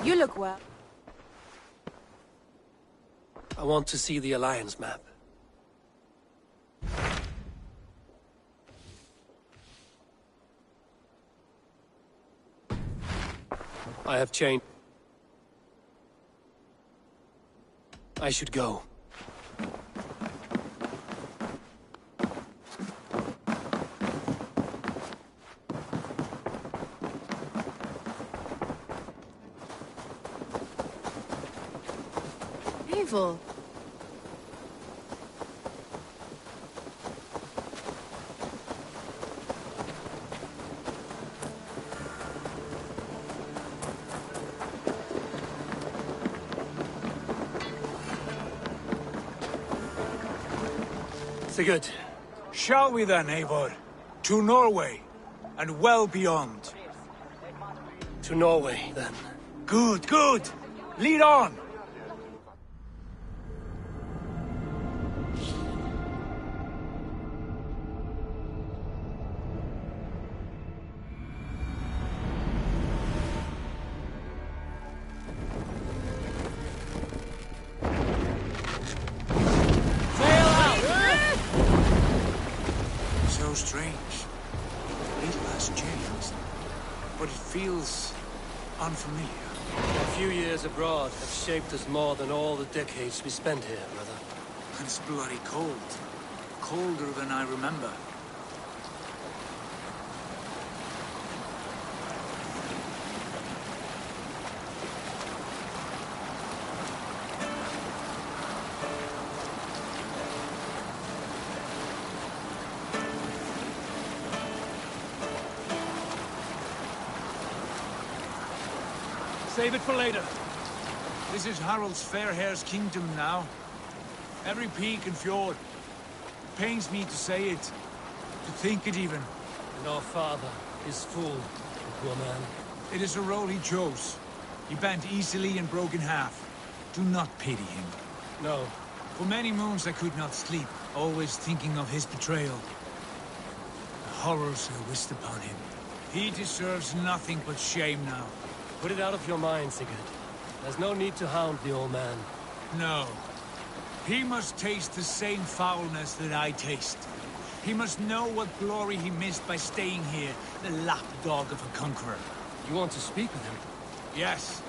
You look well. I want to see the Alliance map. I have changed. I should go. Evil. Sigurd. Shall we then, Eivor? To Norway, and well beyond. To Norway, then. Good, good! Lead on! So strange. Little has changed, but it feels unfamiliar. A few years abroad have shaped us more than all the decades we spent here, brother. And it's bloody cold. Colder than I remember. Save it for later. This is Harald's Fairhair's kingdom now. Every peak and fjord. It pains me to say it, to think it even. And our father is full, the poor man. It is a role he chose. He bent easily and broke in half. Do not pity him. No. For many moons I could not sleep, always thinking of his betrayal. The horrors I wished upon him. He deserves nothing but shame now. Put it out of your mind, Sigurd. There's no need to hound the old man. No. He must taste the same foulness that I taste. He must know what glory he missed by staying here, the lapdog of a conqueror. You want to speak with him? Yes.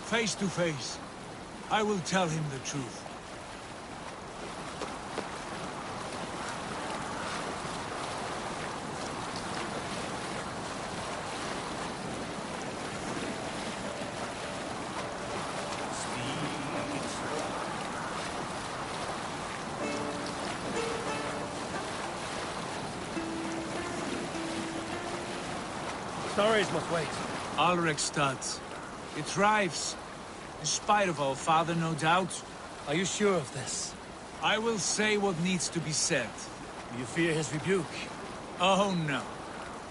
Face to face. I will tell him the truth. Stories must wait. Alrekstad. It thrives. In spite of our father, no doubt. Are you sure of this? I will say what needs to be said. Do you fear his rebuke? Oh no.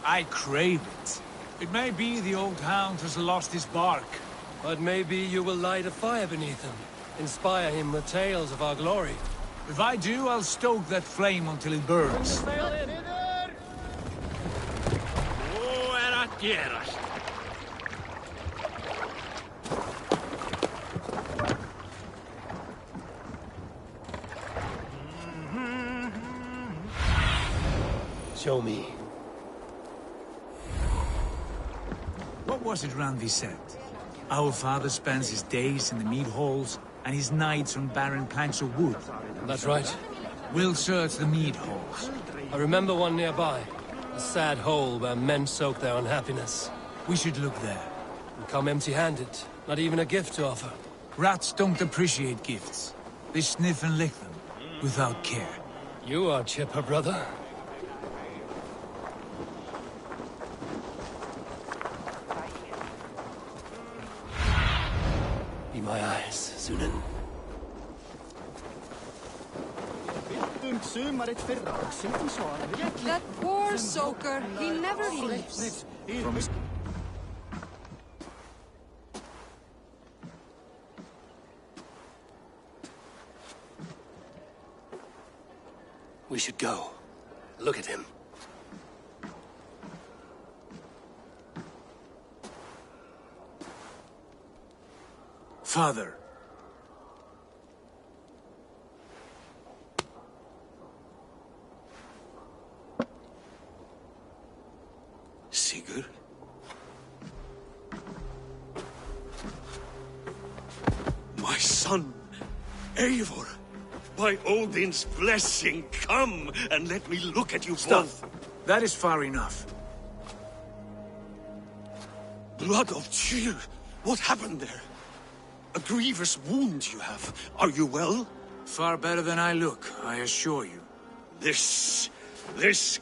I crave it. It may be the old hound has lost his bark. But maybe you will light a fire beneath him. Inspire him with tales of our glory. If I do, I'll stoke that flame until it burns. Show me. What was it Randvi said? Our father spends his days in the mead halls and his nights on barren planks of wood. That's right. We'll search the mead halls. I remember one nearby. A sad hole where men soak their unhappiness. We should look there. And come empty-handed. Not even a gift to offer. Rats don't appreciate gifts. They sniff and lick them, without care. You are chipper, brother. Be my eyes, Sunan. That poor soaker, he never leaves. We should go. Look at him. Father. Sigurd? My son, Eivor! By Odin's blessing, come and let me look at you both. That is far enough. Blood of Tyr! What happened there? A grievous wound you have. Are you well? Far better than I look, I assure you. This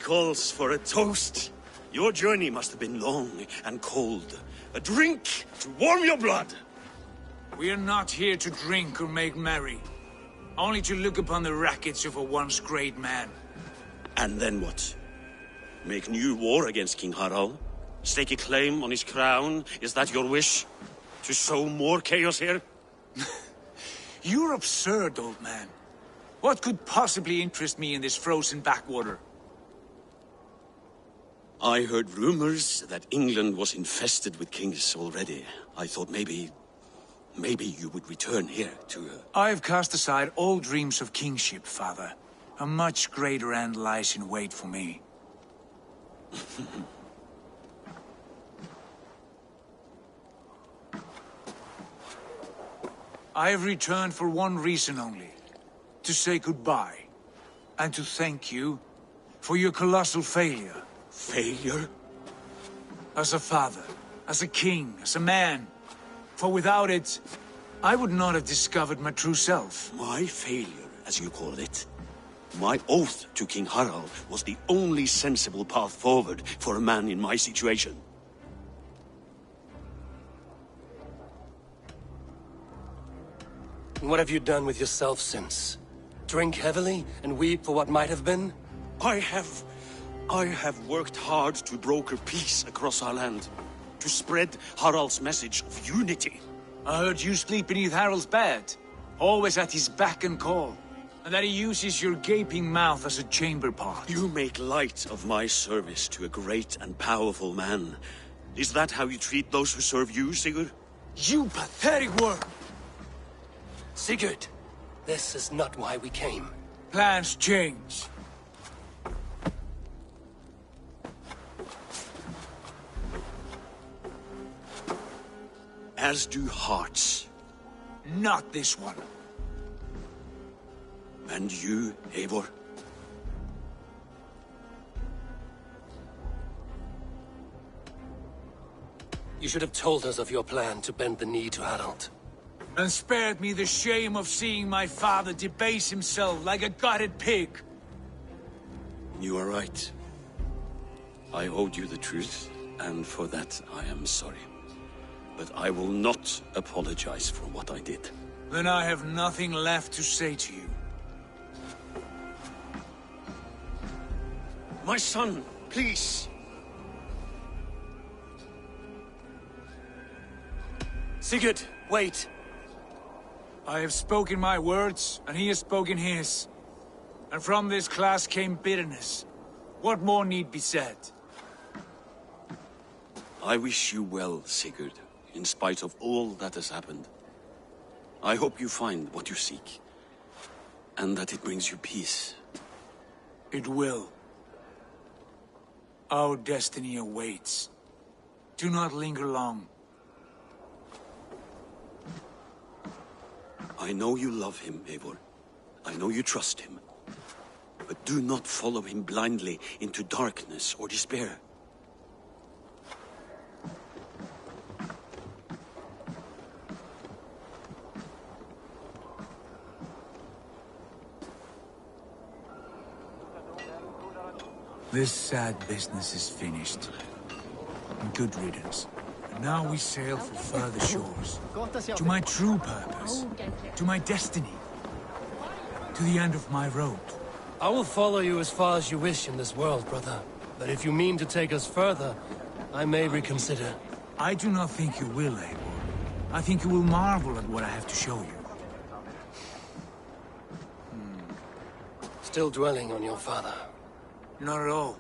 calls for a toast. Your journey must have been long and cold. A drink to warm your blood. We are not here to drink or make merry. Only to look upon the wreckage of a once great man. And then what? Make new war against King Harald? Stake a claim on his crown? Is that your wish? To sow more chaos here? You're absurd, old man. What could possibly interest me in this frozen backwater? I heard rumors that England was infested with kings already. I thought maybe you would return here to... I've cast aside all dreams of kingship, father. A much greater end lies in wait for me. I have returned for one reason only. To say goodbye. And to thank you for your colossal failure. Failure? As a father, as a king, as a man. For without it, I would not have discovered my true self. My failure, as you call it. My oath to King Harald was the only sensible path forward for a man in my situation. And what have you done with yourself since? Drink heavily and weep for what might have been? I have worked hard to broker peace across our land. To spread Harald's message of unity. I heard you sleep beneath Harald's bed. Always at his beck and call. And that he uses your gaping mouth as a chamber pot. You make light of my service to a great and powerful man. Is that how you treat those who serve you, Sigurd? You pathetic worm! Sigurd, this is not why we came. Plans change. As do hearts. Not this one. And you, Eivor? You should have told us of your plan to bend the knee to Harald. And spared me the shame of seeing my father debase himself like a gutted pig. You are right. I owed you the truth, and for that I am sorry. But I will not apologize for what I did. Then I have nothing left to say to you. My son, please. Sigurd, wait. I have spoken my words, and he has spoken his. And from this class came bitterness. What more need be said? I wish you well, Sigurd, in spite of all that has happened. I hope you find what you seek, and that it brings you peace. It will. Our destiny awaits. Do not linger long. I know you love him, Eivor. I know you trust him. But do not follow him blindly into darkness or despair. This sad business is finished. And good riddance. And now we sail for further shores. To my true purpose. To my destiny. To the end of my road. I will follow you as far as you wish in this world, brother. But if you mean to take us further, I may reconsider. I do not think you will, Eivor. I think you will marvel at what I have to show you. Still dwelling on your father. Not at all.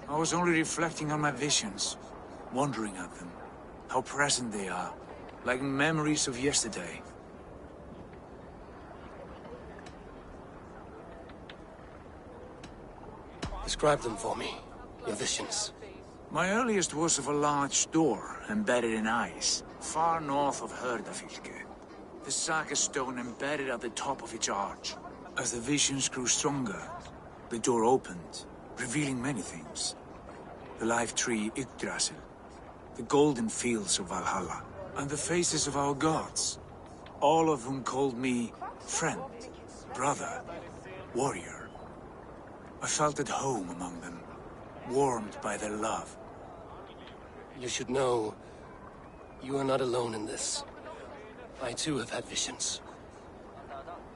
I was only reflecting on my visions. Wondering at them. How present they are. like memories of yesterday. Describe them for me, your visions. My earliest was of a large door embedded in ice, far north of Herdafylke. The saga stone embedded at the top of its arch. As the visions grew stronger, the door opened, revealing many things. The life tree Yggdrasil, the golden fields of Valhalla, and the faces of our gods, all of whom called me friend, brother, warrior. I felt at home among them, warmed by their love. You should know, you are not alone in this. I too have had visions.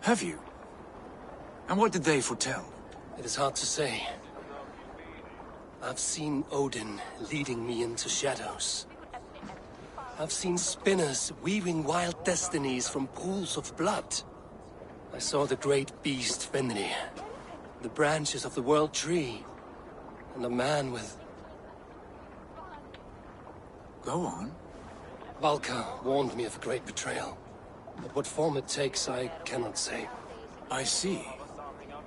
Have you? And what did they foretell? It is hard to say. I've seen Odin leading me into shadows. I've seen spinners weaving wild destinies from pools of blood. I saw the great beast Fenrir, the branches of the World Tree, and a man with... Go on. Valka warned me of a great betrayal. But what form it takes, I cannot say. I see.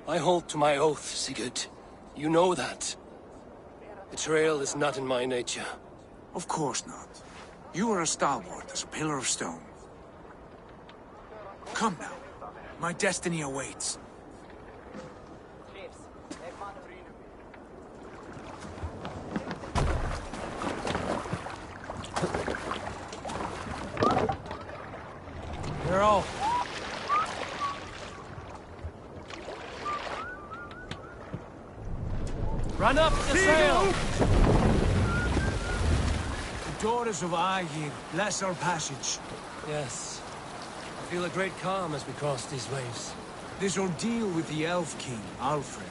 I hold to my oath, Sigurd. You know that. Betrayal is not in my nature. Of course not. You are as stalwart as a pillar of stone. Come now. My destiny awaits. You're all. Run up the sail! The daughters of Aegir, bless our passage. Yes. I feel a great calm as we cross these waves. This ordeal with the Elf King, Alfred.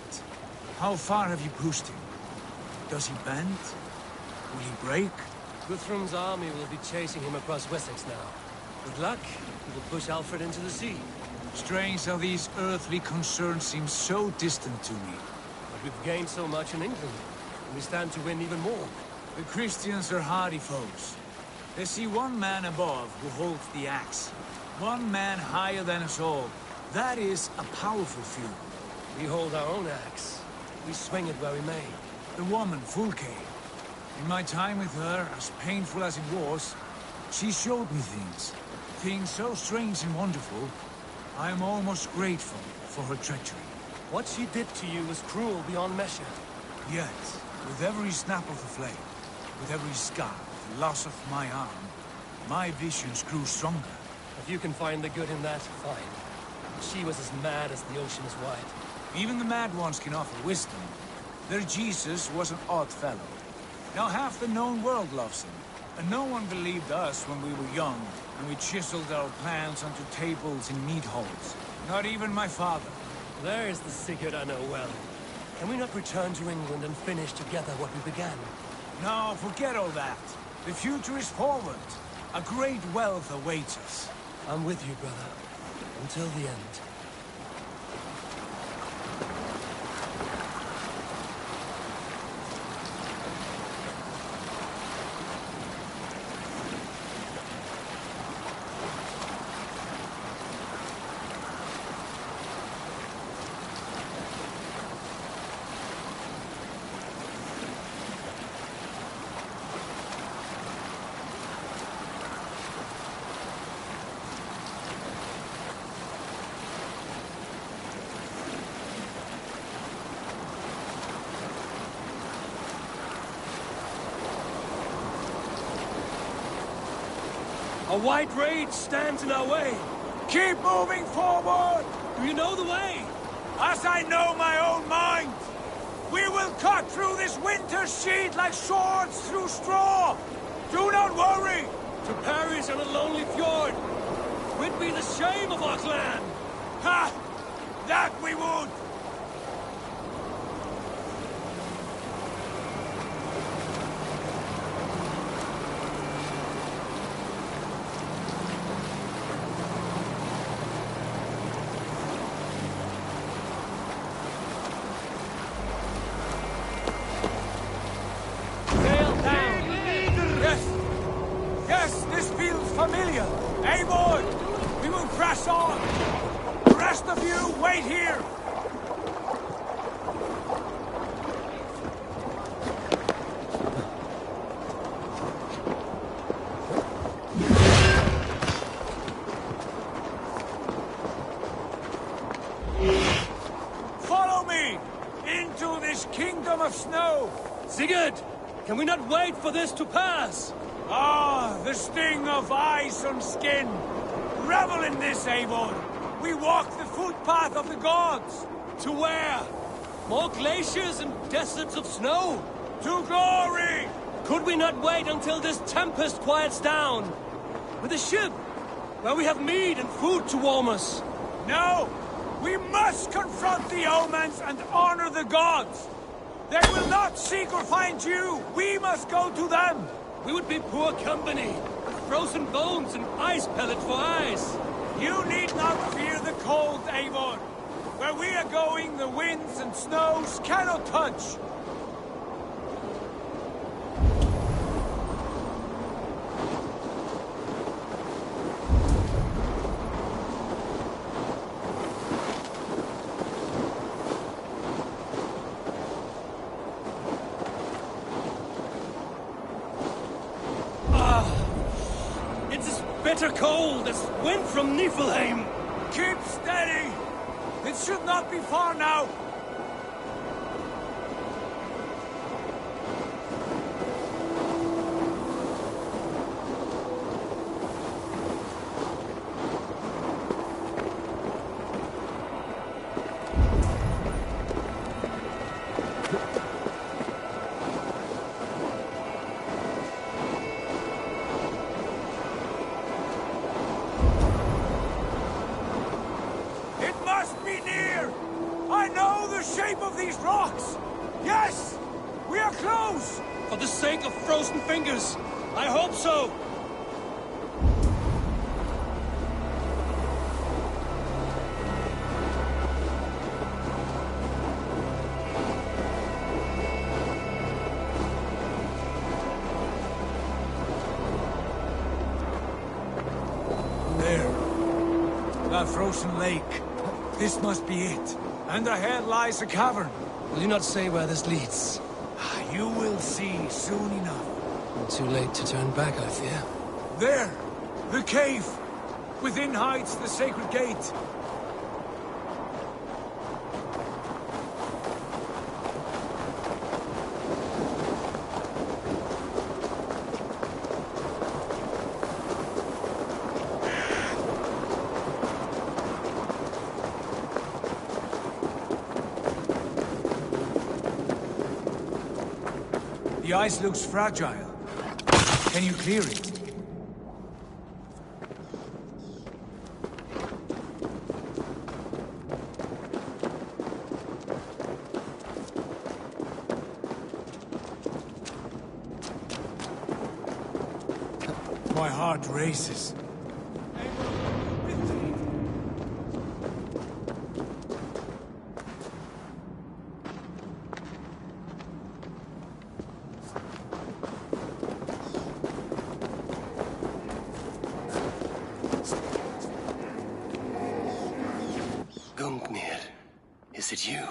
How far have you pushed him? Does he bend? Will he break? Guthrum's army will be chasing him across Wessex now. With luck, he will push Alfred into the sea. Strange how these earthly concerns seem so distant to me. But we've gained so much in England, and we stand to win even more. The Christians are hardy foes. They see one man above who holds the axe. One man higher than us all. That is a powerful feud. We hold our own axe. We swing it where we may. The woman, Fulke. In my time with her, as painful as it was, she showed me things. Things so strange and wonderful, I am almost grateful for her treachery. What she did to you was cruel beyond measure. Yet, with every snap of the flame, with every scar, the loss of my arm, my visions grew stronger. If you can find the good in that, fine. She was as mad as the ocean is wide. Even the mad ones can offer wisdom. Their Jesus was an odd fellow. Now half the known world loves him. And no one believed us when we were young, and we chiseled our plans onto tables in meat halls. Not even my father. There is the Sigurd I know well. Can we not return to England and finish together what we began? No, forget all that. The future is forward. A great wealth awaits us. I'm with you, brother. Until the end. A white rage stands in our way. Keep moving forward! Do you know the way? As I know my own mind! We will cut through this winter sheet like swords through straw! Do not worry! To perish on a lonely fjord would be the shame of our clan! Ha! That we would! This feels familiar. Eivor! We will press on! The rest of you, wait here! Follow me! Into this kingdom of snow! Sigurd! Can we not wait for this to pass? Ah, the sting of ice on skin! Revel in this, Eivor! We walk the footpath of the gods! To where? More glaciers and deserts of snow? To glory! Could we not wait until this tempest quiets down? With a ship, where we have meat and food to warm us. No! We must confront the omens and honor the gods! They will not seek or find you! We must go to them! We would be poor company. Frozen bones and ice pellets for eyes. You need not fear the cold, Eivor. Where we are going, the winds and snows cannot touch. Bitter cold as wind from Niflheim. Keep steady! It should not be far now! For the sake of frozen fingers, I hope so! There. That frozen lake. This must be it. And ahead lies a cavern. Will you not say where this leads? You will see soon enough. Too late to turn back, I fear. There! The cave! Within hides the sacred gate. The ice looks fragile. Can you clear it? My heart races. Gungnir, is it you?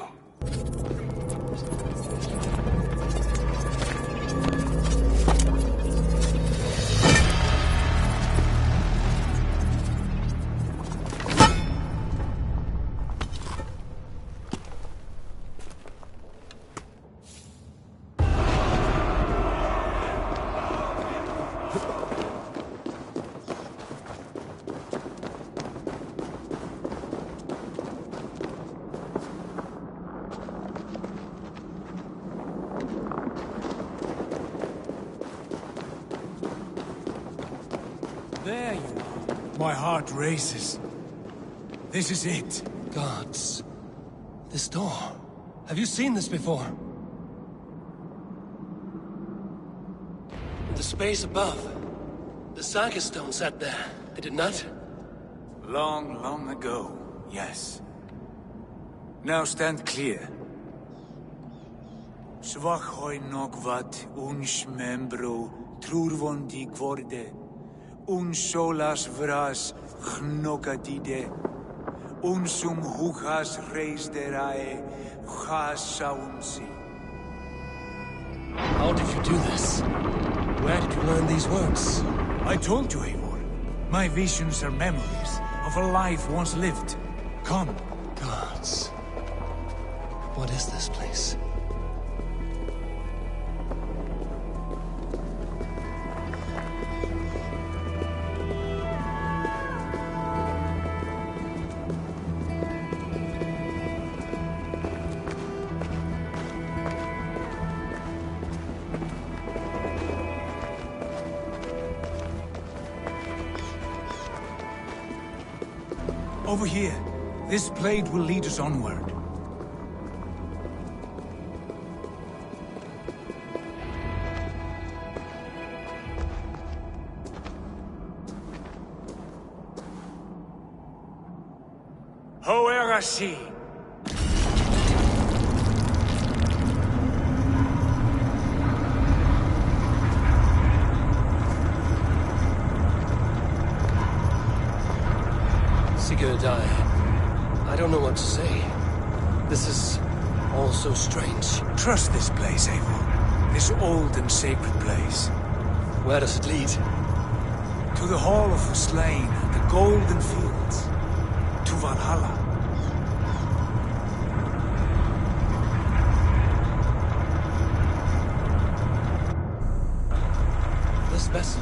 There you are. My heart races. This is it. Gods. This door. Have you seen this before? The space above. The Saga stone sat there, did it not? Long, long ago, yes. Now stand clear. Svachoi nokvat uns membro trurvondi kvorde. Un solas vras gnokadide. Unsum hukas reis derae. Chasaunsi. How did you do this? Where did you learn these words? I told you, Eivor. My visions are memories of a life once lived. Come. Gods. What is this place? Over here. This blade will lead us onward. Hoerasi! Sigurd, I don't know what to say. This is all so strange. Trust this place, Eivor. This old and sacred place. Where does it lead? To the Hall of the Slain and the Golden Fields. To Valhalla. This vessel,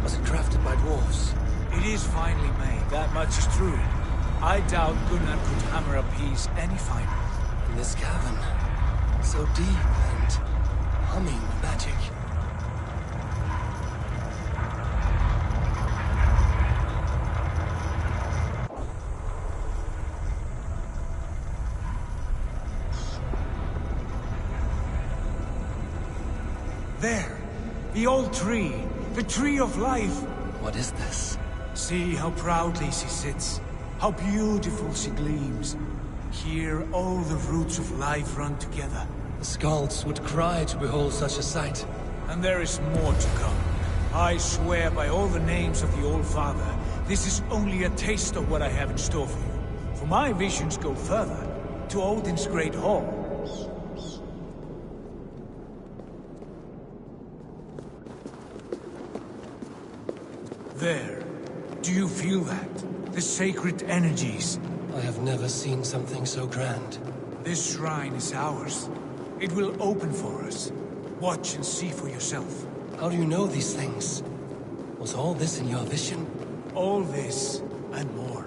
was it crafted by dwarves? It is finely made, that much is true. I doubt Gunnar could hammer a piece any finer. In this cavern, so deep and humming with magic. There! The old tree! The tree of life! What is this? See how proudly she sits. How beautiful she gleams. Here all the roots of life run together. The Skalds would cry to behold such a sight. And there is more to come. I swear by all the names of the Old Father, this is only a taste of what I have in store for you. For my visions go further, to Odin's Great Hall. There. Do you feel that? The sacred energies. I have never seen something so grand. This shrine is ours. It will open for us. Watch and see for yourself. How do you know these things? Was all this in your vision? All this and more.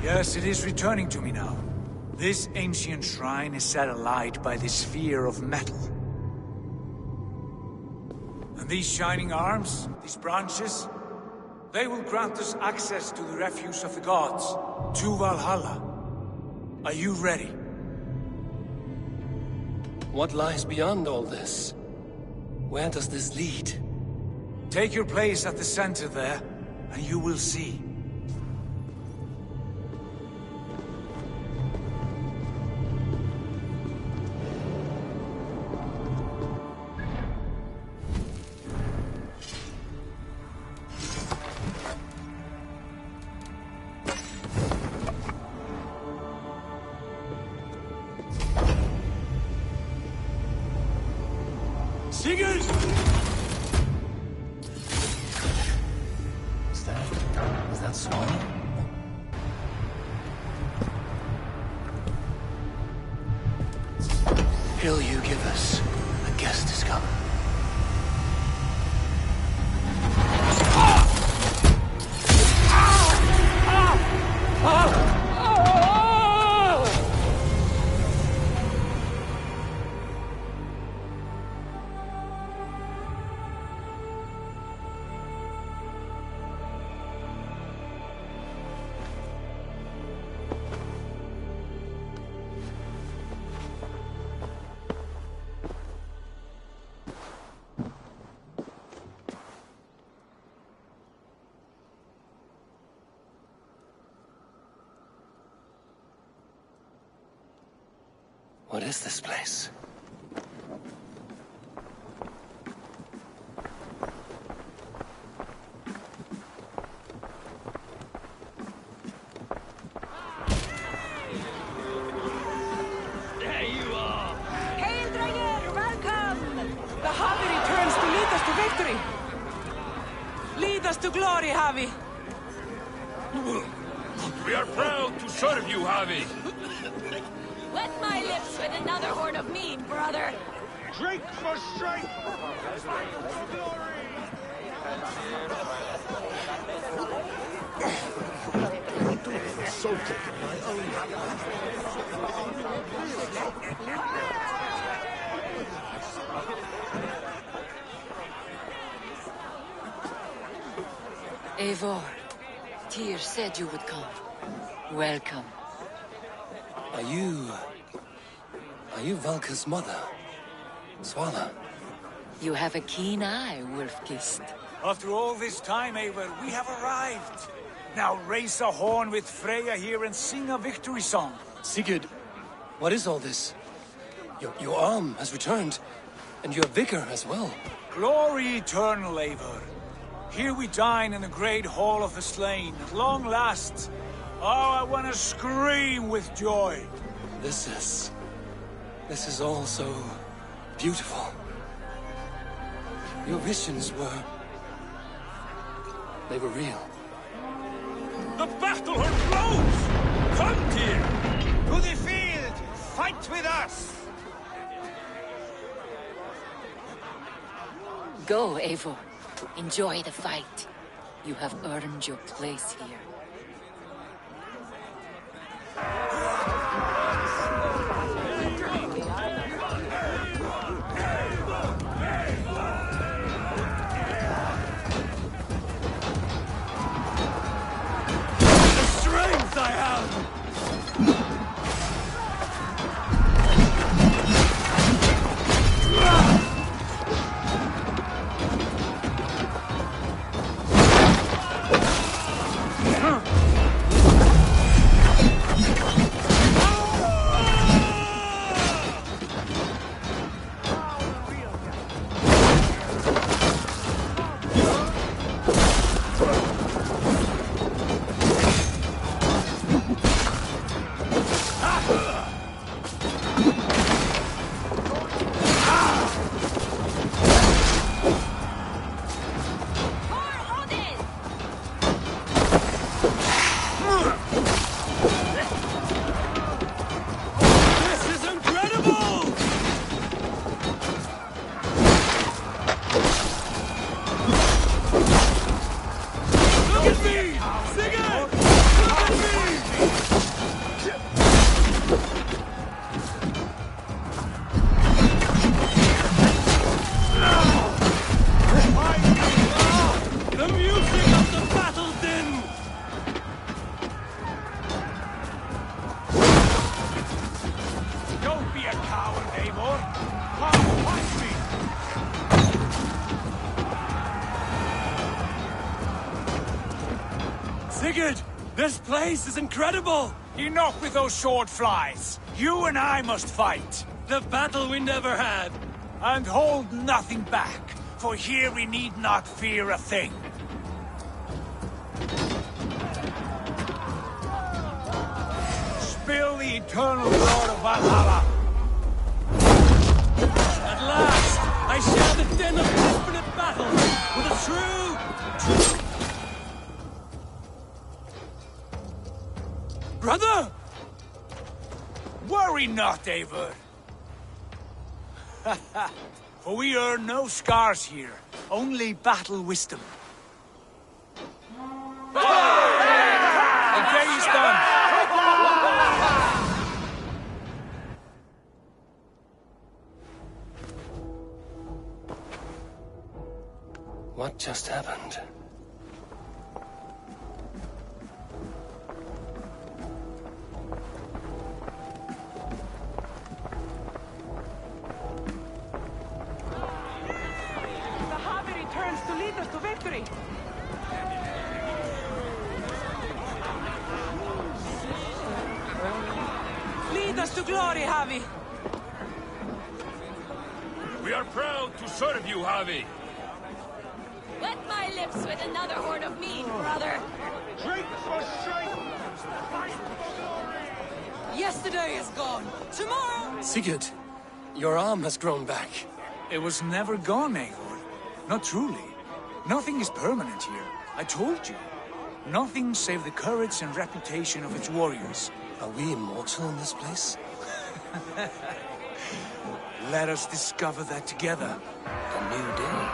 Yes, it is returning to me now. This ancient shrine is set alight by the sphere of metal. And these shining arms, these branches, they will grant us access to the refuse of the gods, to Valhalla. Are you ready? What lies beyond all this? Where does this lead? Take your place at the center there, and you will see. Sigurd! Is that Swan? Hill you give us. A guest has come. What is this place? There you are! Hail, Draenor! Welcome! The Havi returns to lead us to victory! Lead us to glory, Havi! We are proud to serve you, Havi! Wet my lips with another horn of mead, brother! Drink for strength! Eivor, Tyr said you would come. Welcome. Are you Valka's mother? Svala? You have a keen eye, Wolf-Kissed. After all this time, Eivor, we have arrived. Now raise a horn with Freya here and sing a victory song. Sigurd, what is all this? Your arm has returned, and your vigor as well. Glory eternal, Eivor. Here we dine in the great hall of the slain, at long last. Oh, I want to scream with joy. This is all so beautiful. Your visions they were real. The battle horn blows! Come, Tyr! To the field! Fight with us! Go, Eivor. Enjoy the fight. You have earned your place here. The strength I have! Sigurd! This place is incredible! Enough with those sword flies. You and I must fight. The battle we never had! And hold nothing back, for here we need not fear a thing. Spill the eternal blood of Valhalla. At last, I share the din of infinite battle with a true... Brother! Worry not, Eivor. For we earn no scars here, only battle wisdom. And there he's done. What just happened? To lead us to victory! Lead us to glory, Havi! We are proud to serve you, Javi. Wet my lips with another horn of mead, brother. Drink for strength! Yesterday is gone. Tomorrow... Sigurd, your arm has grown back. It was never gone, Eivor. Not truly. Nothing is permanent here. I told you. Nothing save the courage and reputation of its warriors. Are we immortal in this place? Let us discover that together. A new day.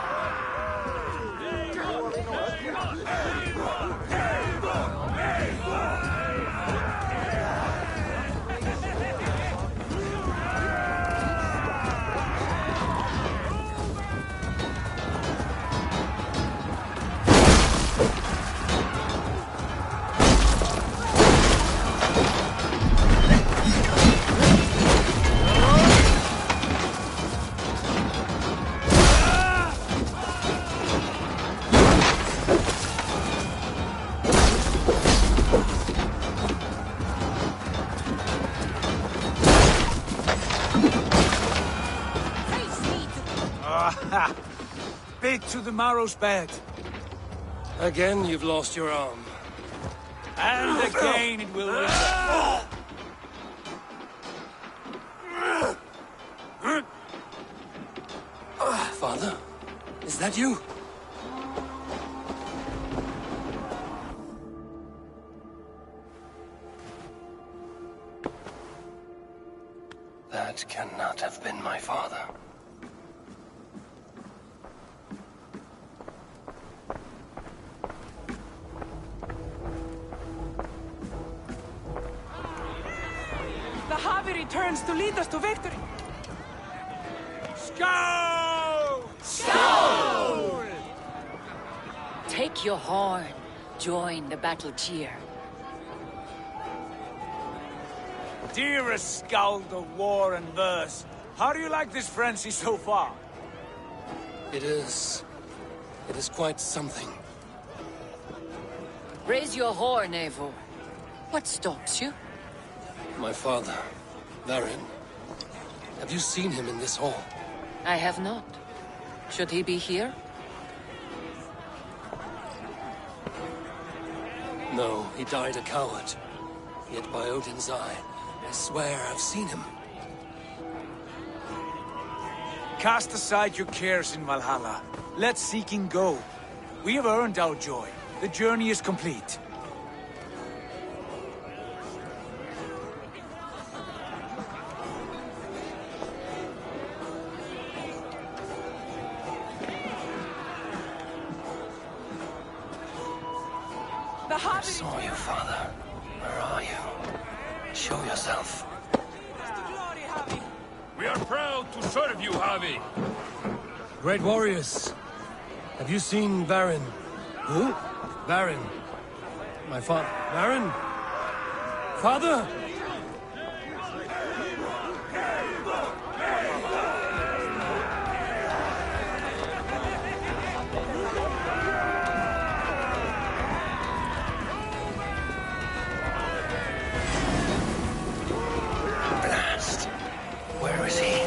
Bit to the marrow's bed. Again, you've lost your arm. And again it will return. Father, is that you? That cannot have been my father. The Javi returns to lead us to victory. Skull! Skull! Take your horn. Join the battle cheer. Dearest Skald of war and verse, how do you like this frenzy so far? It is quite something. Raise your horn, Eivor. What stops you? My father, Varin. Have you seen him in this hall? I have not. Should he be here? No, he died a coward. Yet by Odin's eye, I swear I've seen him. Cast aside your cares in Valhalla. Let seeking go. We have earned our joy. The journey is complete. The I Javi saw you, father. Where are you? Show yourself. returns to glory, Javi. We are proud to serve you, Javi. Great warriors. Have you seen Varin? Who? Varin. My father. Varin? Father? Blast. Where is he?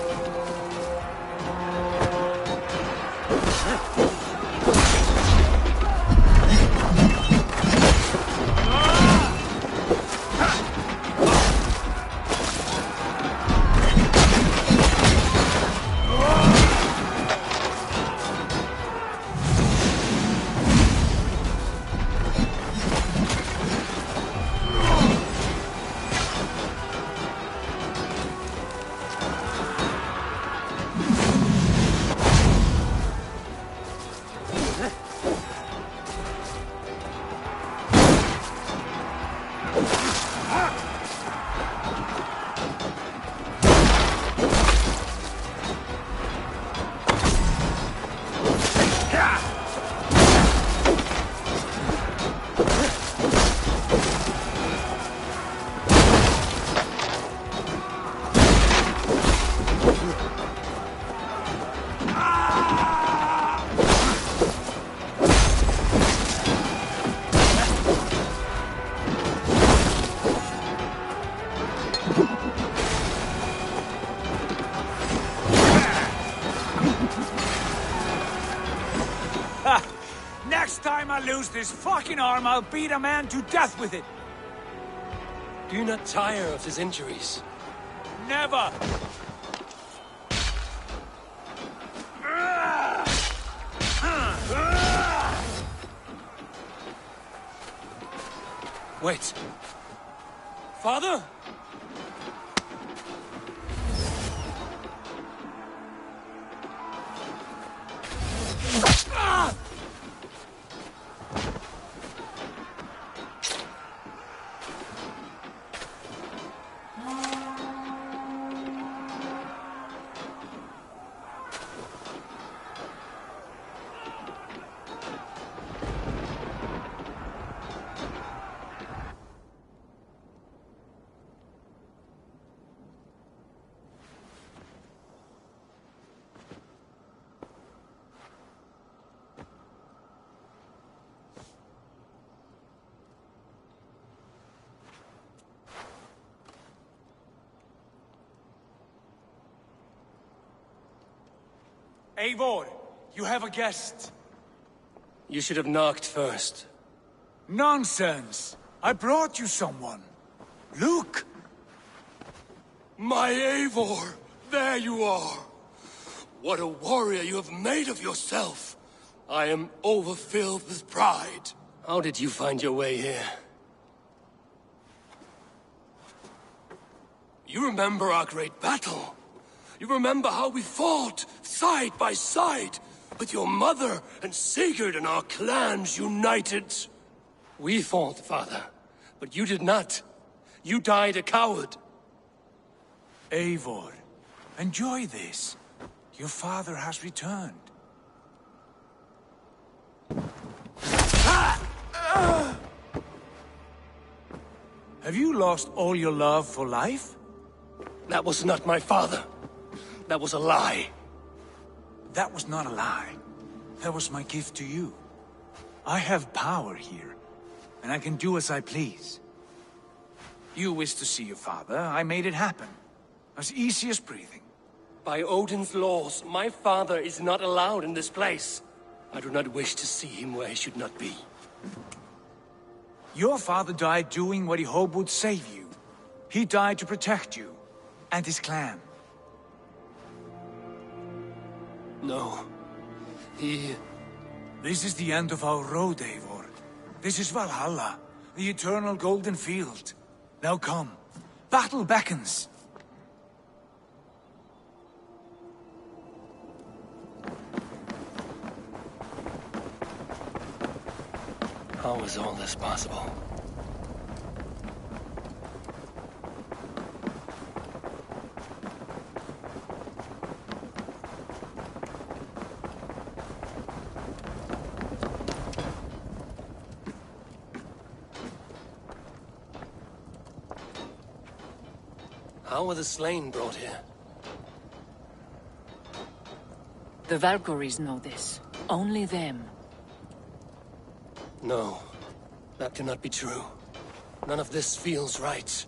lose this fucking arm, I'll beat a man to death with it! Do you not tire of his injuries? Never! Wait. Father? Eivor, you have a guest. You should have knocked first. Nonsense! I brought you someone. Look! My Eivor! There you are! What a warrior you have made of yourself! I am overfilled with pride. How did you find your way here? You remember our great battle? You remember how we fought, side by side, with your mother and Sigurd and our clans united? We fought, father, but you did not. You died a coward. Eivor, enjoy this. Your father has returned. Have you lost all your love for life? That was not my father. That was a lie. That was not a lie. That was my gift to you. I have power here, and I can do as I please. You wished to see your father, I made it happen. As easy as breathing. By Odin's laws, my father is not allowed in this place. I do not wish to see him where he should not be. Your father died doing what he hoped would save you. He died to protect you, and his clan. No. This is the end of our road, Eivor. This is Valhalla, the eternal golden field. Now come. Battle beckons. How is all this possible? How were the slain brought here? The Valkyries know this. Only them. No, that cannot be true. None of this feels right.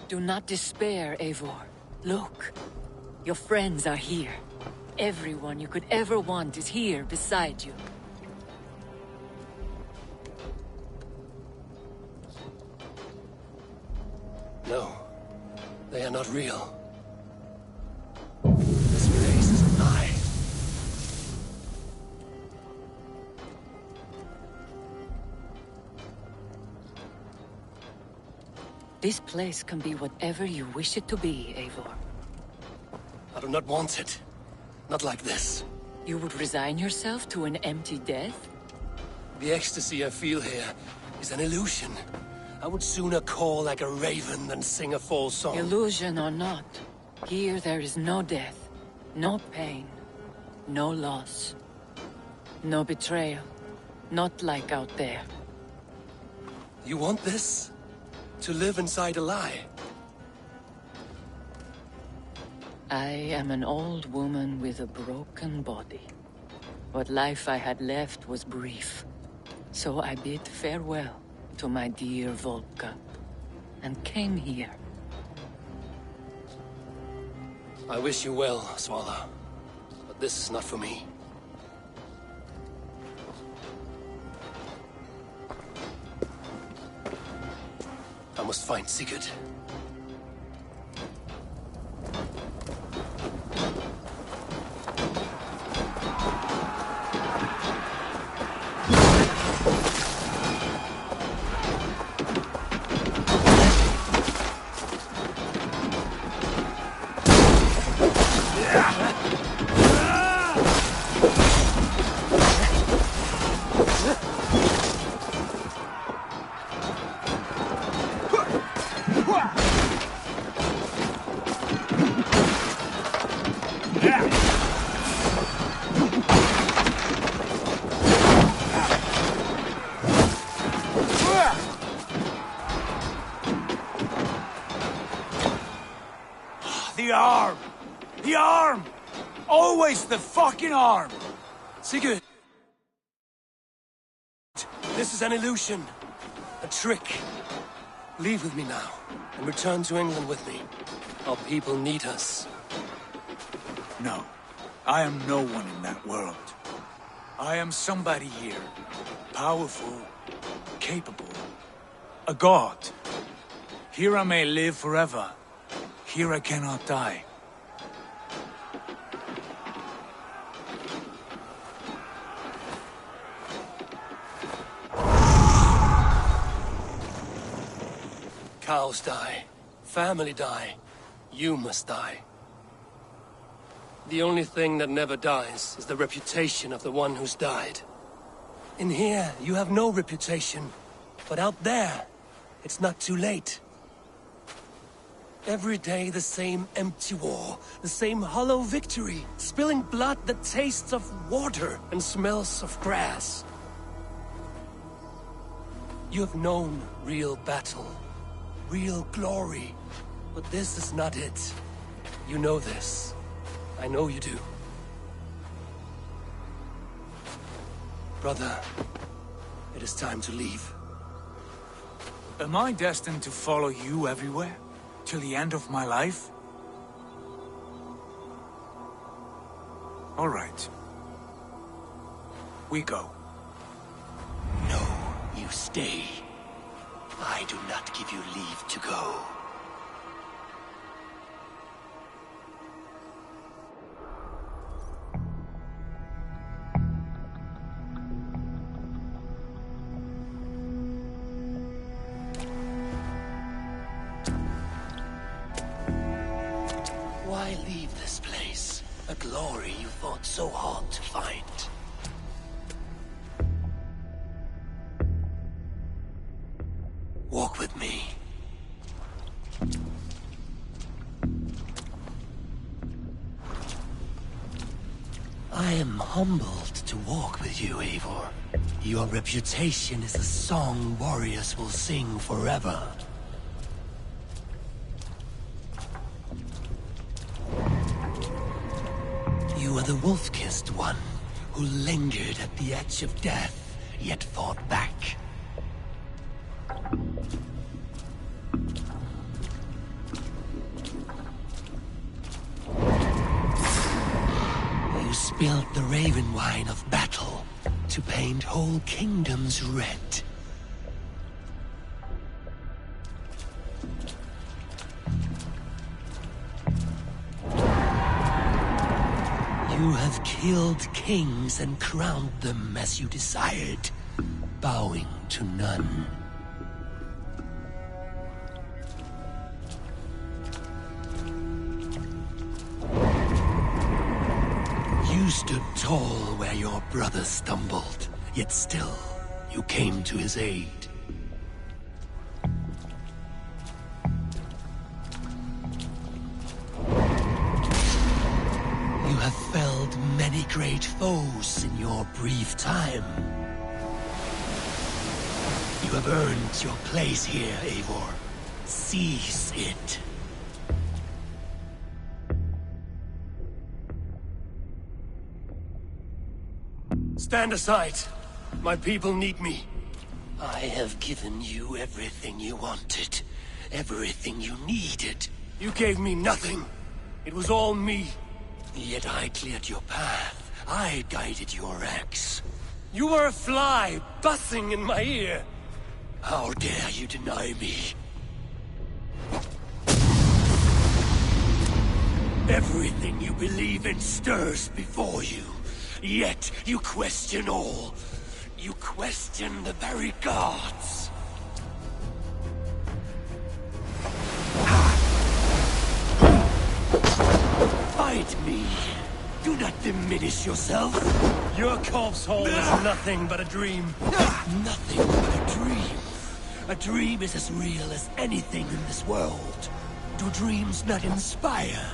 Do not despair, Eivor. Look. Your friends are here. Everyone you could ever want is here beside you. No, they are not real. This place is a lie. This place can be whatever you wish it to be, Eivor. I do not want it. Not like this. You would resign yourself to an empty death? The ecstasy I feel here is an illusion. I would sooner call like a raven than sing a false song. Illusion or not, here there is no death, no pain, no loss, no betrayal. Not like out there. You want this? To live inside a lie? I am an old woman with a broken body. What life I had left was brief. So I bid farewell to my dear Volka, and came here. I wish you well, Svala, but this is not for me. must find Sigurd. The arm! The arm! Always the fucking arm! Sigurd! This is an illusion. A trick. Leave with me now, and return to England with me. Our people need us. No. I am no one in that world. I am somebody here. Powerful. Capable. A god. Here I may live forever. Here I cannot die. Cows die. Family die. You must die. The only thing that never dies is the reputation of the one who's died. In here, you have no reputation. But out there, it's not too late. Every day the same empty war, the same hollow victory, spilling blood that tastes of water and smells of grass. You have known real battle, real glory, but this is not it. You know this. I know you do. Brother, it is time to leave. Am I destined to follow you everywhere? Till the end of my life? All right. We go. No, you stay. I do not give you leave to go. Why leave this place? A glory you fought so hard to find. Walk with me. I am humbled to walk with you, Eivor. Your reputation is a song warriors will sing forever. You are the wolf-kissed one, who lingered at the edge of death, yet fought back. You spilled the raven wine of battle to paint whole kingdoms red. You have killed kings and crowned them as you desired, bowing to none. You stood tall where your brother stumbled, yet still you came to his aid. You have felled many great foes in your brief time. You have earned your place here, Eivor. Seize it. Stand aside. My people need me. I have given you everything you wanted. Everything you needed. You gave me nothing. It was all me. Yet I cleared your path. I guided your axe. You were a fly buzzing in my ear. How dare you deny me? Everything you believe in stirs before you. Yet you question all. You question the very gods. Fight me. Do not diminish yourself. Your corpse hole is nothing but a dream. Nothing but a dream. A dream is as real as anything in this world. Do dreams not inspire?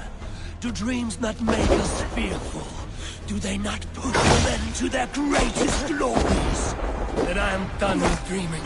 Do dreams not make us fearful? Do they not put men to their greatest glories? Then I am done with dreaming.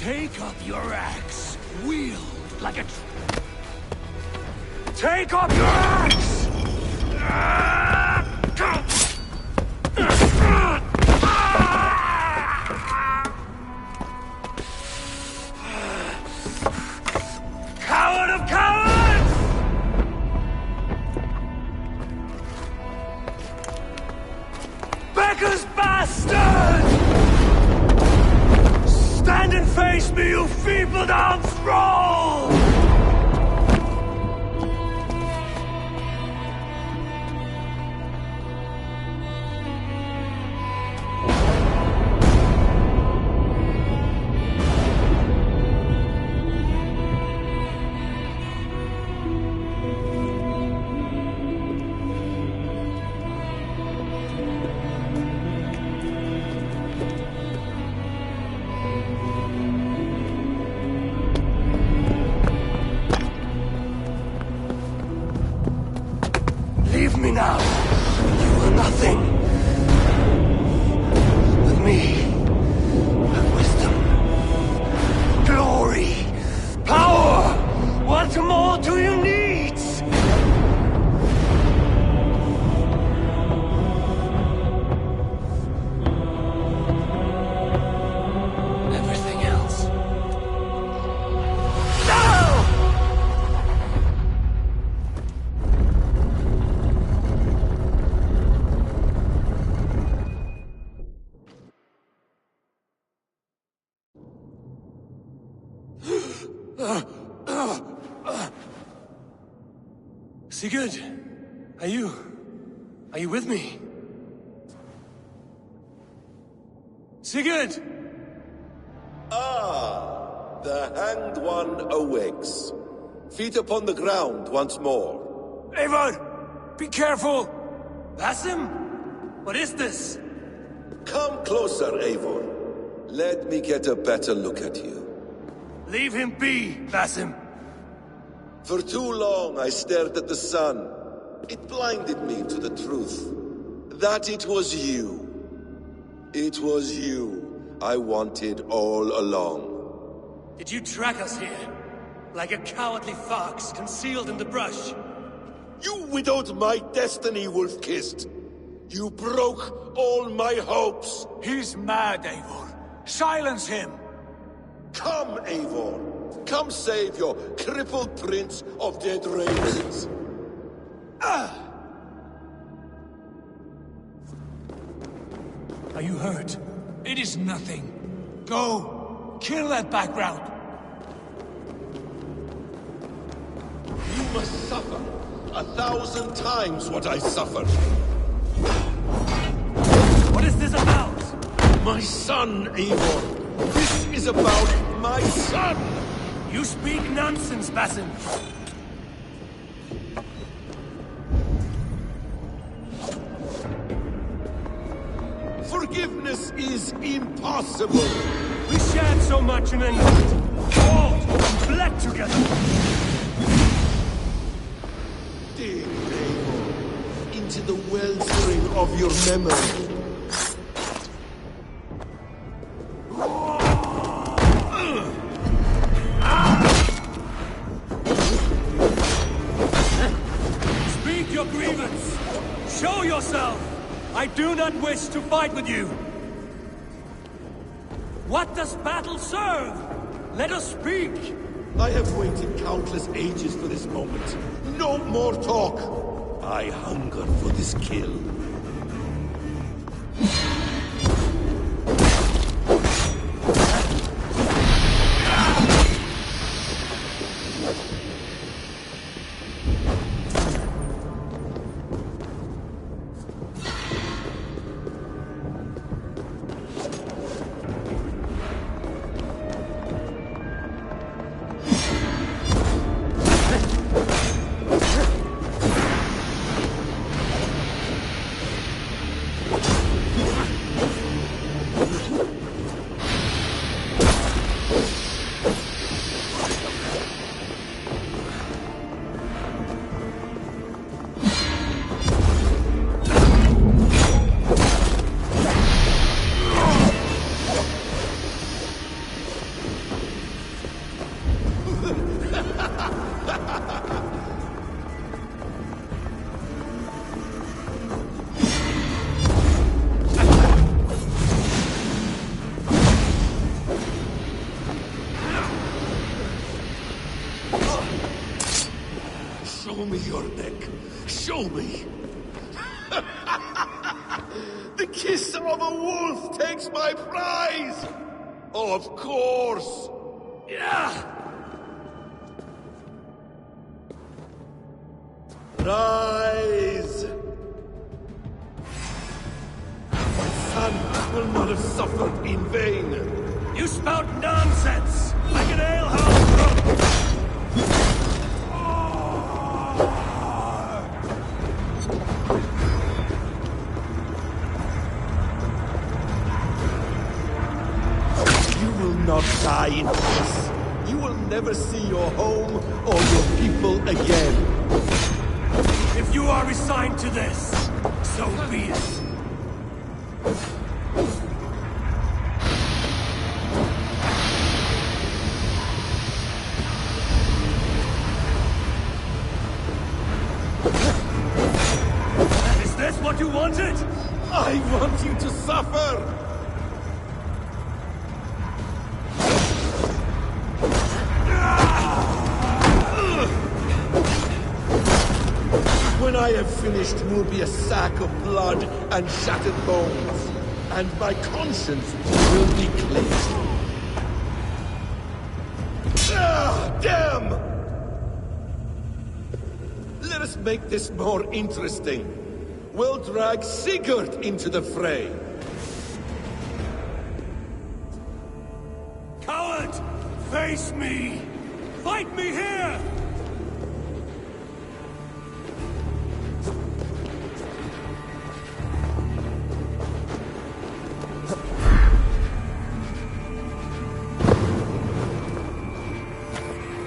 Take up your axe, wield like a... Take up your axe! Coward of cowards! Becker's bastard! Stand and face me, you feeble-down thrall! Sigurd, are you with me? Sigurd! Ah, the Hanged One awakes. Feet upon the ground once more. Eivor! Be careful! Basim? What is this? Come closer, Eivor. Let me get a better look at you. Leave him be, Basim. For too long I stared at the sun. It blinded me to the truth. That it was you. It was you I wanted all along. Did you track us here? Like a cowardly fox concealed in the brush? You widowed my destiny, Wolf-Kissed. You broke all my hopes. He's mad, Eivor. Silence him! Come, Eivor. Come save your crippled prince of dead ravens. Are you hurt? It is nothing. Go! Kill that background! You must suffer 1,000 times what I suffered. What is this about? My son, Eivor. This is about my son! You speak nonsense, Basim. Forgiveness is impossible! We shared so much in England. Fought and bled together. Dig, Eivor, into the wellspring of your memory. Speak your grievance. Show yourself. I do not wish to fight with you. What does battle serve? Let us speak. I have waited countless ages for this moment. No more talk. I hunger for this kill. Show me your neck. Show me. The kiss of a wolf takes my prize. Of course. Yeah. Rise. My son will not have suffered in vain. You spout nonsense, like an alehouse. Not die in peace. You will never see your home or your people again. If you are resigned to this, so be it. Is this what you wanted? I want you to suffer! When I have finished, you will be a sack of blood and shattered bones, and my conscience will be cleansed. Let us make this more interesting. We'll drag Sigurd into the fray. Coward! Face me! Fight me here!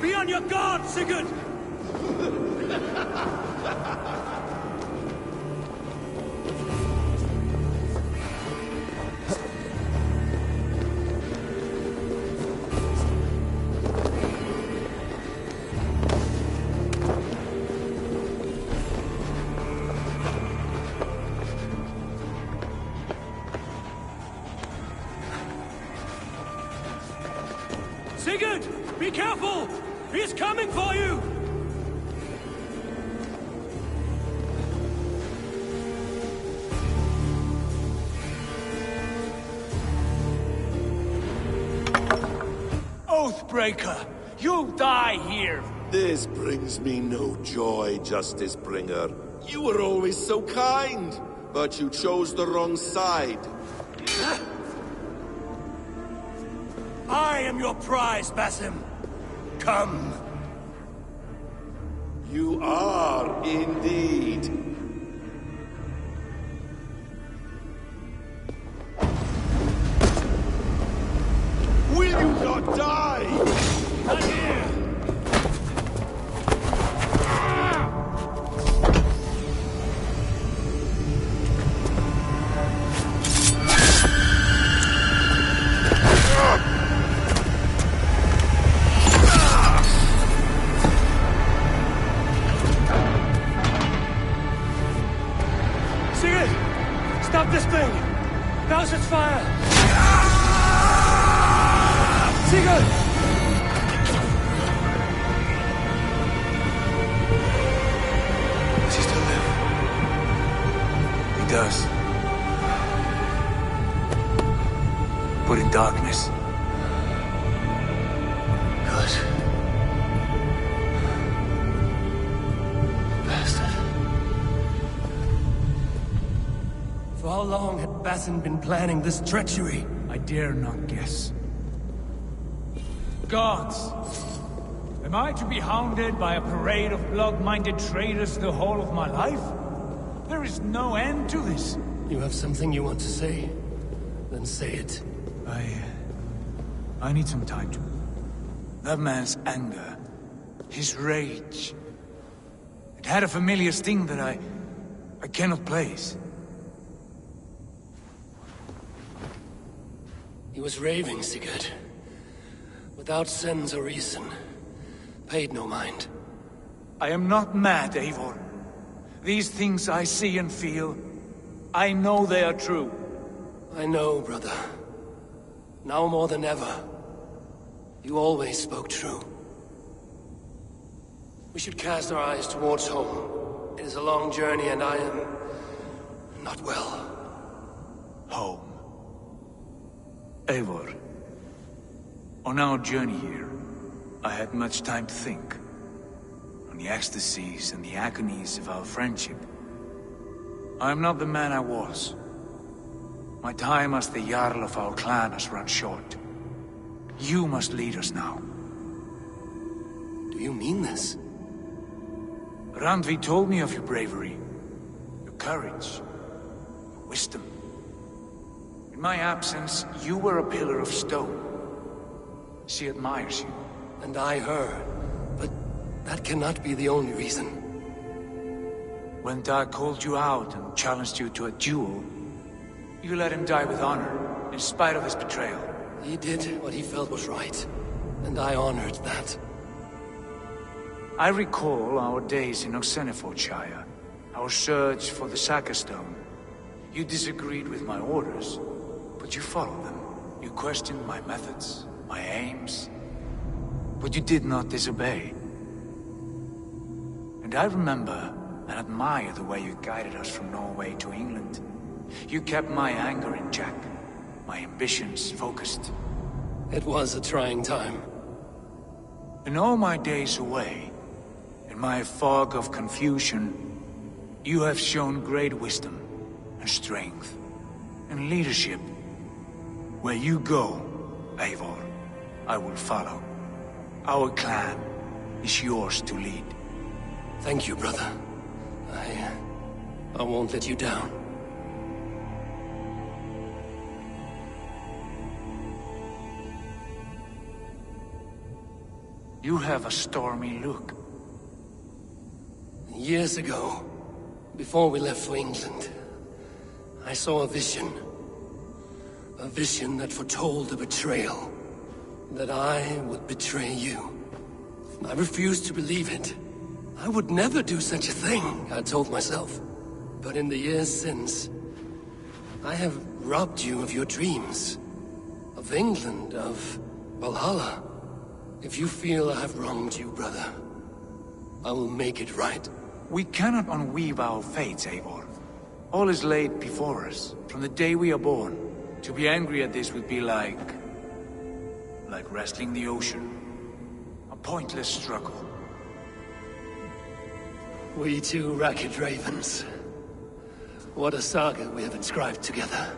Be on your guard, Sigurd! Sigurd! Be careful! He's coming for you! Oathbreaker! You'll die here! This brings me no joy, Justice Bringer. You were always so kind, but you chose the wrong side. I am your prize, Basim. Come. You are indeed. Will you not die? Not here! Sigurd! Stop this thing! Douse its fire! Sigurd! Does he still live? He does. But in darkness. Good. Bastard. For how long had Basim been planning this treachery? I dare not guess. Gods! Am I to be hounded by a parade of blood-minded traitors the whole of my life? There is no end to this. You have something you want to say? Then say it. I need some time to... That man's anger, his rage... It had a familiar sting that I cannot place. He was raving, Sigurd. Without sense or reason. Paid no mind. I am not mad, Eivor. These things I see and feel, I know they are true. I know, brother. Now more than ever. You always spoke true. We should cast our eyes towards home. It is a long journey and I am... not well. Home. Eivor. On our journey here, I had much time to think. On the ecstasies and the agonies of our friendship. I am not the man I was. My time as the Jarl of our clan has run short. You must lead us now. Do you mean this? Randvi told me of your bravery, your courage, your wisdom. In my absence, you were a pillar of stone. She admires you. And I her. But that cannot be the only reason. When Dag called you out and challenged you to a duel, you let him die with honor, in spite of his betrayal. He did what he felt was right. And I honored that. I recall our days in Oxenfordshire, our search for the Saka Stone. You disagreed with my orders, but you followed them. You questioned my methods, my aims, but you did not disobey. And I remember and admire the way you guided us from Norway to England. You kept my anger in check, my ambitions focused. It was a trying time. In all my days away, In my fog of confusion, you have shown great wisdom and strength and leadership. Where you go, Eivor, I will follow. Our clan is yours to lead. Thank you, brother. I won't let you down. You have a stormy look. Years ago, before we left for England, I saw a vision. A vision that foretold a betrayal. That I would betray you. I refused to believe it. I would never do such a thing, I told myself. But in the years since, I have robbed you of your dreams. Of England, of Valhalla. If you feel I have wronged you, brother, I will make it right. We cannot unweave our fates, Eivor. All is laid before us, from the day we are born. To be angry at this would be like wrestling the ocean. A pointless struggle. We two ragged ravens. What a saga we have inscribed together.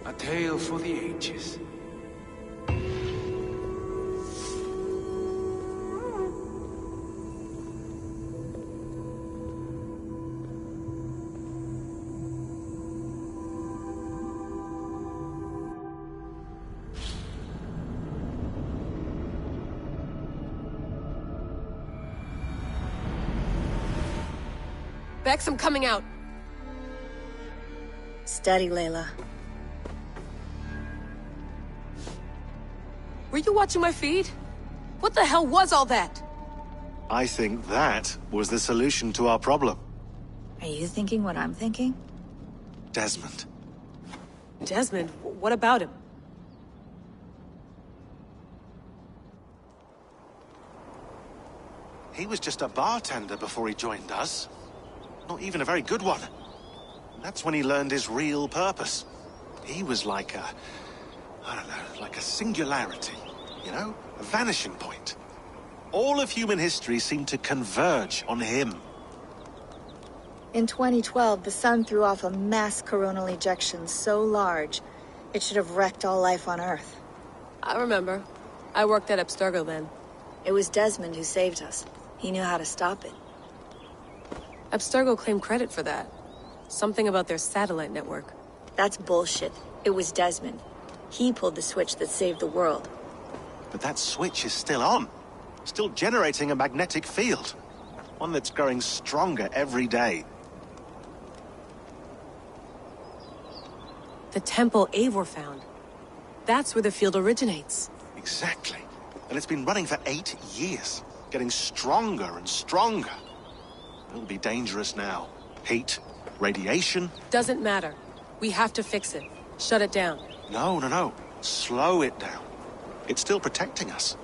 A tale for the ages. Bex, I'm coming out. Steady, Layla. Were you watching my feed? What the hell was all that? I think that was the solution to our problem. Are you thinking what I'm thinking? Desmond. Desmond? What about him? He was just a bartender before he joined us. Not even a very good one. That's when he learned his real purpose. He was like I don't know, like a singularity, you know? A vanishing point. All of human history seemed to converge on him. In 2012, the sun threw off a mass coronal ejection so large, it should have wrecked all life on Earth. I remember. I worked at Abstergo then. It was Desmond who saved us. He knew how to stop it. Abstergo claimed credit for that. Something about their satellite network. That's bullshit. It was Desmond. He pulled the switch that saved the world. But that switch is still on. Still generating a magnetic field. One that's growing stronger every day. The temple Eivor found. That's where the field originates. Exactly. And it's been running for 8 years. Getting stronger and stronger. It'll be dangerous now. Heat, radiation. Doesn't matter. We have to fix it. Shut it down. No. Slow it down. It's still protecting us.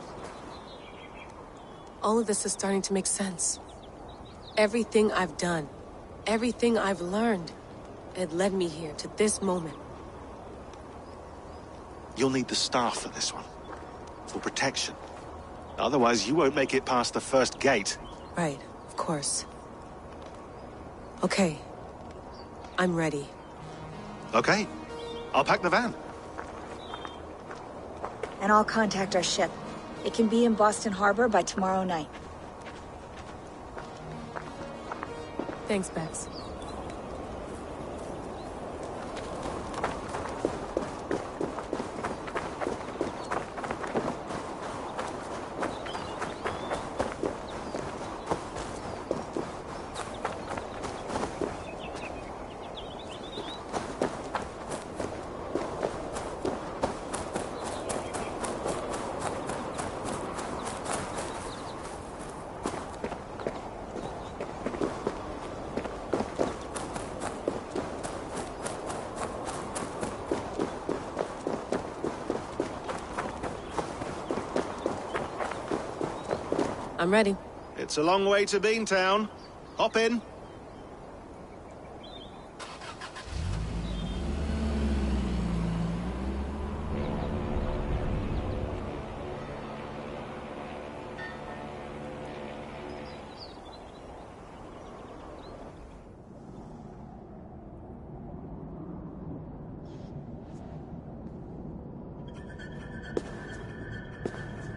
All of this is starting to make sense. Everything I've done, everything I've learned, it led me here to this moment. You'll need the staff for this one. For protection. Otherwise, you won't make it past the first gate. Right, of course. Okay. I'm ready. Okay. I'll pack the van. And I'll contact our ship. It can be in Boston Harbor by tomorrow night. Thanks, Bex. I'm ready. It's a long way to Beantown. Hop in.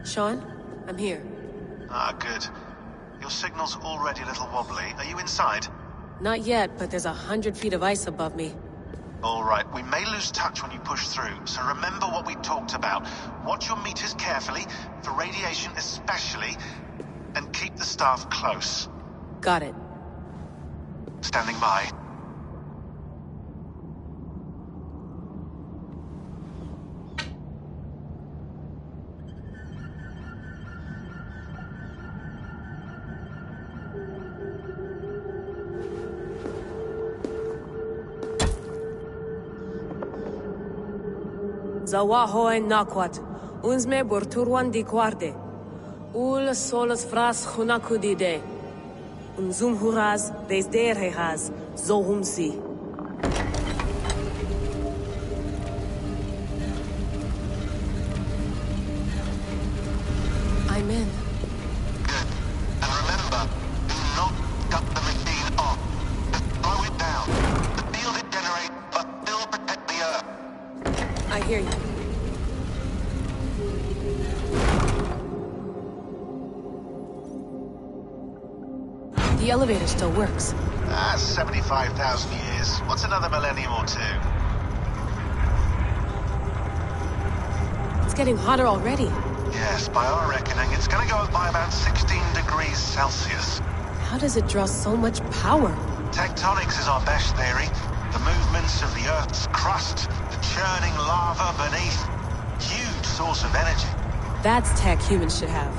Sean, I'm here. Ah, good. Your signal's already a little wobbly. Are you inside? Not yet, but there's 100 feet of ice above me. All right, we may lose touch when you push through, so remember what we talked about. Watch your meters carefully, for radiation especially, and keep the staff close. Got it. Standing by. Zawaho en Nakwat, Unsme Borturwan di Guarde. Ul solas fras Hunakudide. Unzum Huraz, Desderhehaz, Zohumsi. I'm in. Good. And remember, do not cut the machine off. Just slow it down. The field it generates must still protect the Earth. I hear you. The elevator still works. 75,000 years. What's another millennium or two? It's getting hotter already. Yes, by our reckoning, it's gonna go up by about 16 degrees Celsius. How does it draw so much power? Tectonics is our best theory. The movements of the Earth's crust, the churning lava beneath. Huge source of energy. That's tech humans should have.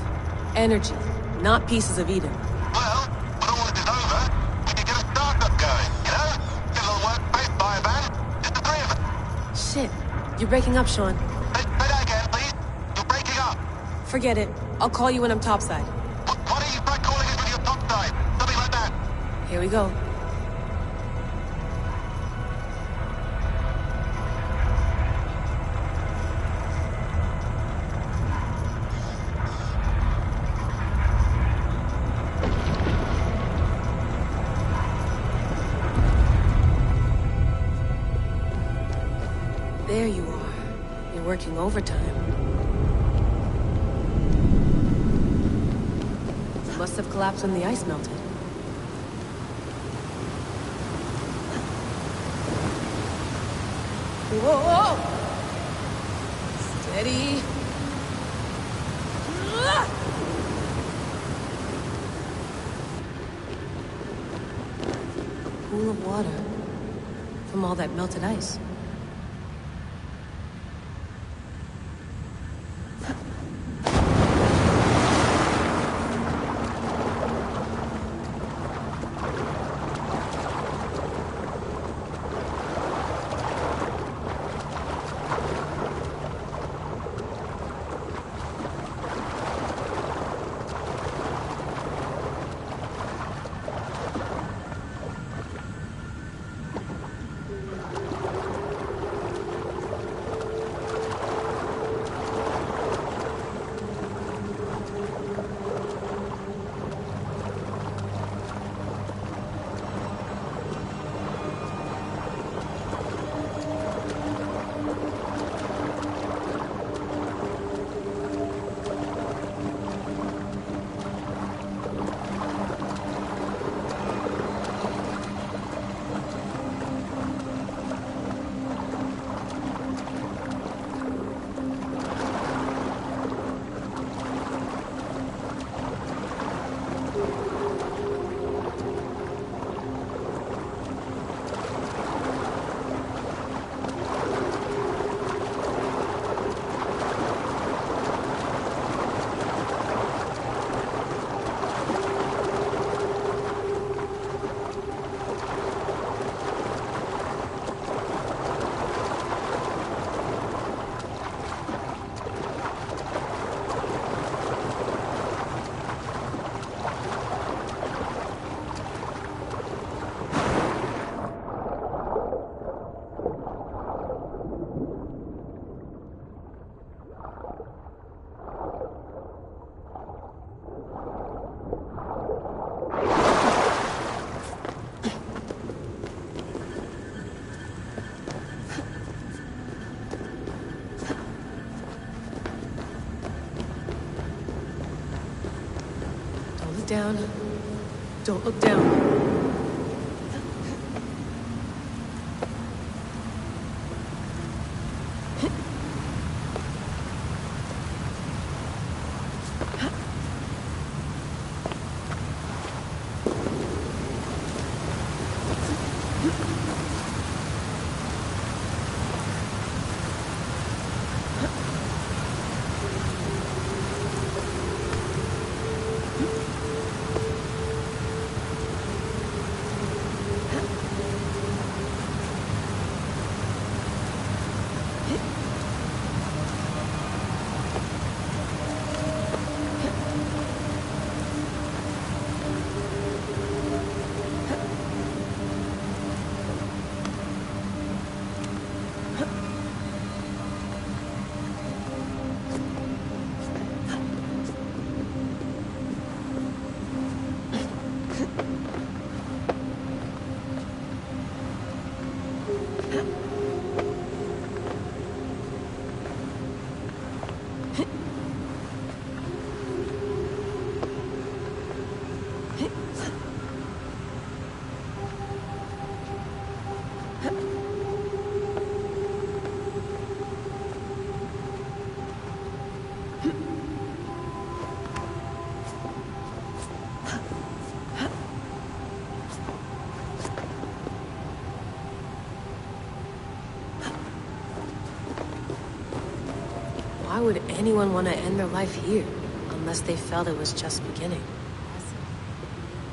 Energy, not pieces of Eden. Well, when all this is over, we can get a startup going, you know? Get a little workspace, buy a van, just the three of us. Shit, you're breaking up, Sean. Say that again, please. You're breaking up. Forget it. I'll call you when I'm topside. Why don't you try calling us when you're topside? Something like that. Here we go. There you are. You're working overtime. Must have collapsed when the ice melted. Whoa! Steady. Pool of water from all that melted ice. down. Don't look down. Why would anyone want to end their life here? Unless they felt it was just beginning.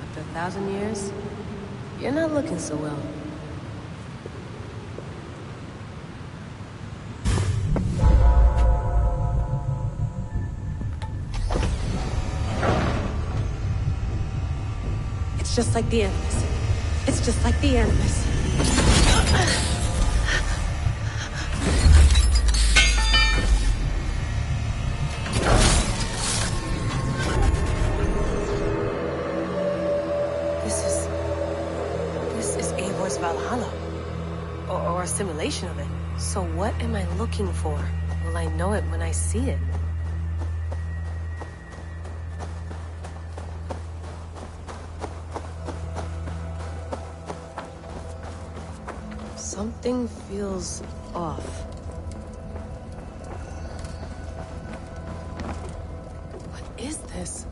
After 1,000 years, you're not looking so well. It's just like the Animus. It's just like the Animus. Valhalla. Or a simulation of it. So what am I looking for? Will I know it when I see it? Something feels off. What is this?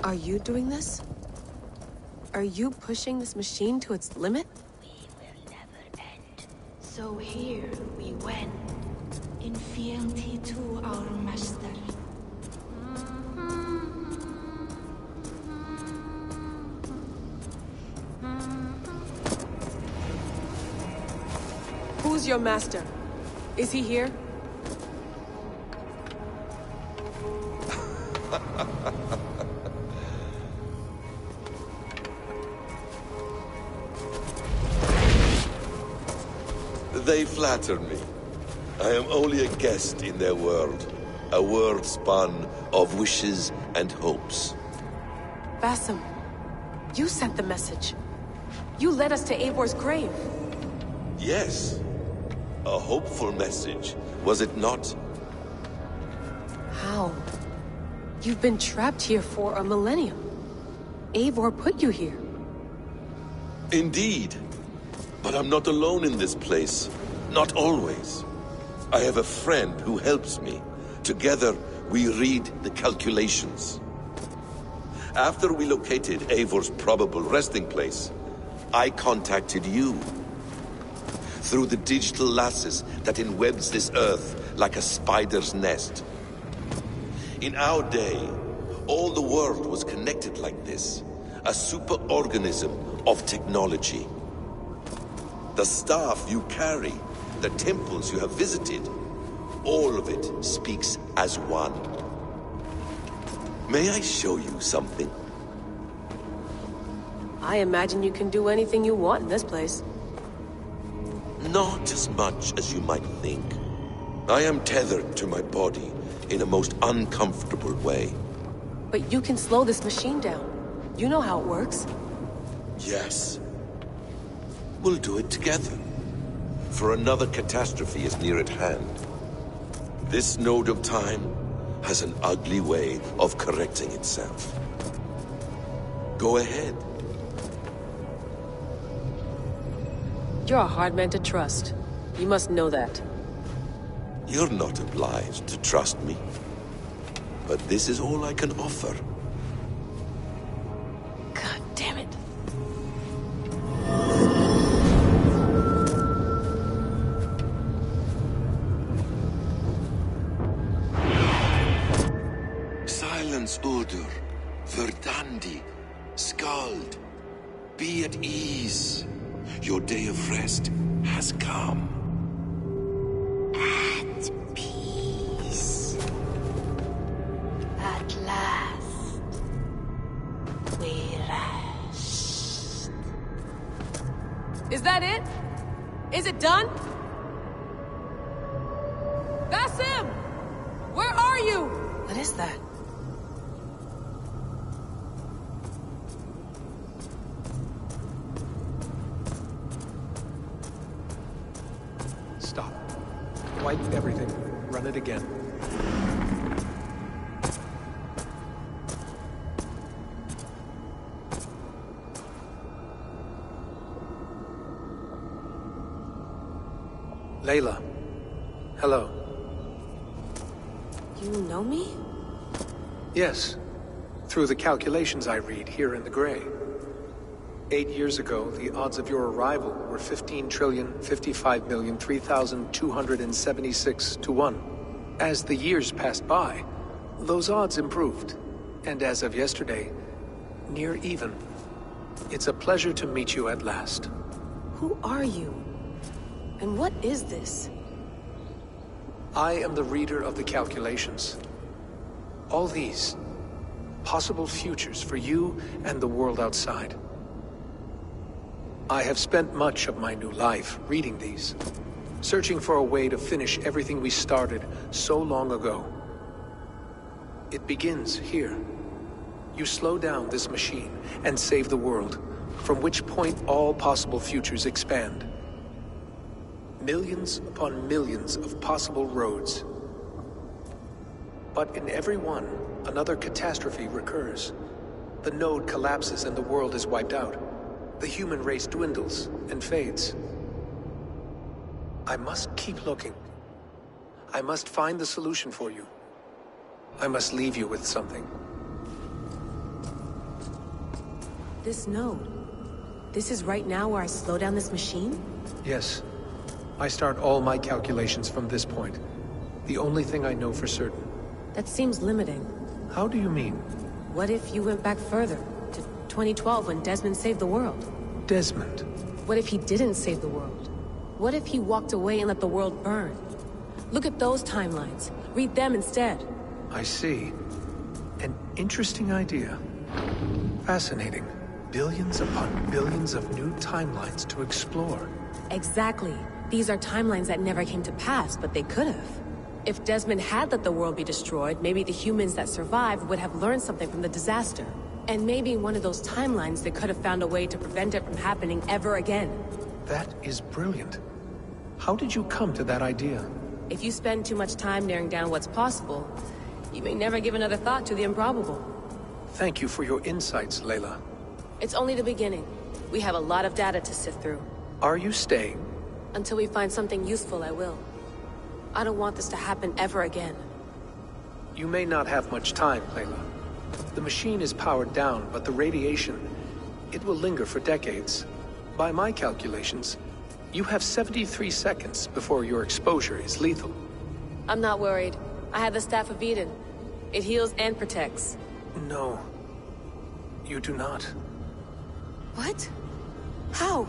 Are you doing this? Are you pushing this machine to its limit? We will never end. So here we went, in fealty to our master. Who's your master? Is he here? They flatter me. I am only a guest in their world. A world spun of wishes and hopes. Basim, you sent the message. You led us to Eivor's grave. Yes. A hopeful message, was it not? How? You've been trapped here for a millennium. Eivor put you here. Indeed. But I'm not alone in this place. Not always. I have a friend who helps me. Together, we read the calculations. After we located Eivor's probable resting place, I contacted you. Through the digital lasses that enwebs this earth like a spider's nest. In our day, all the world was connected like this. A superorganism of technology. The staff you carry, the temples you have visited, all of it speaks as one. May I show you something? I imagine you can do anything you want in this place. Not as much as you might think. I am tethered to my body in a most uncomfortable way. But you can slow this machine down. You know how it works. Yes. We'll do it together. for another catastrophe is near at hand. This node of time has an ugly way of correcting itself. Go ahead. You're a hard man to trust. You must know that. You're not obliged to trust me. But this is all I can offer. God damn it. Silence, Udur. Verdandi. Skald. Be at ease. Your day of rest has come. At peace. At last. We rest. Is that it? Is it done? Basim! Where are you? What is that? Stop. Wipe everything. Run it again. Layla. Hello. You know me? Yes. Through the calculations I read here in the gray. 8 years ago, the odds of your arrival were 15,055,003,276 to 1. As the years passed by, those odds improved. And as of yesterday, near even. It's a pleasure to meet you at last. Who are you? And what is this? I am the reader of the calculations. All these, possible futures for you and the world outside. I have spent much of my new life reading these, searching for a way to finish everything we started so long ago. It begins here. You slow down this machine and save the world, from which point all possible futures expand. Millions upon millions of possible roads. But in every one, another catastrophe recurs. The node collapses and the world is wiped out. The human race dwindles and fades. I must keep looking. I must find the solution for you. I must leave you with something. This node. This is right now where I slow down this machine? Yes. I start all my calculations from this point. The only thing I know for certain. That seems limiting. How do you mean? What if you went back further, to 2012 when Desmond saved the world? Desmond? What if he didn't save the world? What if he walked away and let the world burn? Look at those timelines. Read them instead. I see. An interesting idea. Fascinating. Billions upon billions of new timelines to explore. Exactly. These are timelines that never came to pass, but they could have. If Desmond had let the world be destroyed, maybe the humans that survived would have learned something from the disaster. And maybe in one of those timelines they could have found a way to prevent it from happening ever again. That is brilliant. How did you come to that idea? If you spend too much time narrowing down what's possible, you may never give another thought to the improbable. Thank you for your insights, Layla. It's only the beginning. We have a lot of data to sift through. Are you staying? Until we find something useful, I will. I don't want this to happen ever again. You may not have much time, Layla. The machine is powered down, but the radiation, it will linger for decades. By my calculations, you have 73 seconds before your exposure is lethal. I'm not worried. I have the Staff of Eden. It heals and protects. No. You do not. What? How?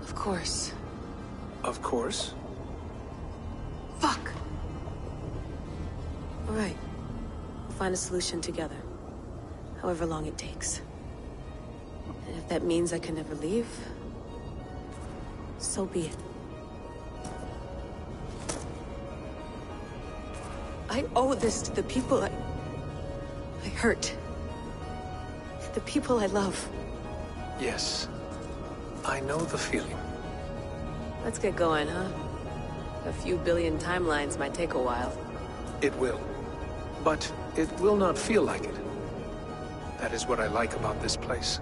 Of course. Of course. Fuck! All right. We'll find a solution together. However long it takes. And if that means I can never leave, so be it. I owe this to the people I hurt. The people I love. Yes. I know the feeling. Let's get going, huh? A few billion timelines might take a while. It will. But it will not feel like it. That is what I like about this place.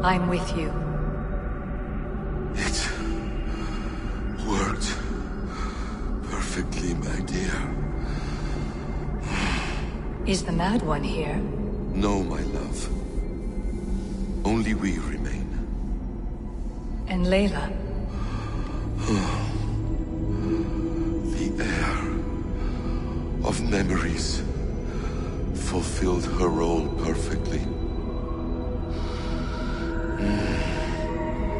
I'm with you. It worked perfectly, my dear. Is the Mad One here? No, my love. Only we remain. And Layla? The air of memories fulfilled her role perfectly.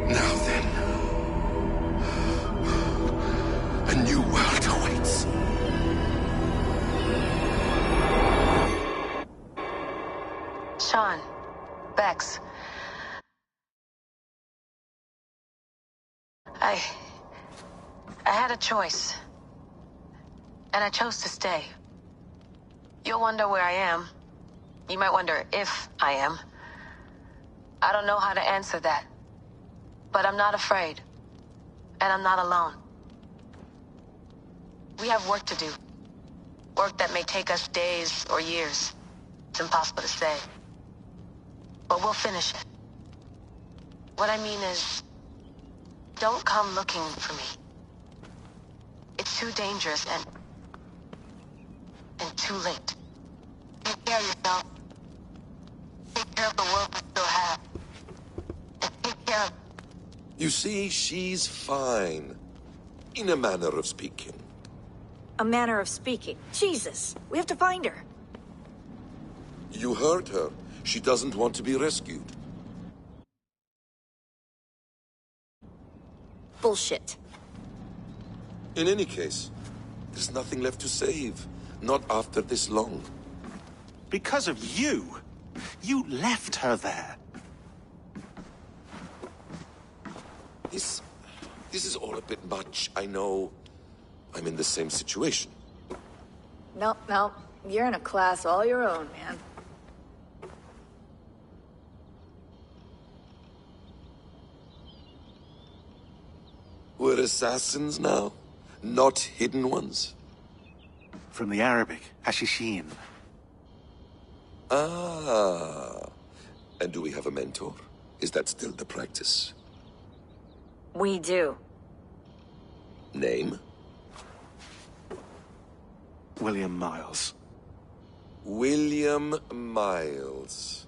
Now then, a new world awaits. Sean, Bex. I had a choice. And I chose to stay. You'll wonder where I am. You might wonder if I am. I don't know how to answer that. But I'm not afraid. And I'm not alone. We have work to do. Work that may take us days or years. It's impossible to say. But we'll finish it. What I mean is, don't come looking for me. It's too dangerous and too late. Take care of yourself. Take care of the world we still have. And take care of... You see, she's fine. In a manner of speaking. A manner of speaking. Jesus, we have to find her. You heard her. She doesn't want to be rescued. Bullshit. In any case, there's nothing left to save. Not after this long. Because of you. You left her there. This is all a bit much, I know. I'm in the same situation. No. You're in a class all your own, man. We're assassins now? Not hidden ones? From the Arabic, Hashishin. Ah. And do we have a mentor? Is that still the practice? We do. Name? William Miles. William Miles.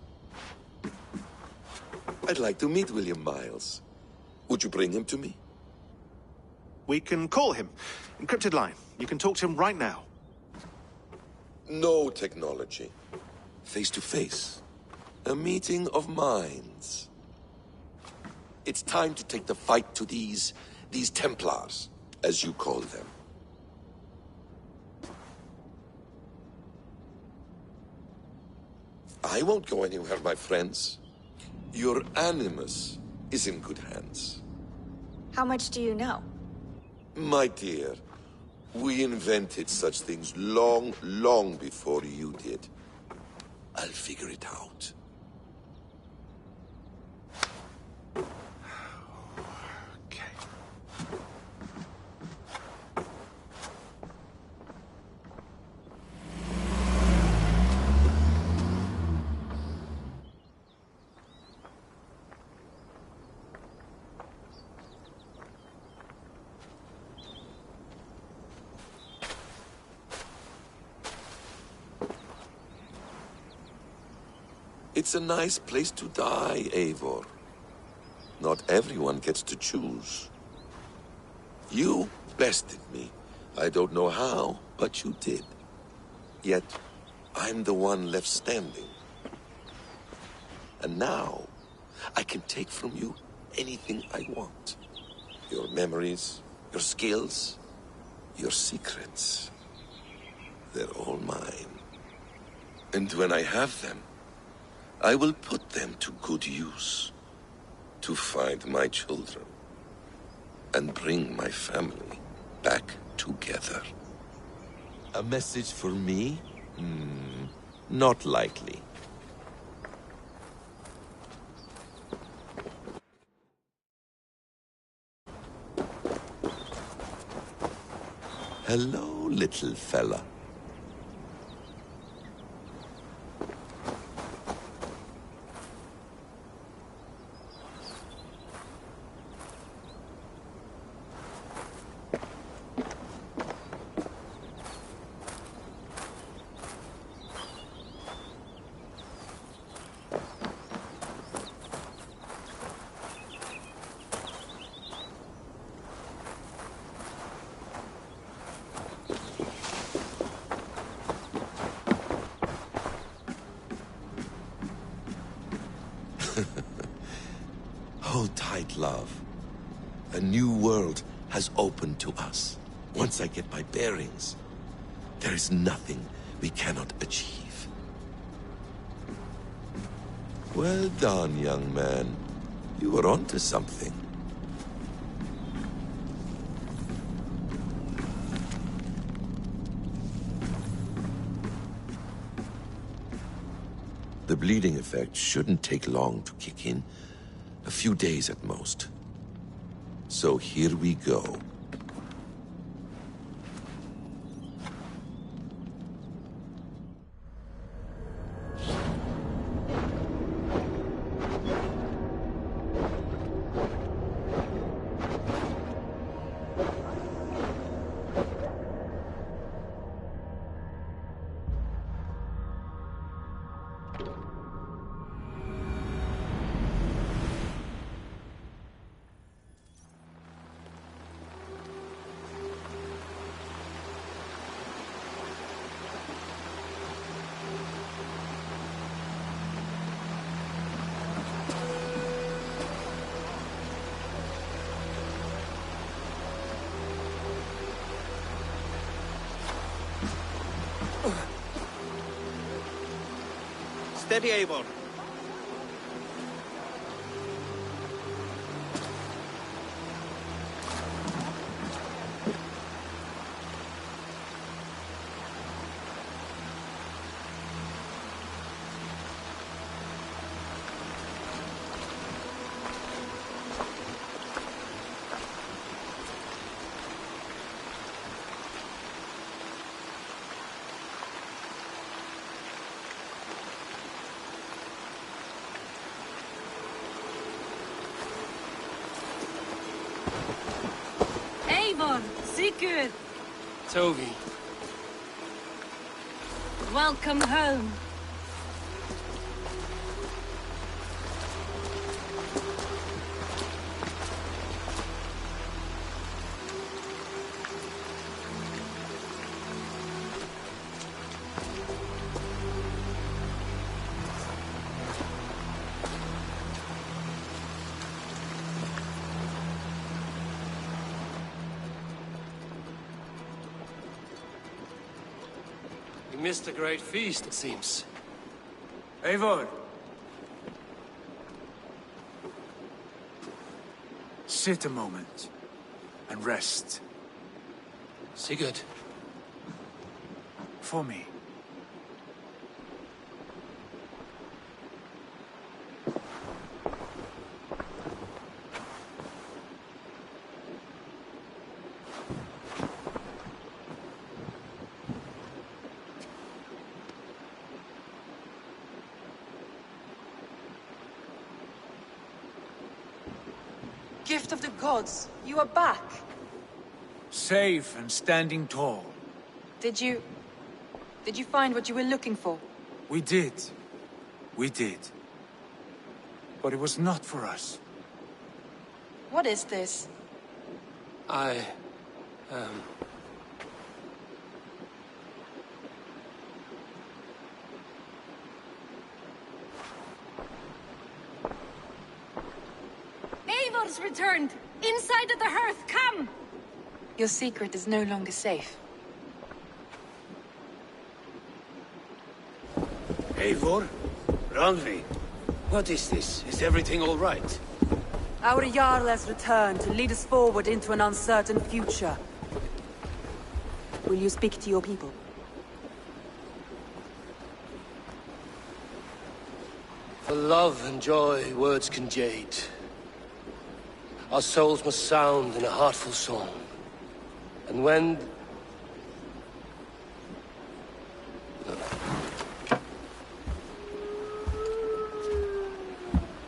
I'd like to meet William Miles. Would you bring him to me? We can call him. Encrypted line. You can talk to him right now. No technology. Face to face. A meeting of minds. It's time to take the fight to these Templars, as you call them. I won't go anywhere, my friends. Your Animus is in good hands. How much do you know? My dear, we invented such things long, long before you did. I'll figure it out. It's a nice place to die, Eivor. Not everyone gets to choose. You bested me. I don't know how, but you did. Yet, I'm the one left standing. And now, I can take from you anything I want. Your memories, your skills, your secrets. They're all mine. And when I have them, I will put them to good use. To find my children. And bring my family back together. A message for me? Not likely. Hello, little fella. Hold tight, love. A new world has opened to us. Once I get my bearings, there is nothing we cannot achieve. Well done, young man. You were onto something. The bleeding effect shouldn't take long to kick in. A few days at most. So here we go. Steady, Eivor. Sigurd! Toby. Welcome home. Missed a great feast, it seems. Eivor! Sit a moment and rest. Sigurd. For me. Gift of the gods, you are back. Safe and standing tall. Did you find what you were looking for? We did. We did. But it was not for us. What is this? Eivor's returned! Inside of the hearth, come! Your secret is no longer safe. Eivor? Randvi? What is this? Is everything all right? Our Jarl has returned to lead us forward into an uncertain future. Will you speak to your people? For love and joy, words can jade. Our souls must sound in a heartful song. And when...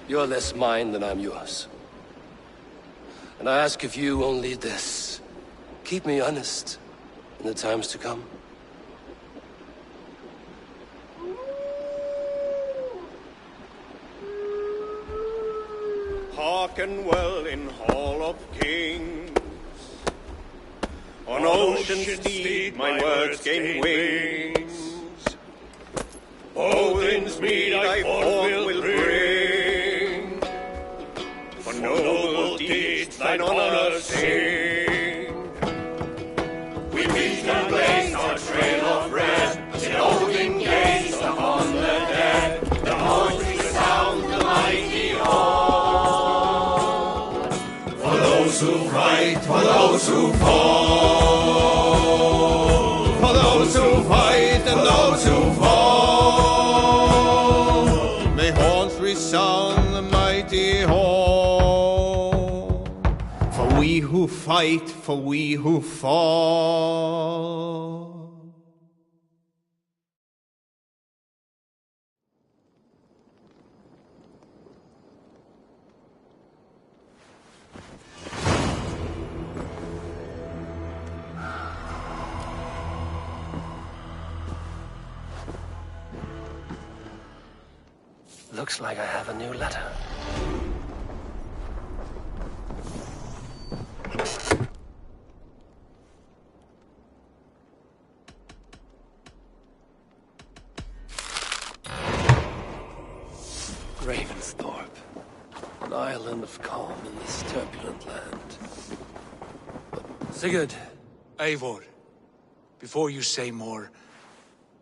You're less mine than I'm yours. And I ask of you only this. Keep me honest in the times to come. Hearken well in Hall of Kings. On ocean steed my words gain wings. Odin's mead I forth will bring. For noble deeds thine honor sing. We beat and blaze our trail of red, till Odin gazed upon the dead. The horns resound the mighty hall. For those who fight, for those who fall. For those who fight and those who fall. May horns resound the mighty hall. For we who fight, for we who fall. Looks like I have a new letter. Ravensthorpe, an island of calm in this turbulent land. Sigurd. Eivor, before you say more,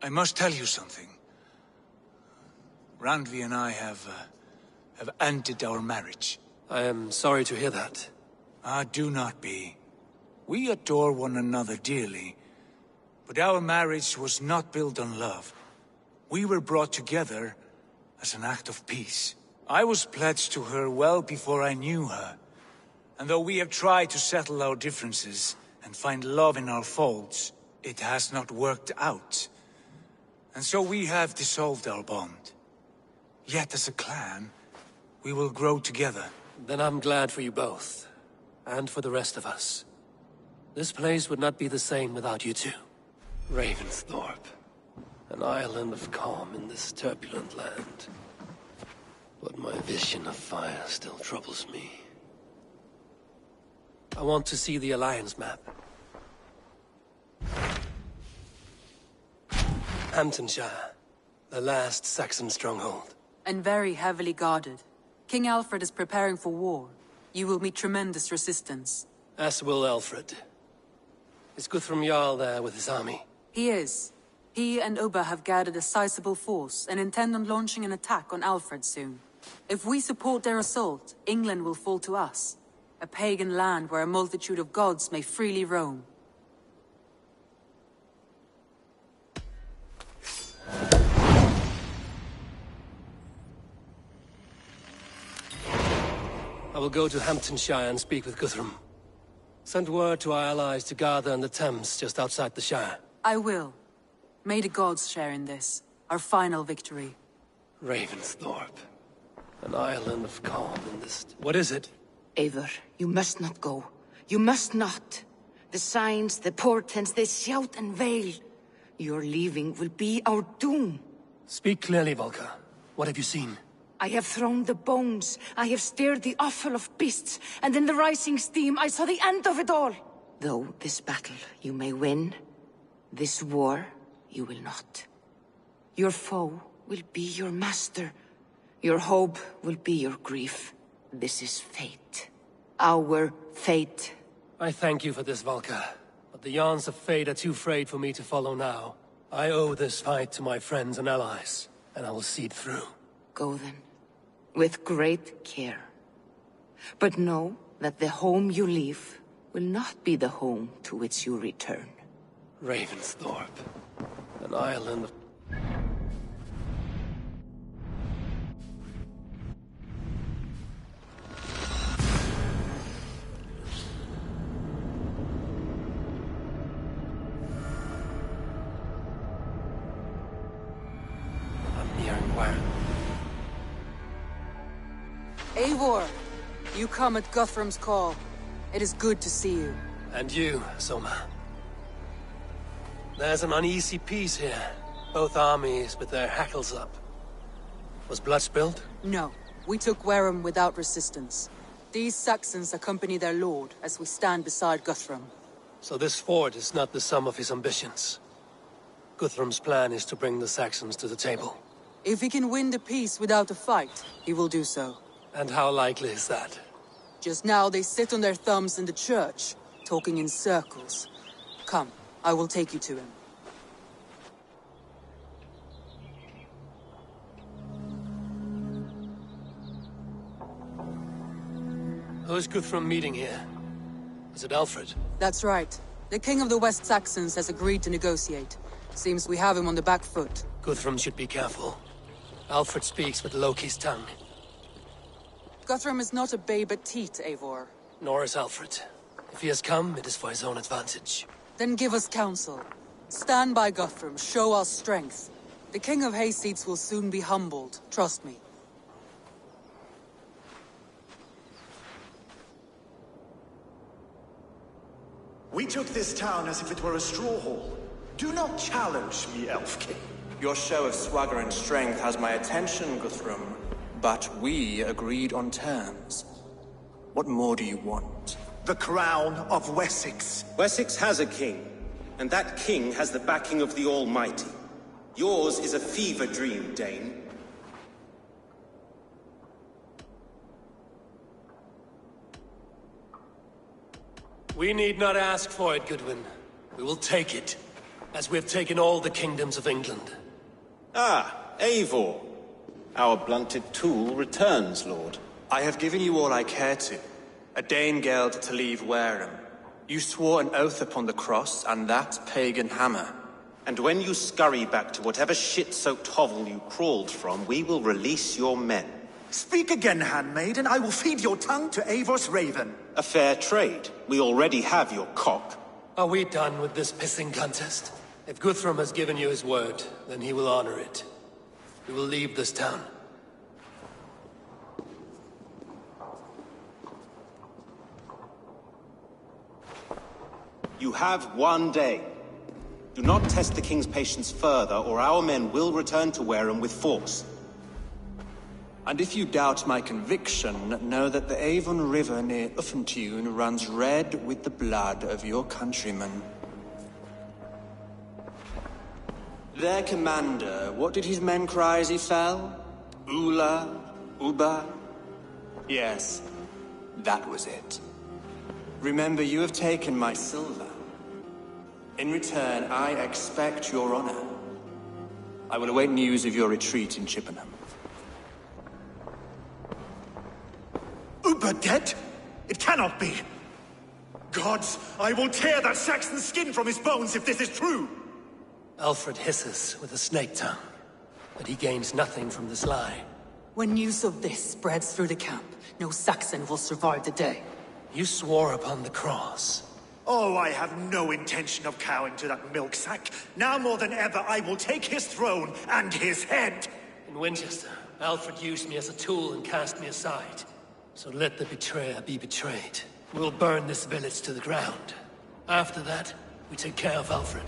I must tell you something. Randvi and I have ended our marriage. I am sorry to hear that. Ah, do not be. We adore one another dearly, but our marriage was not built on love. We were brought together as an act of peace. I was pledged to her well before I knew her, and though we have tried to settle our differences and find love in our faults, it has not worked out. And so we have dissolved our bond. Yet as a clan, we will grow together. Then I'm glad for you both, and for the rest of us. This place would not be the same without you two. Ravensthorpe, an island of calm in this turbulent land. But my vision of fire still troubles me. I want to see the Alliance map. Hamptonshire, the last Saxon stronghold. And very heavily guarded. King Alfred is preparing for war. You will meet tremendous resistance. As will Alfred. Is Guthrum Jarl there with his army? He is. He and Ubba have gathered a sizable force and intend on launching an attack on Alfred soon. If we support their assault, England will fall to us. A pagan land where a multitude of gods may freely roam. I will go to Hamptonshire and speak with Guthrum. Send word to our allies to gather in the Thames just outside the Shire. I will. May the gods share in this, our final victory. Ravensthorpe. An island of calm in this... What is it? Eivor, you must not go. You must not. The signs, the portents, they shout and wail. Your leaving will be our doom. Speak clearly, Volker. What have you seen? I have thrown the bones, I have stirred the offal of beasts, and in the rising steam I saw the end of it all. Though this battle you may win, this war you will not. Your foe will be your master. Your hope will be your grief. This is fate. Our fate. I thank you for this, Valka. But the yarns of fate are too frayed for me to follow now. I owe this fight to my friends and allies, and I will see it through. Go then, with great care. But know that the home you leave will not be the home to which you return. Ravensthorpe, an island of... Eivor, you come at Guthrum's call. It is good to see you. And you, Soma. There's an uneasy peace here. Both armies with their hackles up. Was blood spilled? No. We took Wareham without resistance. These Saxons accompany their lord as we stand beside Guthrum. So this fort is not the sum of his ambitions. Guthrum's plan is to bring the Saxons to the table. If he can win the peace without a fight, he will do so. And how likely is that? Just now they sit on their thumbs in the church, talking in circles. Come, I will take you to him. Who's Guthrum meeting here? Is it Alfred? That's right. The King of the West Saxons has agreed to negotiate. Seems we have him on the back foot. Guthrum should be careful. Alfred speaks with Loki's tongue. Guthrum is not a babe at teat, Eivor. Nor is Alfred. If he has come, it is for his own advantage. Then give us counsel. Stand by Guthrum, show our strength. The King of Hayseeds will soon be humbled, trust me. We took this town as if it were a straw hall. Do not challenge me, Elf King. Your show of swagger and strength has my attention, Guthrum. But we agreed on terms. What more do you want? The crown of Wessex. Wessex has a king, and that king has the backing of the Almighty. Yours is a fever dream, Dane. We need not ask for it, Goodwin. We will take it, as we have taken all the kingdoms of England. Ah, Eivor. Our blunted tool returns, Lord. I have given you all I care to. A Danegeld to leave Wareham. You swore an oath upon the cross, and that pagan hammer. And when you scurry back to whatever shit-soaked hovel you crawled from, we will release your men. Speak again, handmaid, and I will feed your tongue to Eivor's raven. A fair trade. We already have your cock. Are we done with this pissing contest? If Guthrum has given you his word, then he will honor it. We will leave this town. You have one day. Do not test the king's patience further, or our men will return to Wareham with force. And if you doubt my conviction, know that the Avon River near Uffentune runs red with the blood of your countrymen. Their commander, what did his men cry as he fell? Ula? Uba? Yes, that was it. Remember, you have taken my silver. In return, I expect your honor. I will await news of your retreat in Chippenham. Uba dead? It cannot be. Gods, I will tear that Saxon's skin from his bones if this is true! Alfred hisses with a snake tongue, but he gains nothing from this lie. When news of this spreads through the camp, no Saxon will survive the day. You swore upon the cross. Oh, I have no intention of cowing to that milk sack. Now more than ever, I will take his throne and his head! In Winchester, Alfred used me as a tool and cast me aside. So let the betrayer be betrayed. We'll burn this village to the ground. After that, we take care of Alfred.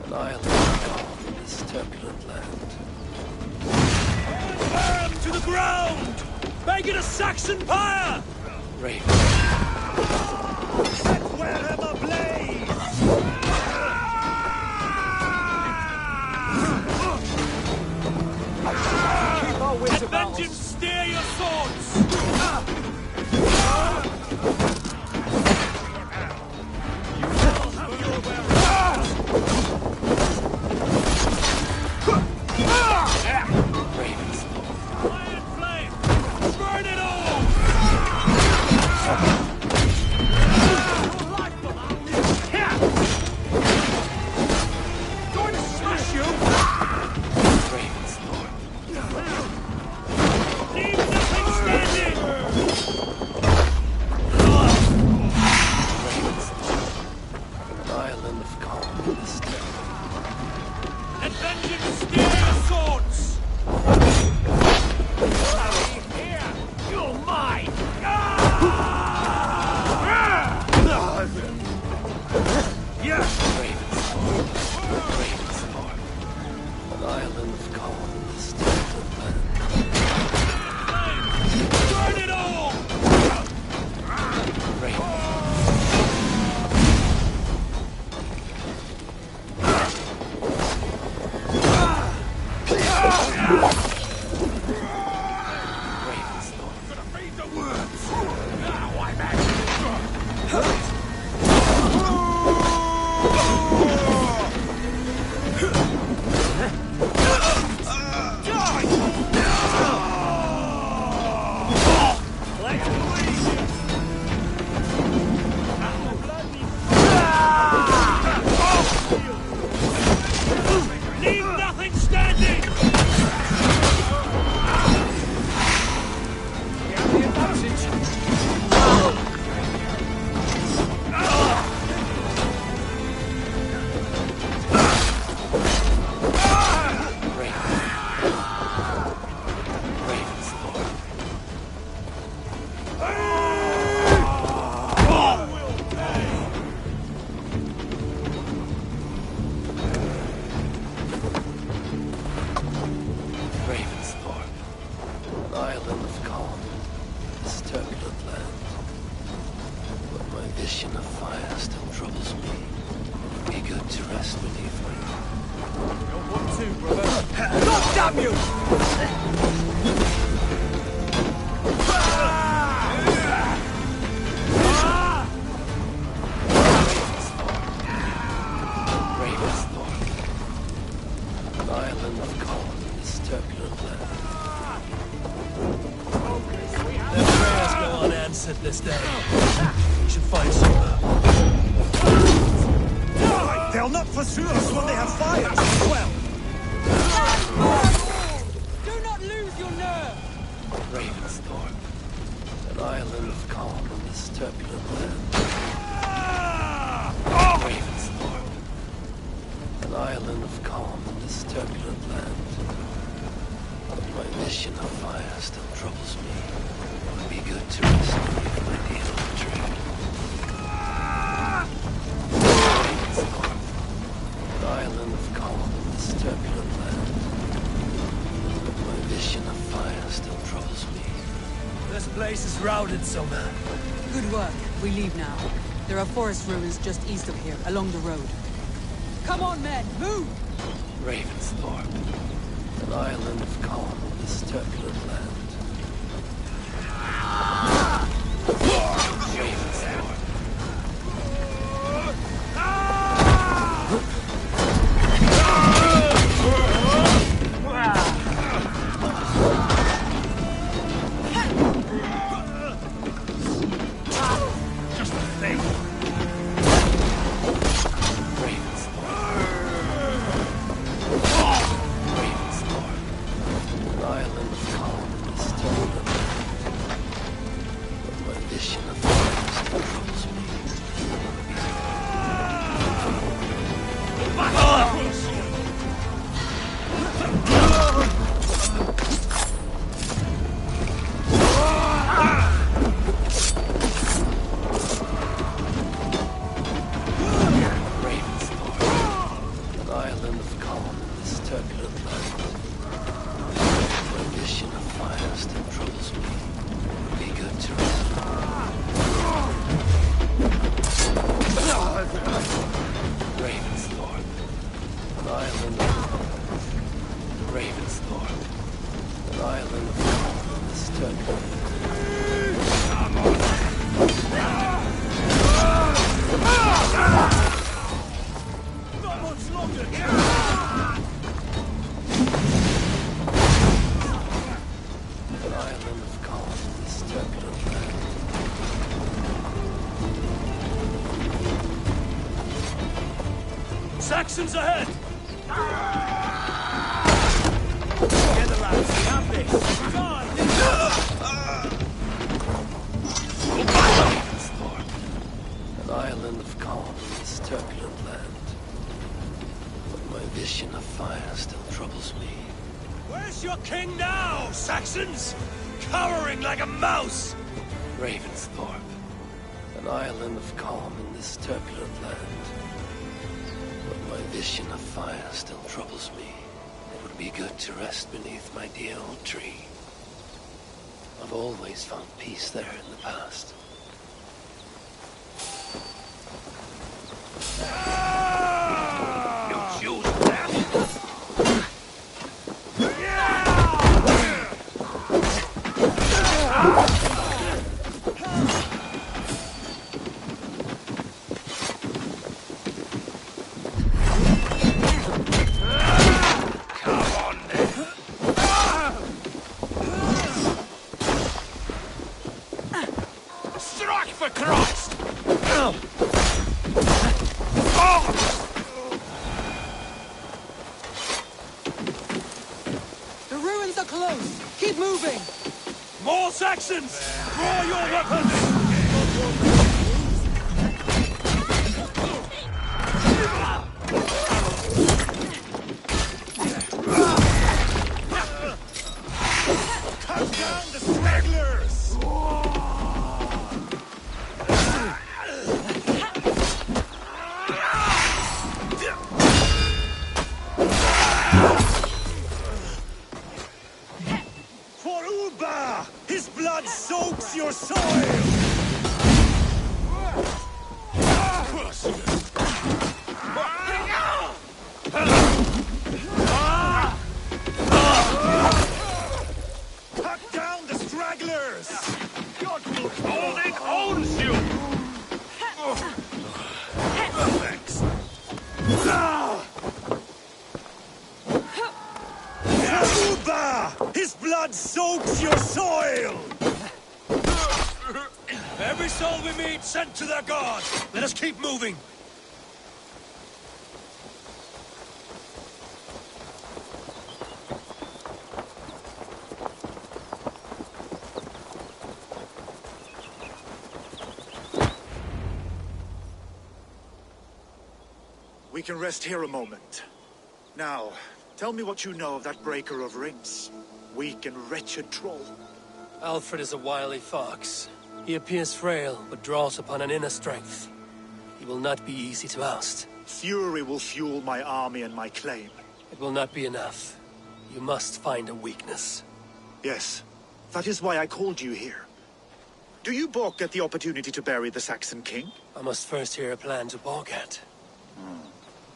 An island calm in this turbulent land. Burn to the ground! Make it a Saxon pyre! Raven. Set wherever blaze! Keep our wits about us. Vengeance, steer your swords! Iron flame! Burn it all! Going to smash you! Leave nothing standing! An island of calm in this turbulent. And vengeance, steer your swords! Here! You're mine! An island of calm in this turbulent land. Burn it all! Leave nothing standing! Ravensthorpe, an island of calm in this turbulent land. But my vision of fire still troubles me. Be good to rest beneath me. What to, brother? God damn you! Ravensthorpe, an island of calm in this turbulent land. Their prayers go unanswered this day. We should find Sula. They'll not pursue us when they have fires as well. Do not lose your nerve! Ravensthorpe, an island of calm in this turbulent land. Ravensthorpe, an island of calm in this turbulent land. But my vision of fire still troubles me. It would be good to rest beneath my needle tree. Ravensthorpe, an island of calm in this turbulent land. But my vision of fire still troubles me. This place is routed, Soma. Good work. We leave now. There are forest ruins just east of here, along the road. Come on, men, move! Ravensthorpe, an island of calm in this turbulent land. Ravensthorpe. Just a thing. An island of calm in this turbulent land. But my vision of fire island of calm in this turbulent land. My vision of fire still troubles me. Be good to rest. Ravensthorpe, an island of Ravensthorpe, an island of calm in this turbulent Not much longer! An island of calm in this turbulent land. Saxons ahead! Together, lads, we have this! Come An island of calm in this turbulent land. But my vision of fire still troubles me. Where's your king now, Saxons? Cowering like a mouse! Ravensthorpe, an island of calm in this turbulent land. But my vision of fire still troubles me. It would be good to rest beneath my dear old tree. I've always found peace there in the past. You choose that! Strike for Christ! The ruins are close. Keep moving. More Saxons! Draw your weapons! Cut down the stragglers! For Uba! His blood soaks your soil! Cut down the stragglers! Godful Holding owns you! Thanks. Uba! His blood soaks your soil! Every soul we meet sent to their god! Let us keep moving! We can rest here a moment. Now, tell me what you know of that breaker of rings. Weak and wretched troll. Alfred is a wily fox. He appears frail, but draws upon an inner strength. He will not be easy to oust. Fury will fuel my army and my claim. It will not be enough. You must find a weakness. Yes, that is why I called you here. Do you balk at the opportunity to bury the Saxon king? I must first hear a plan to balk at.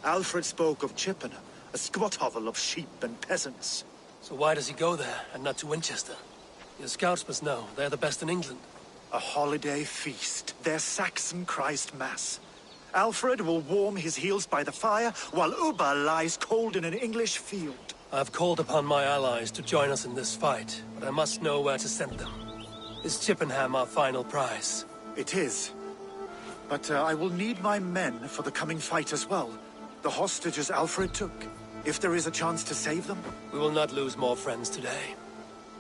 Alfred spoke of Chippenham, a squat hovel of sheep and peasants. So why does he go there, and not to Winchester? Your scouts must know. They're the best in England. A holiday feast, their Saxon Christ Mass. Alfred will warm his heels by the fire, while Uba lies cold in an English field. I have called upon my allies to join us in this fight, but I must know where to send them. Is Chippenham our final prize? It is. But I will need my men for the coming fight as well. The hostages Alfred took. If there is a chance to save them. We will not lose more friends today.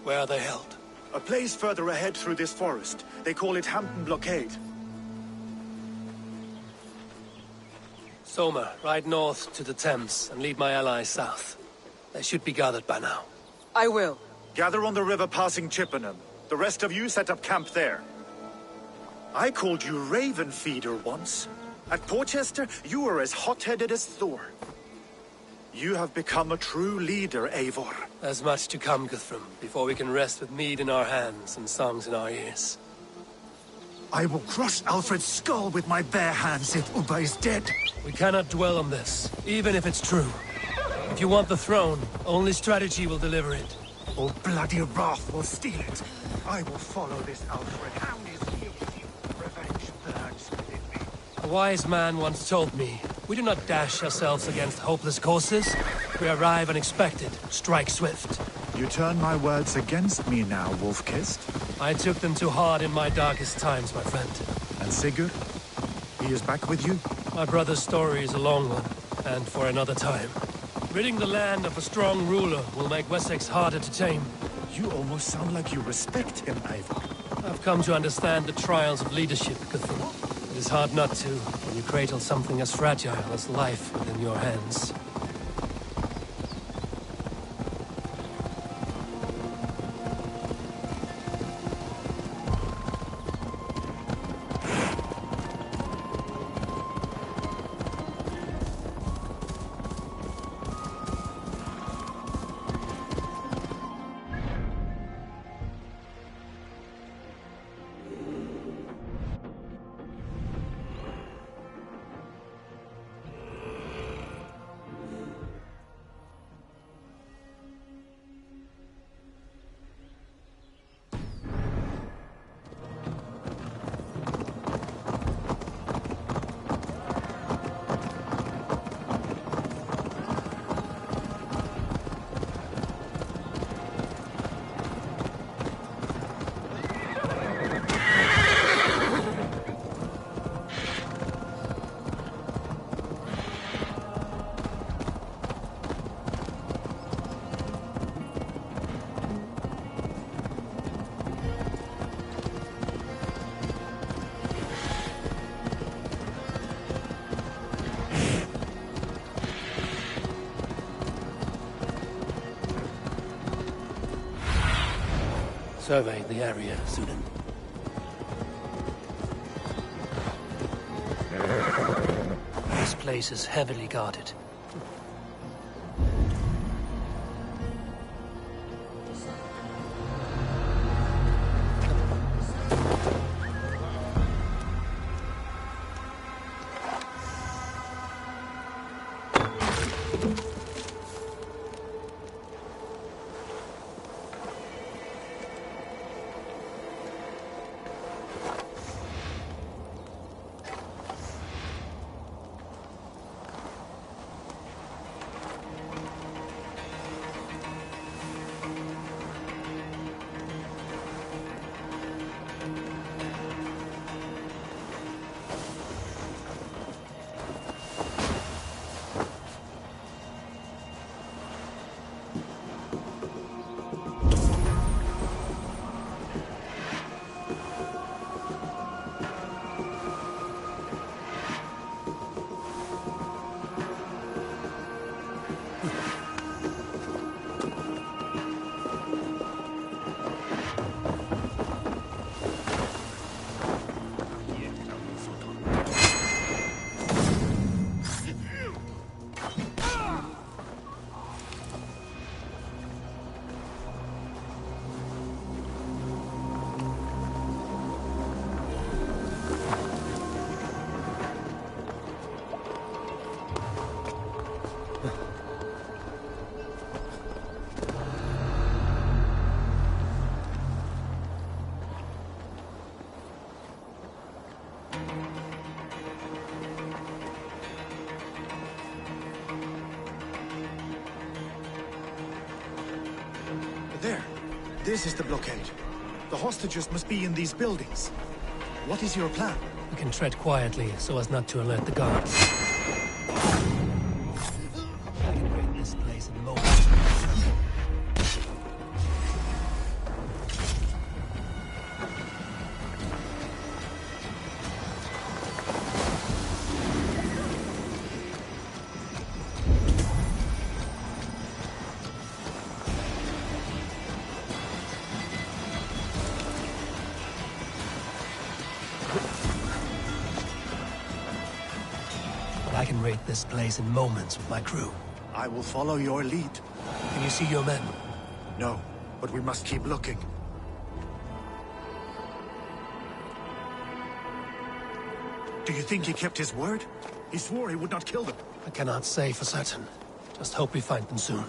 Where are they held? A place further ahead through this forest. They call it Hampton Blockade. Somer, ride north to the Thames and lead my allies south. They should be gathered by now. I will. Gather on the river passing Chippenham. The rest of you set up camp there. I called you Raven Feeder once. At Porchester, you were as hot-headed as Thor. You have become a true leader, Eivor. There's much to come, Guthrum, before we can rest with mead in our hands and songs in our ears. I will crush Alfred's skull with my bare hands if Ubba is dead. We cannot dwell on this, even if it's true. If you want the throne, only strategy will deliver it. Or bloody wrath will steal it. I will follow this Alfred. Hound is guilty. Revenge burns within me. A wise man once told me, we do not dash ourselves against hopeless courses. We arrive unexpected, strike swift. You turn my words against me now, Wolf-Kissed. I took them too hard in my darkest times, my friend. And Sigurd? He is back with you? My brother's story is a long one, and for another time. Ridding the land of a strong ruler will make Wessex harder to tame. You almost sound like you respect him, Eivor. I've come to understand the trials of leadership, Guthrum. It is hard not to, when you cradle something as fragile as life within your hands. Survey the area, Sunan. This place is heavily guarded. There. This is the blockade. The hostages must be in these buildings. What is your plan? We can tread quietly so as not to alert the guards. I can rid this place in a moment. I can raid this place in moments with my crew. I will follow your lead. Can you see your men? No, but we must keep looking. Do you think he kept his word? He swore he would not kill them. I cannot say for certain. Just hope we find them soon.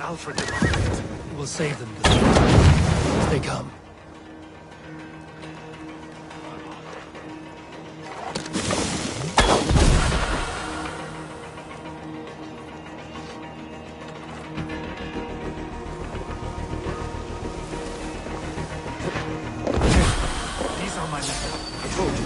Alfred did not let it. We will save them, Guthrum. They come. These are my men. I told you.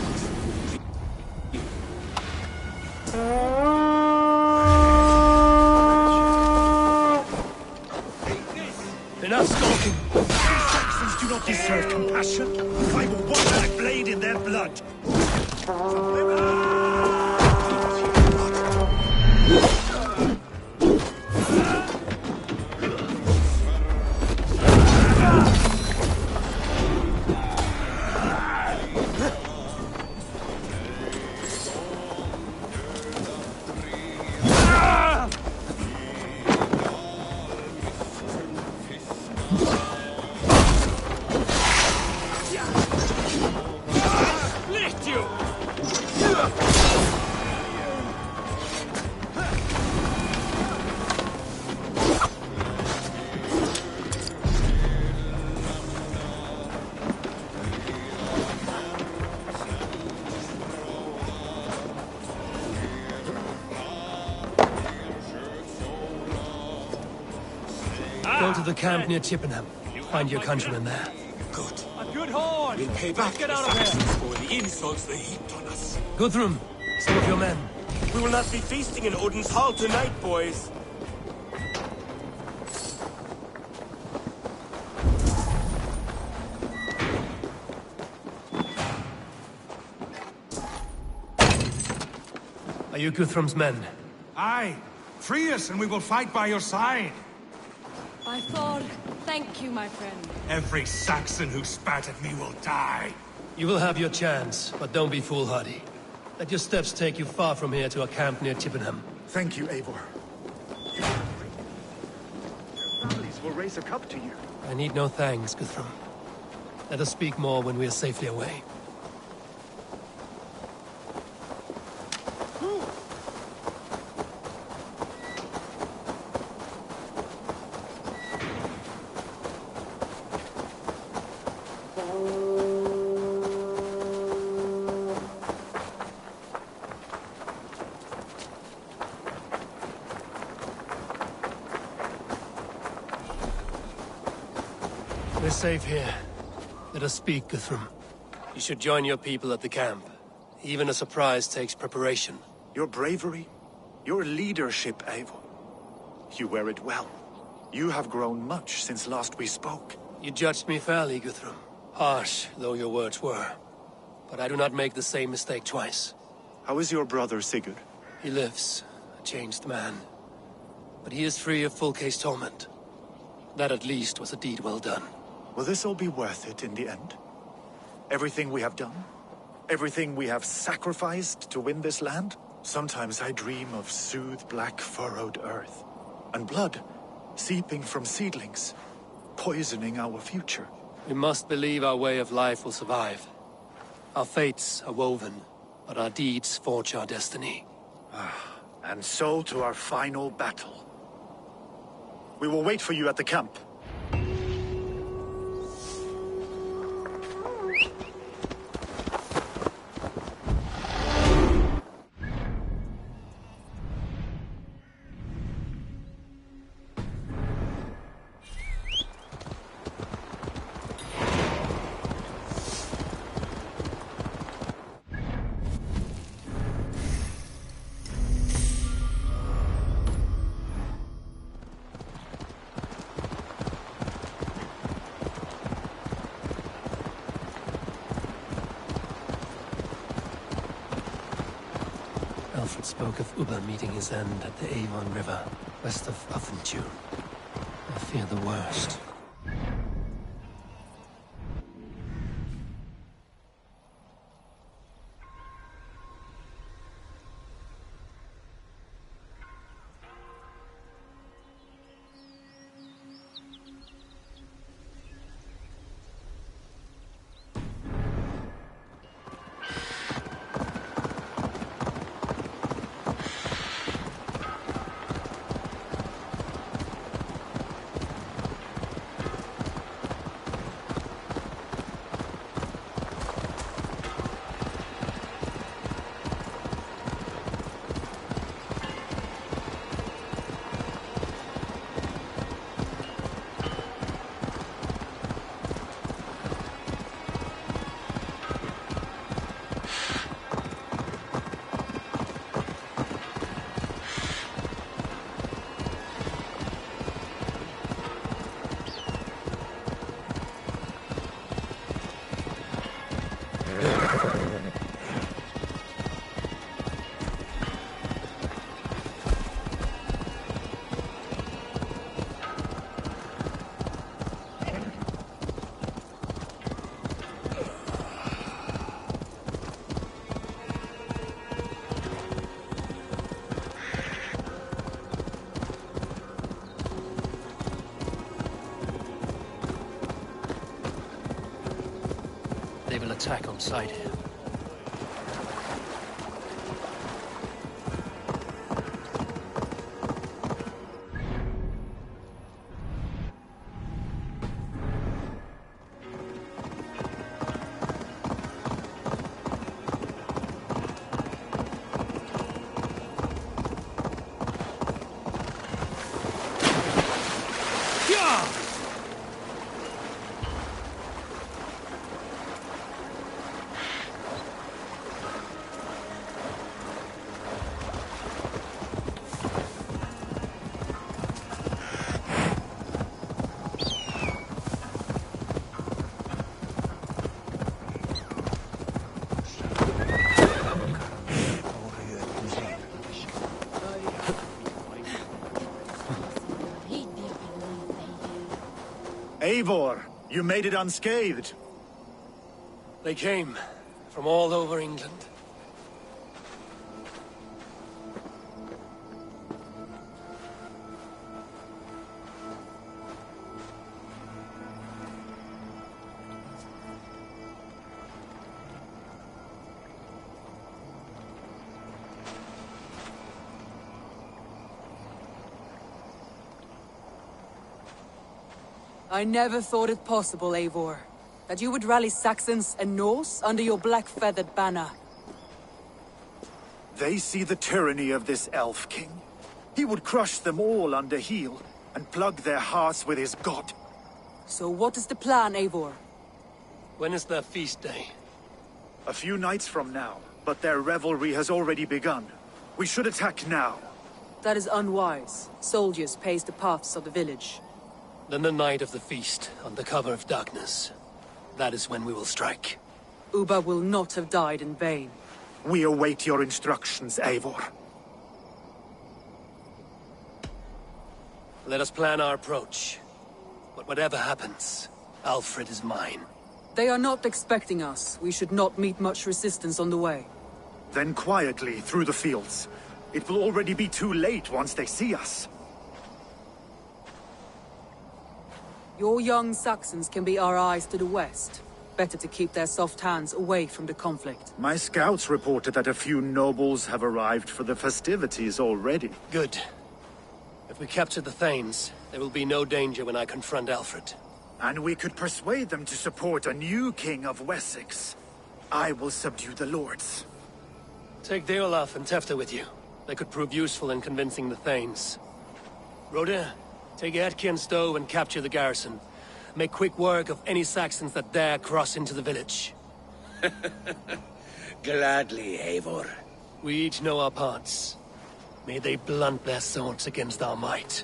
Enough skulking! These Saxons do not deserve compassion. I will wash my blade in their blood. Go to the camp near Chippenham. Find your countrymen there. Good. A good horn! We'll pay back Get the out of Saxons there! for the insults they heaped on us. Guthrum, some of your men. We will not be feasting in Odin's hall tonight, boys. Are you Guthrum's men? Aye. Free us and we will fight by your side. By Thor, thank you, my friend. Every Saxon who spat at me will die. You will have your chance, but don't be foolhardy. Let your steps take you far from here to a camp near Chippenham. Thank you, Eivor. Your families will raise a cup to you. I need no thanks, Guthrum. Let us speak more when we are safely away. We're safe here. Let us speak, Guthrum. You should join your people at the camp. Even a surprise takes preparation. Your bravery, your leadership, Eivor. You wear it well. You have grown much since last we spoke. You judged me fairly, Guthrum. Harsh though your words were. But I do not make the same mistake twice. How is your brother, Sigurd? He lives, a changed man. But he is free of full case torment. That at least was a deed well done. Will this all be worth it in the end? Everything we have done? Everything we have sacrificed to win this land? Sometimes I dream of soothed black furrowed earth. And blood seeping from seedlings, poisoning our future. We must believe our way of life will survive. Our fates are woven, but our deeds forge our destiny. And so to our final battle. We will wait for you at the camp. Alfred spoke of Ubba meeting his end at the Avon River, west of Uffentune. I fear the worst. They will attack on sight here. Eivor, you made it unscathed. They came from all over England. I never thought it possible, Eivor, that you would rally Saxons and Norse under your black-feathered banner. They see the tyranny of this elf king. He would crush them all under heel and plug their hearts with his god. So what is the plan, Eivor? When is their feast day? A few nights from now, but their revelry has already begun. We should attack now. That is unwise. Soldiers pace the paths of the village. Then the night of the feast, under cover of darkness. That is when we will strike. Ubba will not have died in vain. We await your instructions, Eivor. Let us plan our approach. But whatever happens, Alfred is mine. They are not expecting us. We should not meet much resistance on the way. Then quietly through the fields. It will already be too late once they see us. Your young Saxons can be our eyes to the west. Better to keep their soft hands away from the conflict. My scouts reported that a few nobles have arrived for the festivities already. Good. If we capture the Thanes, there will be no danger when I confront Alfred. And we could persuade them to support a new king of Wessex. I will subdue the lords. Take Deolaf and Tefta with you. They could prove useful in convincing the Thanes. Rhoda, take Eadki and Stowe and capture the garrison. Make quick work of any Saxons that dare cross into the village. Gladly, Eivor. We each know our parts. May they blunt their swords against our might.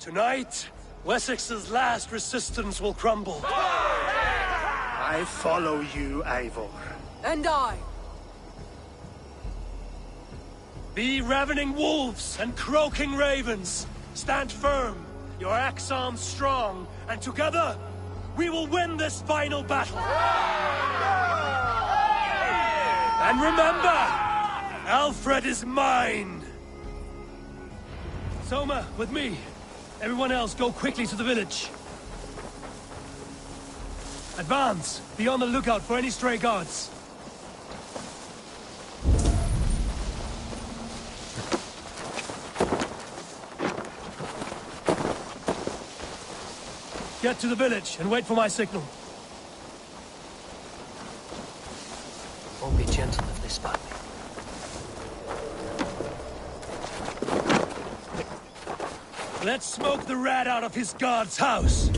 Tonight, Wessex's last resistance will crumble. I follow you, Eivor. And I. Be ravening wolves and croaking ravens. Stand firm, your axe arms strong, and together, we will win this final battle. And remember, Alfred is mine. Soma, with me. Everyone else, go quickly to the village. Advance. Be on the lookout for any stray guards. Get to the village and wait for my signal. Oh, be gentle if they spot me. Let's smoke the rat out of his guard's house.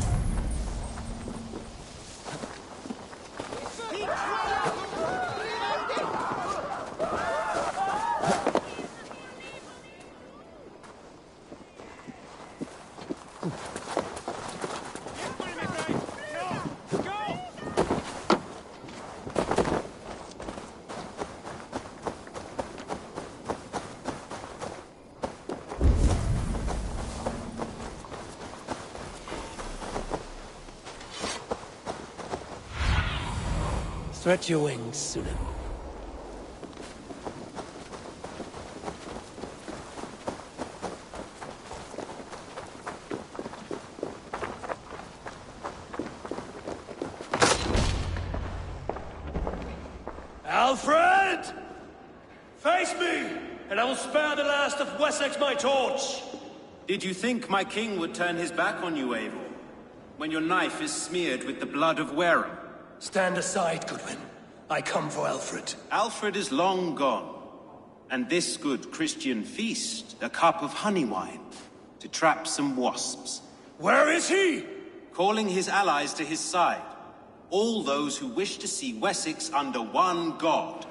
Stretch your wings, Sunan. Alfred! Face me, and I will spare the last of Wessex my torch! Did you think my king would turn his back on you, Eivor? When your knife is smeared with the blood of Wareham? Stand aside, Goodwin. I come for Alfred. Alfred is long gone. And this good Christian feast, a cup of honey wine, to trap some wasps. Where is he? Calling his allies to his side. All those who wish to see Wessex under one god.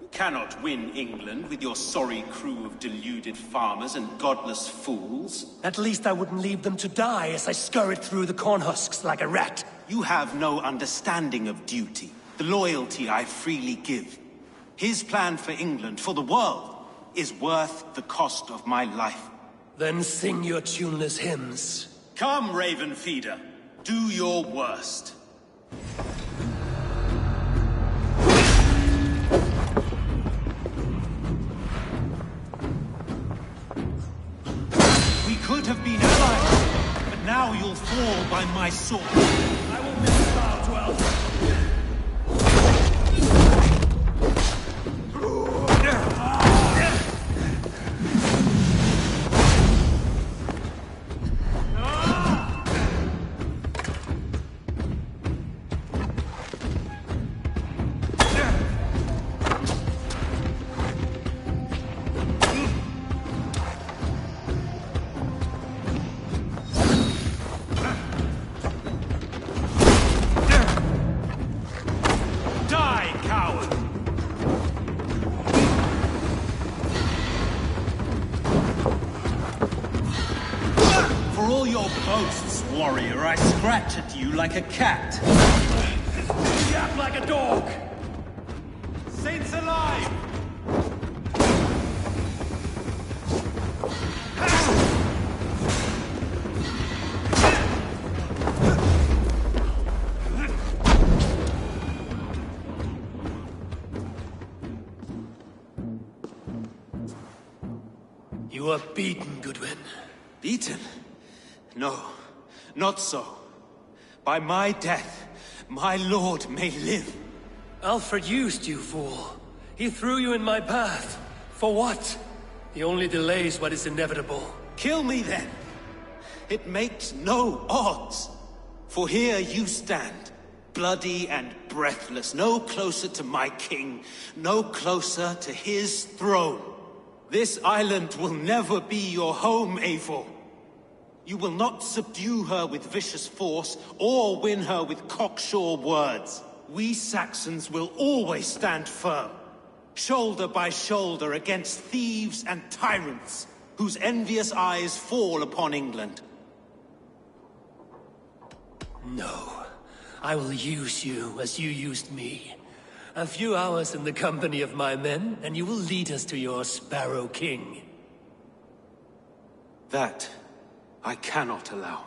You cannot win England with your sorry crew of deluded farmers and godless fools. At least I wouldn't leave them to die as I scurried through the corn husks like a rat. You have no understanding of duty, the loyalty I freely give. His plan for England, for the world, is worth the cost of my life. Then sing your tuneless hymns. Come, Raven Feeder. Do your worst. We could have been allies, but now you'll fall by my sword. I will never bow to Alfred. Warrior, I scratch at you like a cat. Yap like a dog. Saints alive! You are beaten, Goodwin. Beaten? No. Not so. By my death, my lord may live. Alfred used you, fool. He threw you in my path. For what? He only delays what is inevitable. Kill me then. It makes no odds. For here you stand, bloody and breathless, no closer to my king, no closer to his throne. This island will never be your home, Eivor. You will not subdue her with vicious force, or win her with cocksure words. We Saxons will always stand firm, shoulder by shoulder against thieves and tyrants. whose envious eyes fall upon England. No. I will use you as you used me. A few hours in the company of my men, and you will lead us to your Sparrow King. That I cannot allow.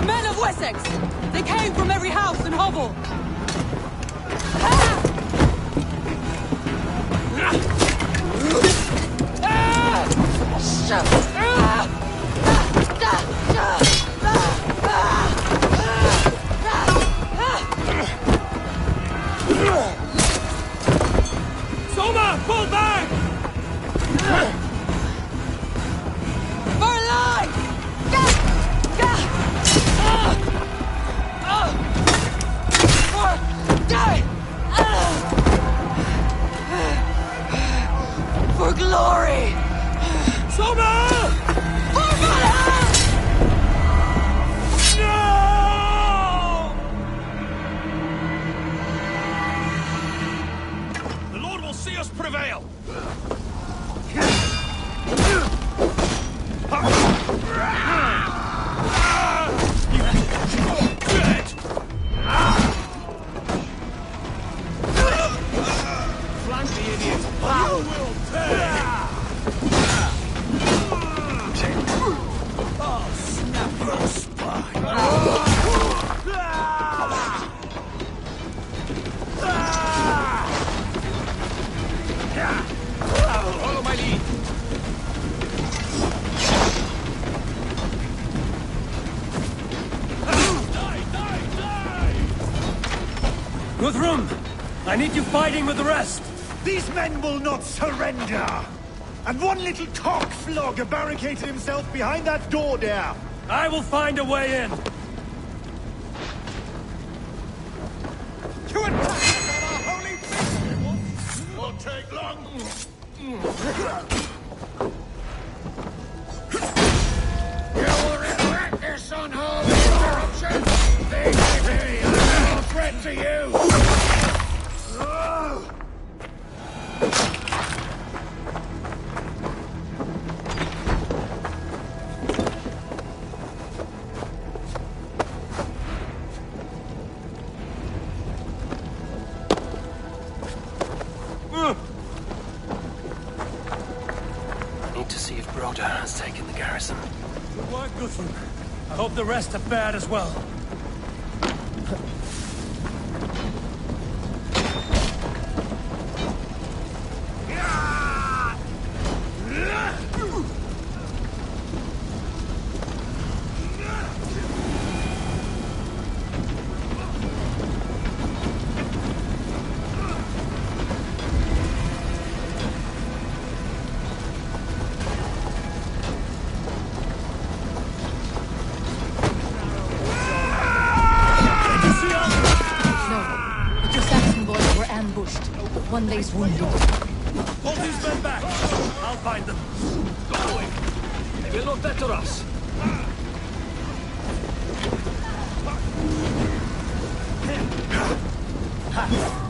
Men of Wessex! They came from every house and hovel! Soma, pull back! For life! For glory! Soma! For Valhalla! No! The Lord will see us prevail! Flank the idiots! You will pay! Oh, snap your spine! Follow my lead! Guthrum, I need you fighting with the rest. These men will not surrender! And one little cock flogger barricaded himself behind that door there! I will find a way in. To attack on our holy festival! Won't take long! You will regret this unholy interruption! Leave me! I'm no threat to you! Need to see if Broder has taken the garrison. Good work, Guthrum. I hope the rest have fared as well. One lays wounded. Hold these men back! I'll find them. Going! They will not better us.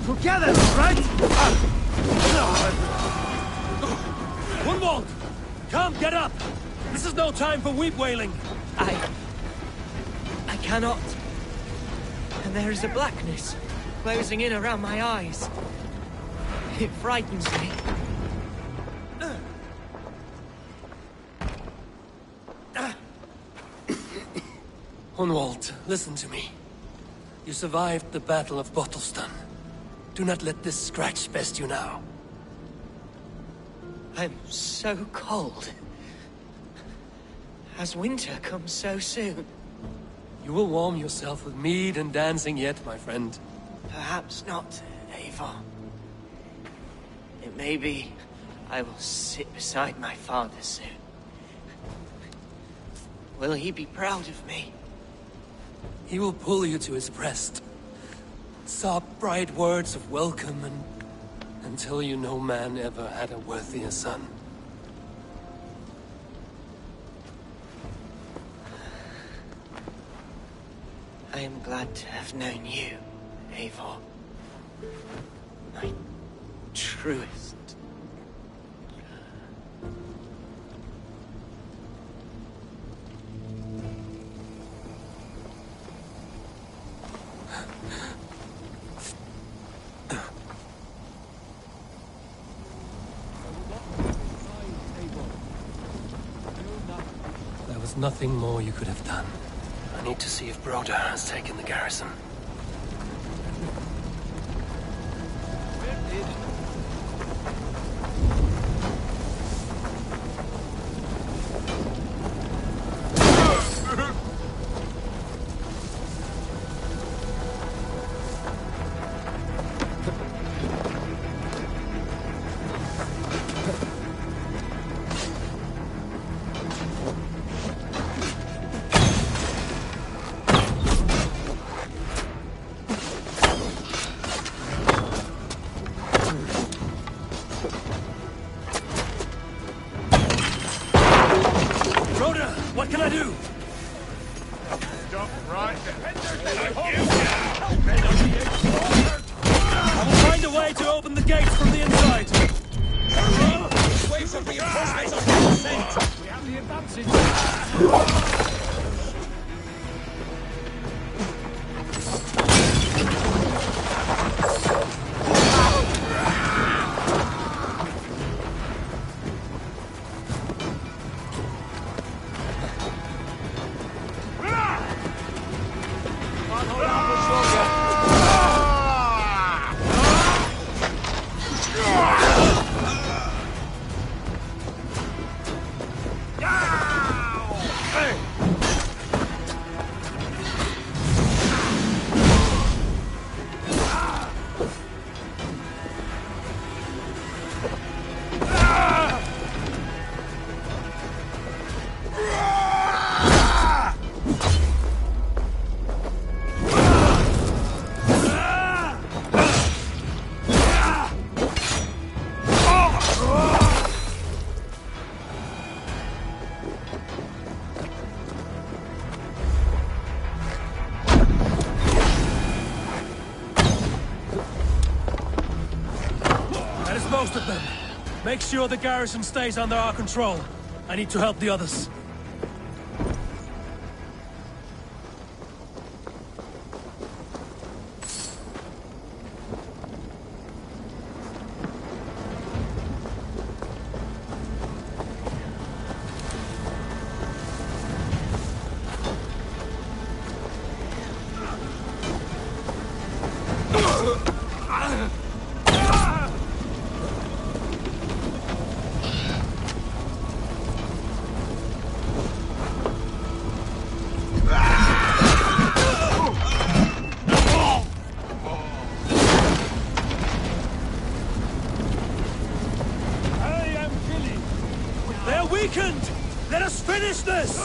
Together, right? Gunwald! Come, get up! This is no time for weep wailing. I cannot. And there is a blackness closing in around my eyes. It frightens me. Hunwald, listen to me. You survived the Battle of Bottleston. Do not let this scratch best you now. I'm so cold. Has winter come so soon? You will warm yourself with mead and dancing yet, my friend. Perhaps not, Eivor. It may be I will sit beside my father soon. Will he be proud of me? He will pull you to his breast, sob bright words of welcome, and tell you no man ever had a worthier son. I am glad to have known you, Eivor. My truest. There was nothing more you could have done. I need to see if Broder has taken the garrison. What can I do? Stop right I will find a way to open the gates from the inside. Waves of reinforcements are being sent. We have the advantage. Most of them. Make sure the garrison stays under our control. I need to help the others. Weakened! Let us finish this!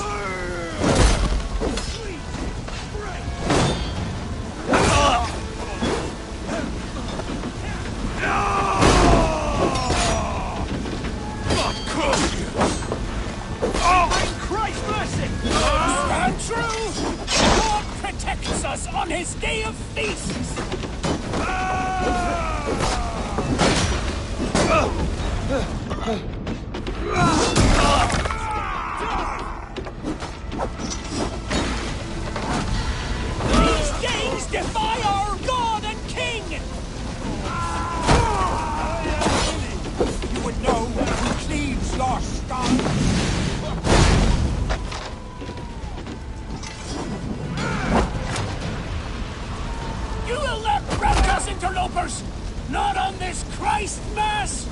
Christ mercy! Stand true! God protects us on his day of feasts! These days defy our God and King! You would know who cleaves your skull! You will not rout us, interlopers! Not on this Christ Mass!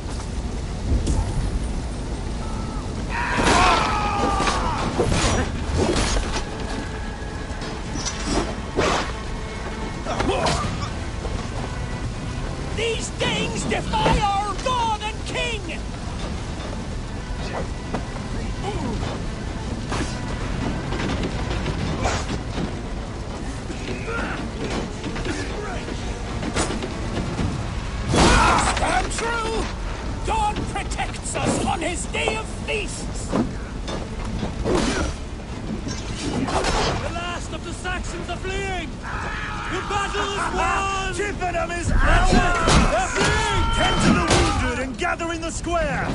These things defy our God and King! us on his day of feasts! The last of the Saxons are fleeing! The battle is won! Chippenham is ours! They're fleeing! Tend to the wounded and gather in the square!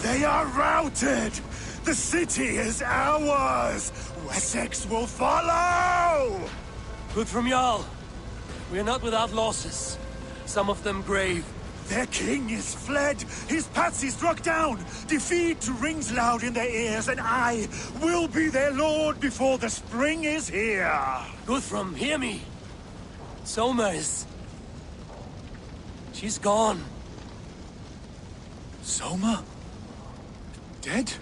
They are routed! The city is ours! Wessex will follow! Guthrum Jarl, we are not without losses. Some of them grave. Their king is fled! His patsy struck down! Defeat rings loud in their ears, and I will be their lord before the spring is here! Guthrum, hear me! Soma is... she's gone. Soma? Dead?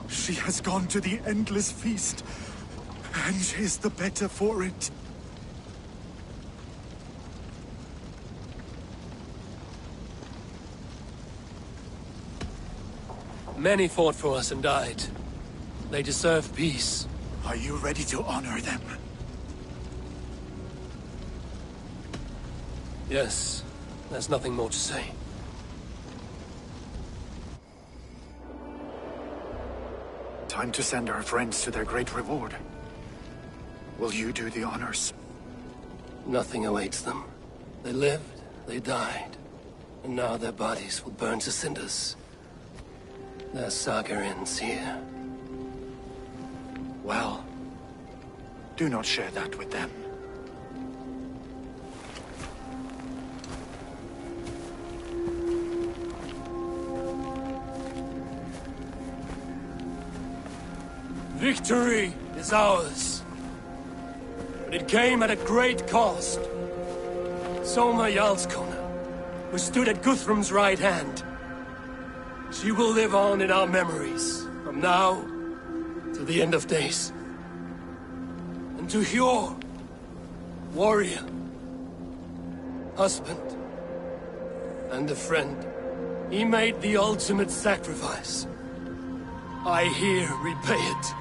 She has gone to the endless feast, and is the better for it. Many fought for us and died. They deserve peace. Are you ready to honor them? Yes. There's nothing more to say. Time to send our friends to their great reward. Will you do the honors? Nothing awaits them. They lived, they died, and now their bodies will burn to cinders. Their saga ends here. Well, do not share that with them. Victory is ours. But it came at a great cost. Soma Jarlskona, who stood at Guthrum's right hand. She will live on in our memories, from now to the end of days. And to Hjor, warrior, husband, and a friend, he made the ultimate sacrifice. I here repay it.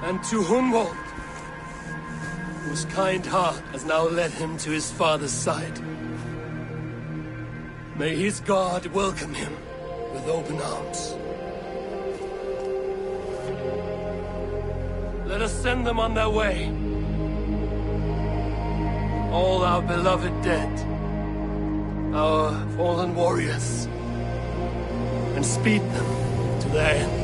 And to Hunwald, whose kind heart has now led him to his father's side. May his God welcome him with open arms. Let us send them on their way. All our beloved dead, our fallen warriors, and speed them to their end.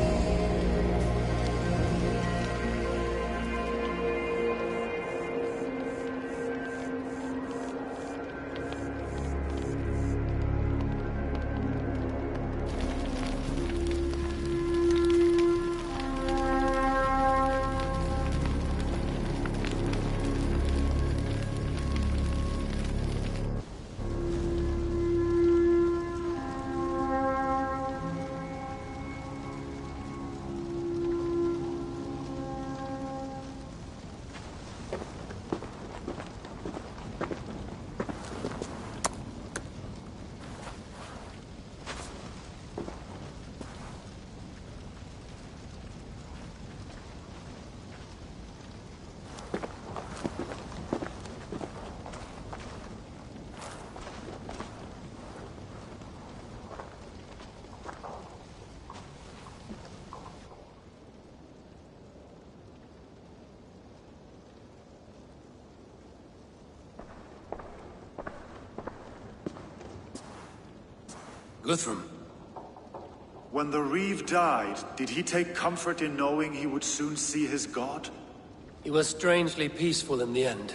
Guthrum. When the Reeve died, did he take comfort in knowing he would soon see his god? He was strangely peaceful in the end,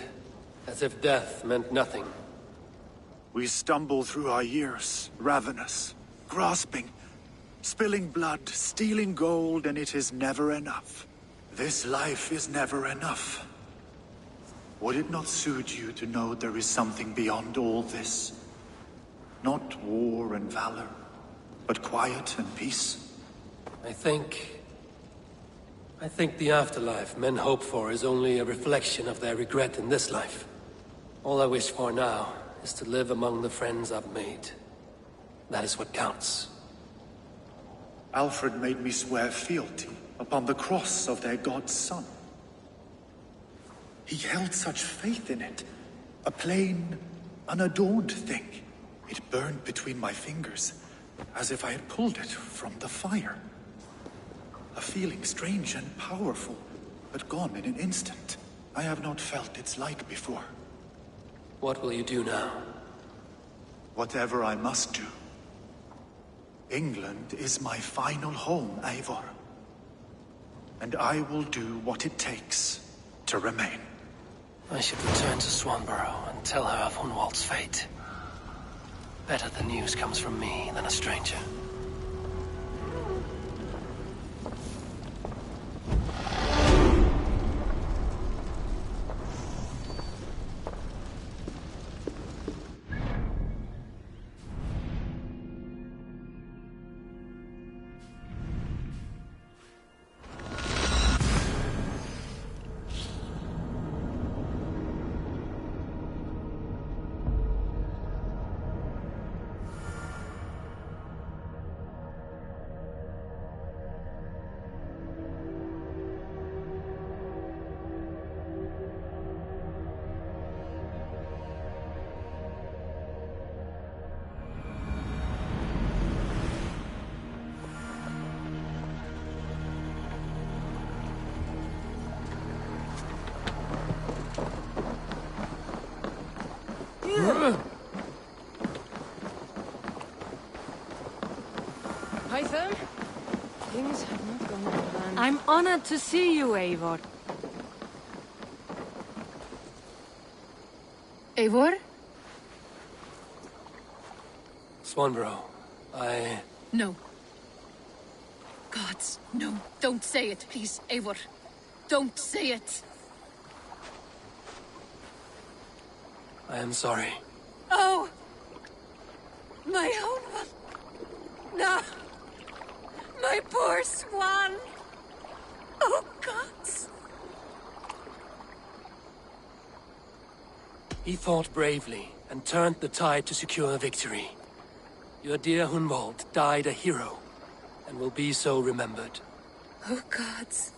as if death meant nothing. We stumble through our years, ravenous, grasping, spilling blood, stealing gold, and it is never enough. This life is never enough. Would it not suit you to know there is something beyond all this? Not war and valor, but quiet and peace. I think the afterlife men hope for is only a reflection of their regret in this life. All I wish for now is to live among the friends I've made. That is what counts. Alfred made me swear fealty upon the cross of their god's son. He held such faith in it. A plain, unadorned thing. It burned between my fingers, as if I had pulled it from the fire. A feeling strange and powerful, but gone in an instant. I have not felt its like before. What will you do now? Whatever I must do. England is my final home, Eivor. And I will do what it takes to remain. I should return to Swanborough and tell her of Hunwald's fate. Better the news comes from me than a stranger. Hytham? Things have not gone as planned. I'm honored to see you, Eivor. Eivor? Swanborough, No. Gods, no. Don't say it, please, Eivor. Don't say it. I am sorry. Oh! My own one. No. My poor swan. Oh, gods. He fought bravely and turned the tide to secure victory. Your dear Hunwald died a hero, and will be so remembered. Oh, gods.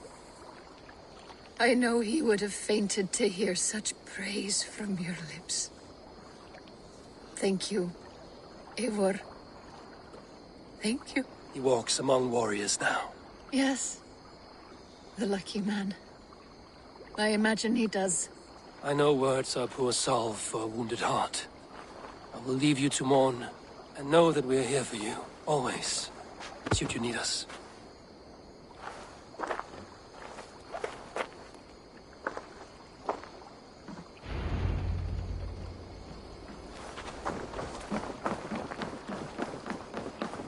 I know he would have fainted to hear such praise from your lips. Thank you, Eivor. Thank you. He walks among warriors now. Yes. The lucky man. I imagine he does. I know words are poor salve for a wounded heart. I will leave you to mourn, and know that we are here for you, always, should you need us.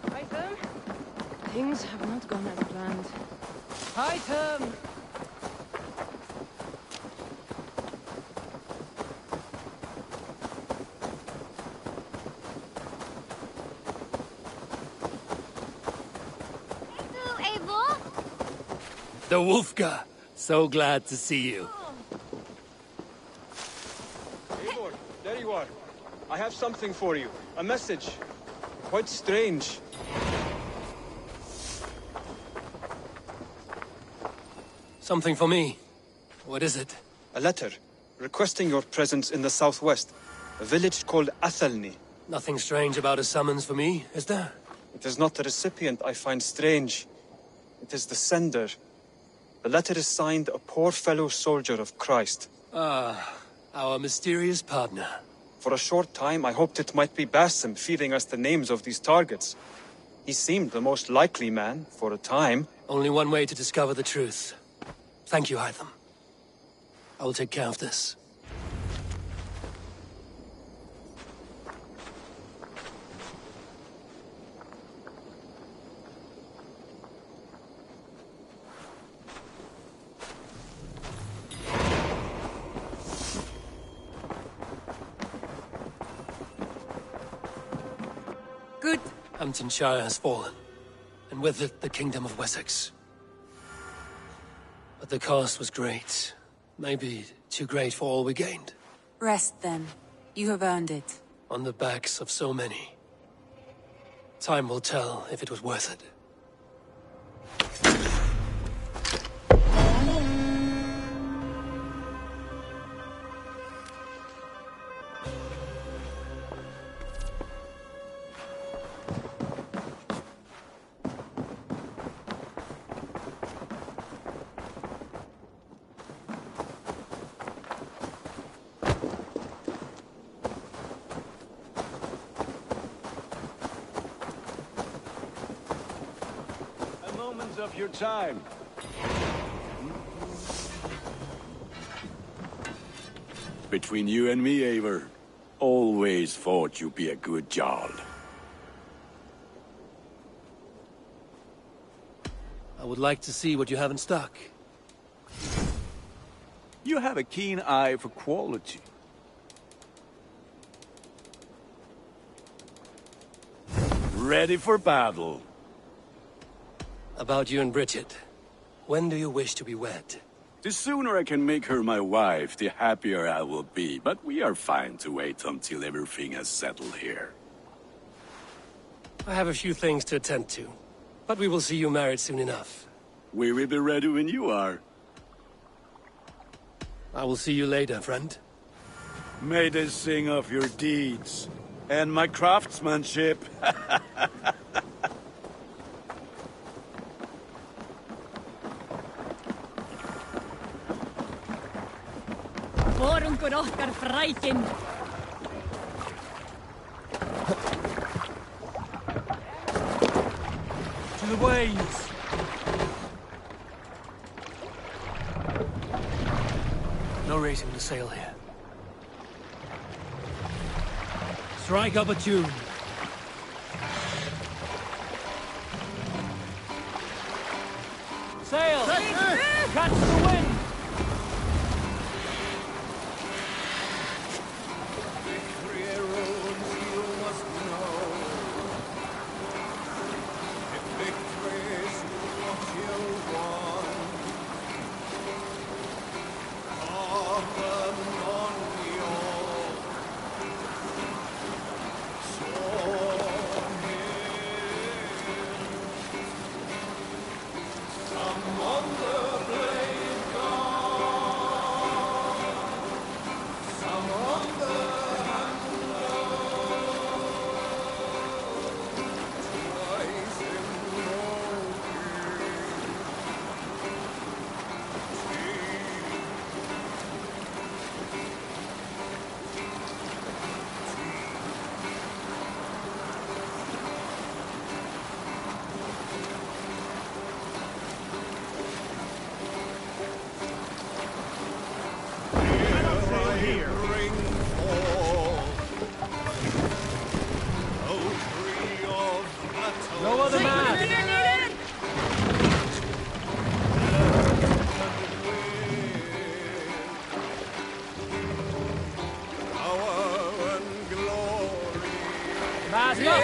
Hytham? Things have not gone as planned. Hytham! The Wolfgar! So glad to see you. Eivor, there you are. I have something for you. A message. Quite strange. Something for me. What is it? A letter, requesting your presence in the southwest. A village called Athelney. Nothing strange about a summons for me, is there? It is not the recipient I find strange. It is the sender. The letter is signed a poor fellow soldier of Christ. Ah, our mysterious partner. For a short time, I hoped it might be Basim feeding us the names of these targets. He seemed the most likely man, for a time. Only one way to discover the truth. Thank you, Hytham. I will take care of this. Good. Hamptonshire has fallen, and with it the Kingdom of Wessex. But the cost was great. Maybe too great for all we gained. Rest then. You have earned it. On the backs of so many. Time will tell if it was worth it. Of your time. Between you and me, Eivor, always thought you'd be a good Jarl. I would like to see what you have in stock. You have a keen eye for quality. Ready for battle. About you and Bridget. When do you wish to be wed? The sooner I can make her my wife, the happier I will be. But we are fine to wait until everything has settled here. I have a few things to attend to. But we will see you married soon enough. We will be ready when you are. I will see you later, friend. May they sing of your deeds and my craftsmanship. Vorungur okkar frækin. To the waves! No raising the sail here. Strike up a tune. Sail! Catch the wind! No other man! Mask up!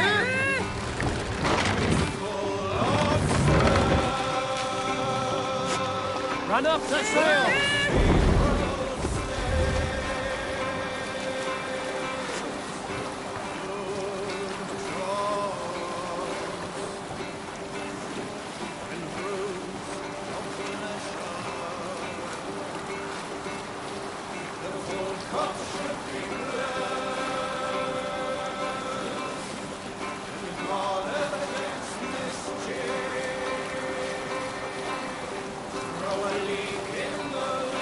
Run up, set sail! Throw a leak in the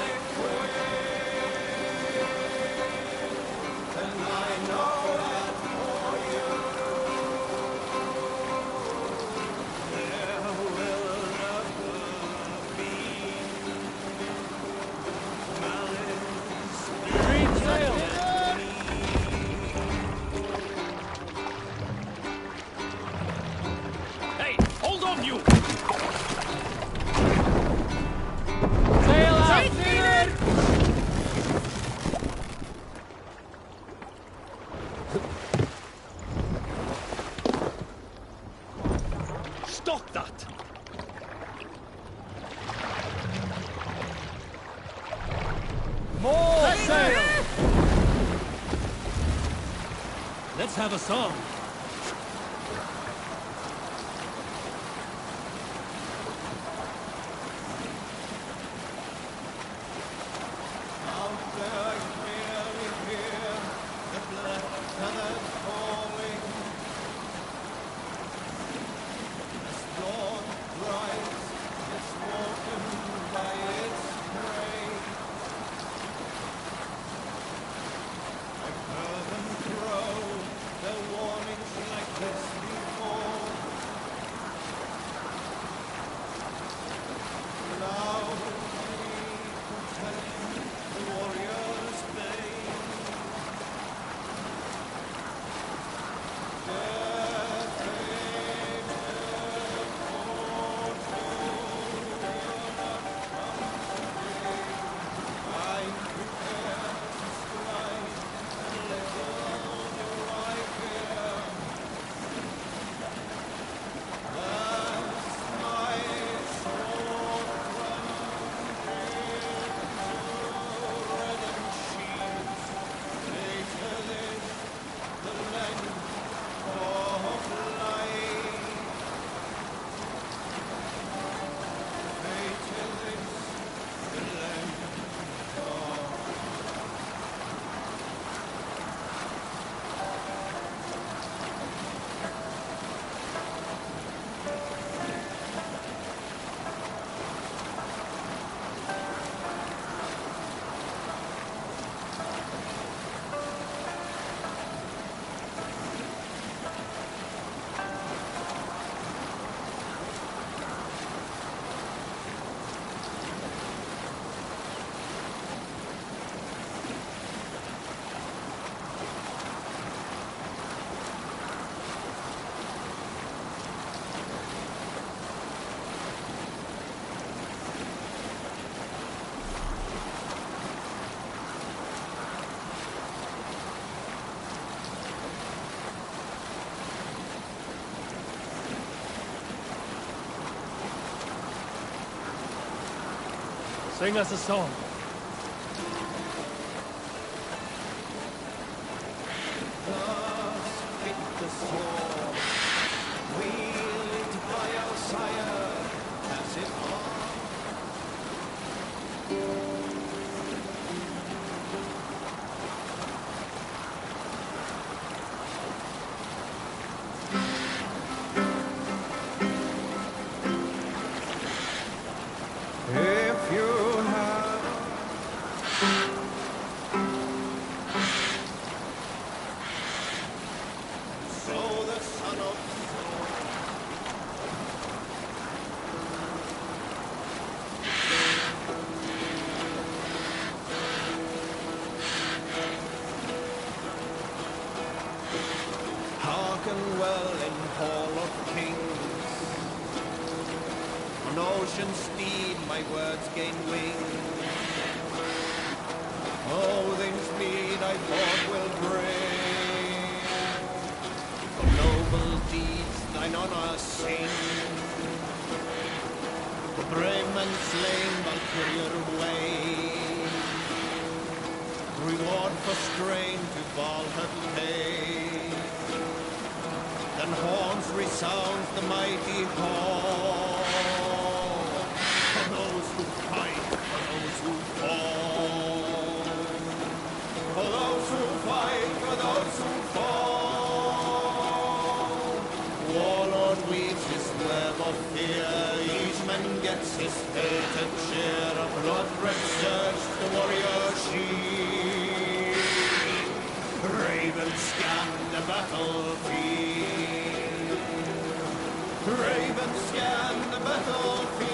Let's have a song. Sing us a song. Well in Hall of Kings, on ocean steed my words gain wings. Othing's mead I thought will bring, for noble deeds thine honor sing. The brave men slain Valkyrie way, reward for strain to Valhall pay. Then horns resounds the mighty hall, for those who fight, for those who fall, for those who fight, for those who fall. Warlord weaves his web of fear, each man gets his fated share of blood-red surge, the warrior shield. Ravens scan the battlefield. Ravens scan the battlefield.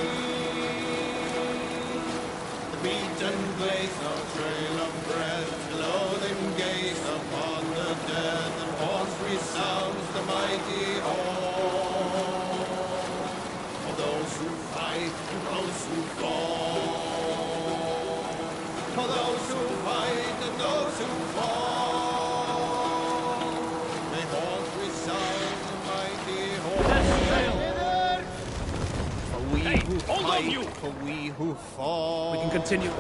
The beaten blaze of trail of bread, loathing gaze upon the dead, and horns resounds the mighty hall. For those who fight, for those who fall. For those who fight and those who fall. All of you! For we who fall. We can continue.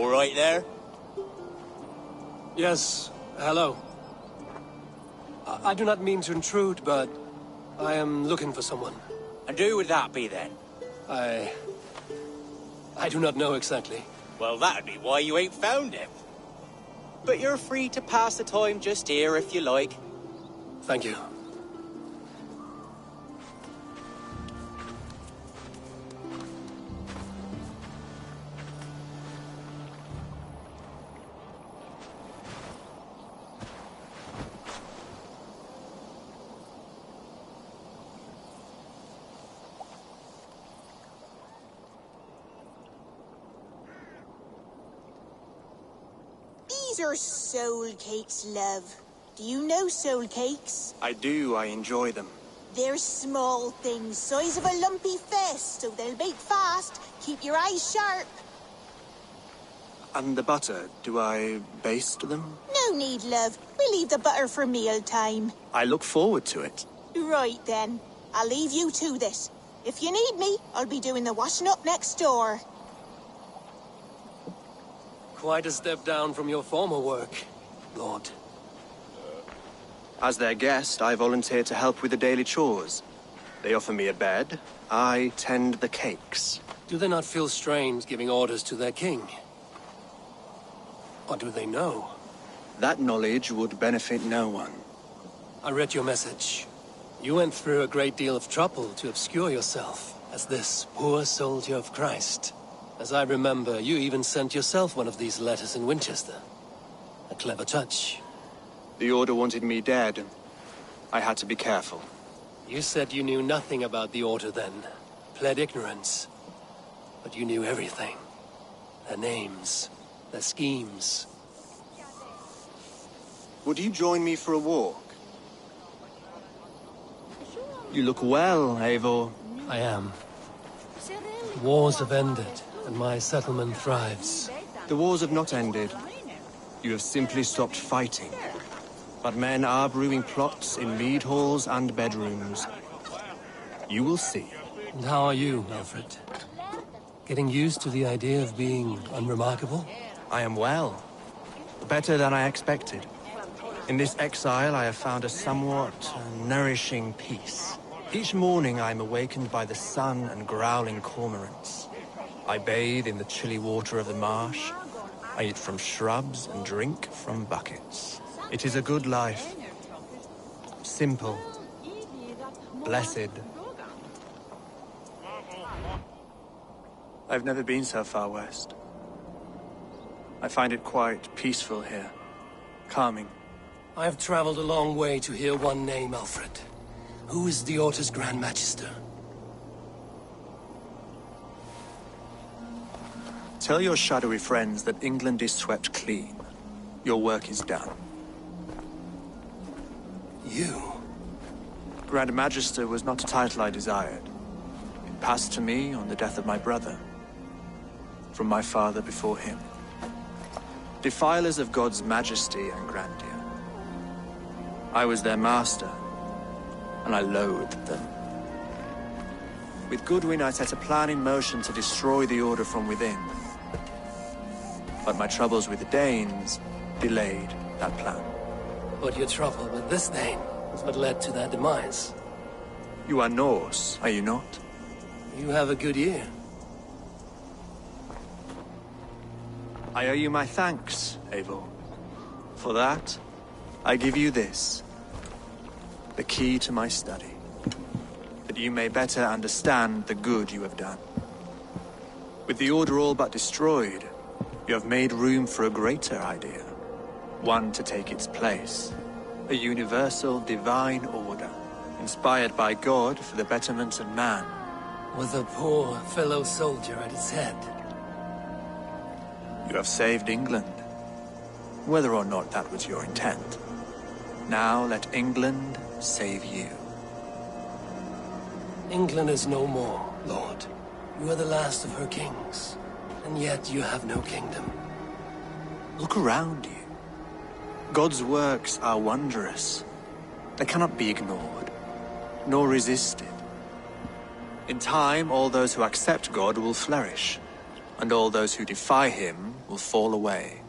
All right there? Yes, hello. I do not mean to intrude, but I am looking for someone. And who would that be then? I do not know exactly. Well, that'd be why you ain't found him. But you're free to pass the time just here if you like. Thank you. These are soul cakes, love. Do you know soul cakes? I do. I enjoy them. They're small things, size of a lumpy fist, so they'll bake fast. Keep your eyes sharp. And the butter, do I baste them? No need, love. We'll leave the butter for meal time. I look forward to it. Right then. I'll leave you to this. If you need me, I'll be doing the washing up next door. Quite a step down from your former work, Lord. As their guest, I volunteer to help with the daily chores. They offer me a bed. I tend the cakes. Do they not feel strange giving orders to their king? Or do they know? That knowledge would benefit no one. I read your message. You went through a great deal of trouble to obscure yourself as this poor soldier of Christ. As I remember, you even sent yourself one of these letters in Winchester. A clever touch. The Order wanted me dead. I had to be careful. You said you knew nothing about the Order then. Pled ignorance. But you knew everything. Their names, their schemes. Would you join me for a walk? You look well, Eivor. I am. Wars have ended, and my settlement thrives. The wars have not ended. You have simply stopped fighting. But men are brewing plots in mead halls and bedrooms. You will see. And how are you, Alfred? Getting used to the idea of being unremarkable? I am well. Better than I expected. In this exile, I have found a somewhat nourishing peace. Each morning, I am awakened by the sun and growling cormorants. I bathe in the chilly water of the marsh. I eat from shrubs and drink from buckets. It is a good life. Simple. Blessed. I've never been so far west. I find it quite peaceful here. Calming. I have traveled a long way to hear one name, Alfred. Who is the Order's Grand Magister? Tell your shadowy friends that England is swept clean. Your work is done. You? Grand Magister was not a title I desired. It passed to me on the death of my brother. From my father before him. Defilers of God's majesty and grandeur. I was their master, and I loathed them. With Goodwin, I set a plan in motion to destroy the Order from within. But my troubles with the Danes delayed that plan. But your trouble with this Dane is what led to their demise. You are Norse, are you not? You have a good ear. I owe you my thanks, Eivor. For that, I give you this. The key to my study. That you may better understand the good you have done. With the Order all but destroyed, you have made room for a greater idea. One to take its place. A universal divine order, inspired by God for the betterment of man. With a poor fellow soldier at its head. You have saved England, whether or not that was your intent. Now let England save you. England is no more, Lord. You are the last of her kings, and yet you have no kingdom. Look around you. God's works are wondrous. They cannot be ignored, nor resisted. In time, all those who accept God will flourish. and all those who defy him will fall away.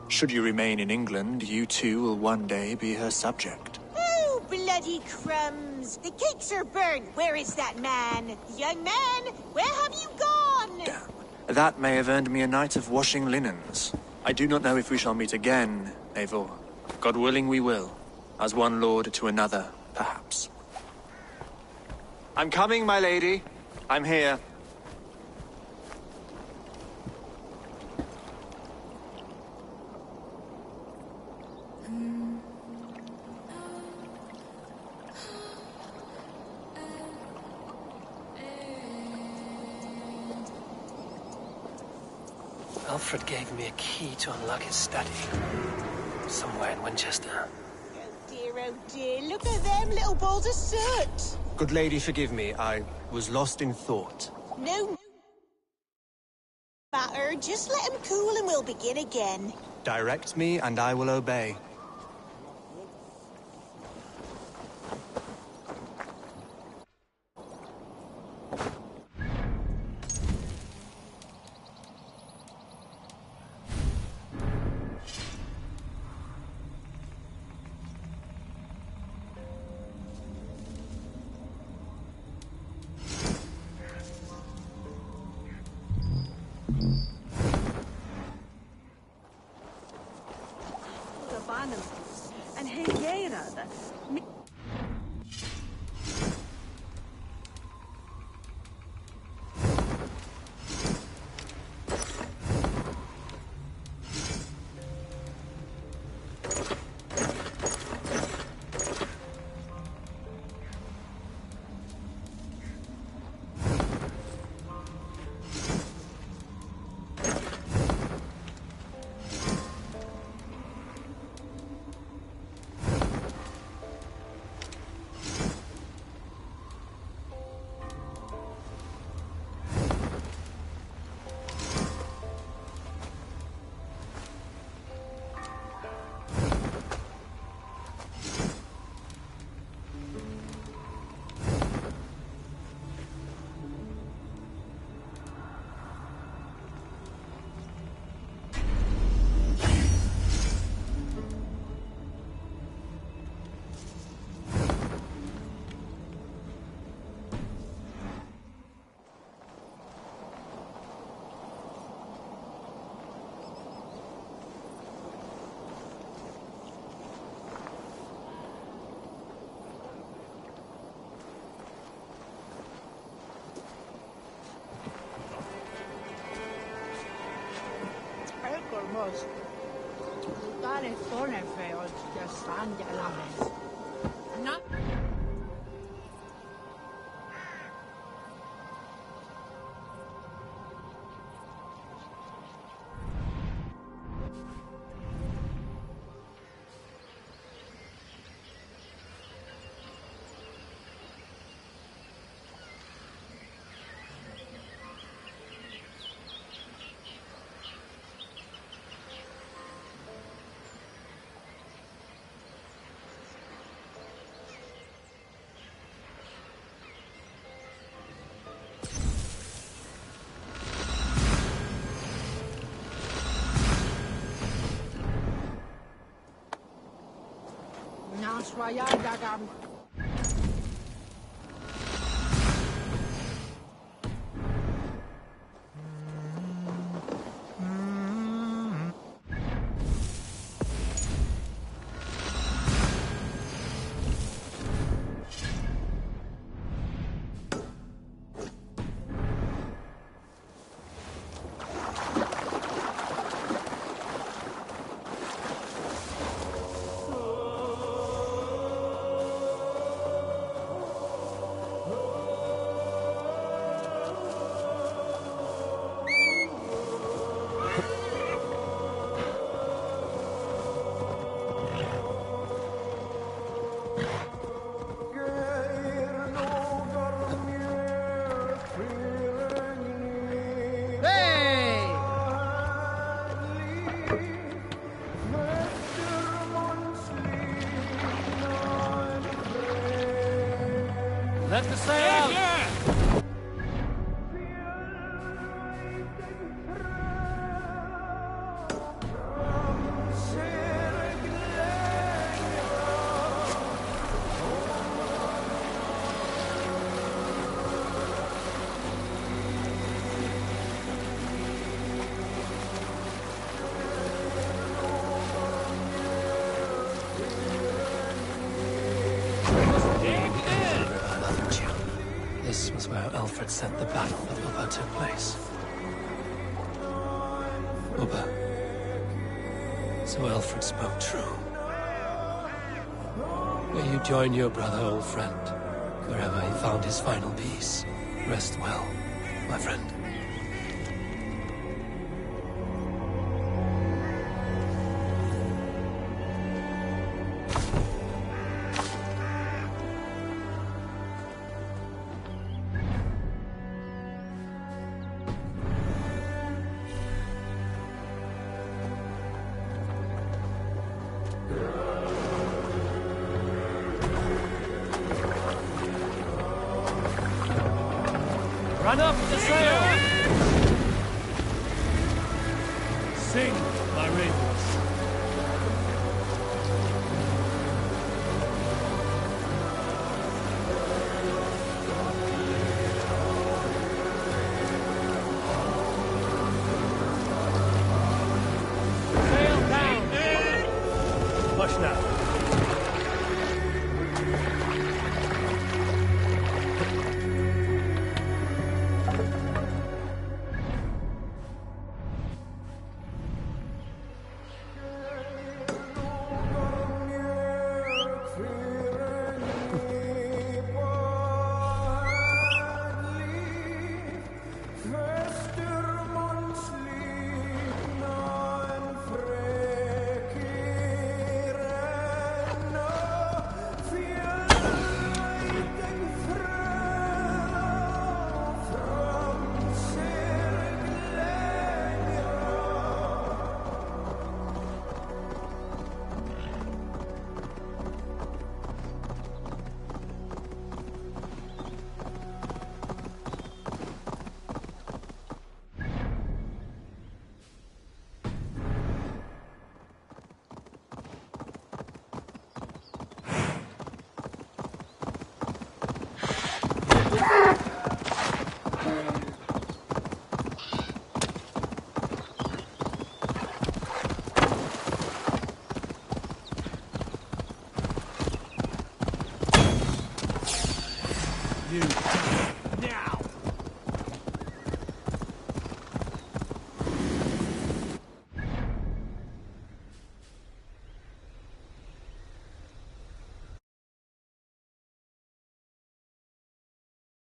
Should you remain in England, you too will one day be her subject. Oh, bloody crumbs! The cakes are burned. Where is that man? Young man, where have you gone? That may have earned me a night of washing linens. I do not know if we shall meet again, Eivor. God willing we will. As one lord to another, perhaps. I'm coming, my lady. I'm here. Alfred gave me a key to unlock his study. Somewhere in Winchester. Oh dear, look at them little balls of soot! Good lady, forgive me. I was lost in thought. No matter, just let him cool and we'll begin again. Direct me and I will obey. And Hegera, Hermos. Tale zone feos que están de la vez. No. Naswayadagam. Let the sail out! Alfred said the Battle of Ubba took place. Ubba. So Alfred spoke true. May you join your brother, old friend, wherever he found his final peace. Rest well, my friend. Run up the sail! Sing, my ravens.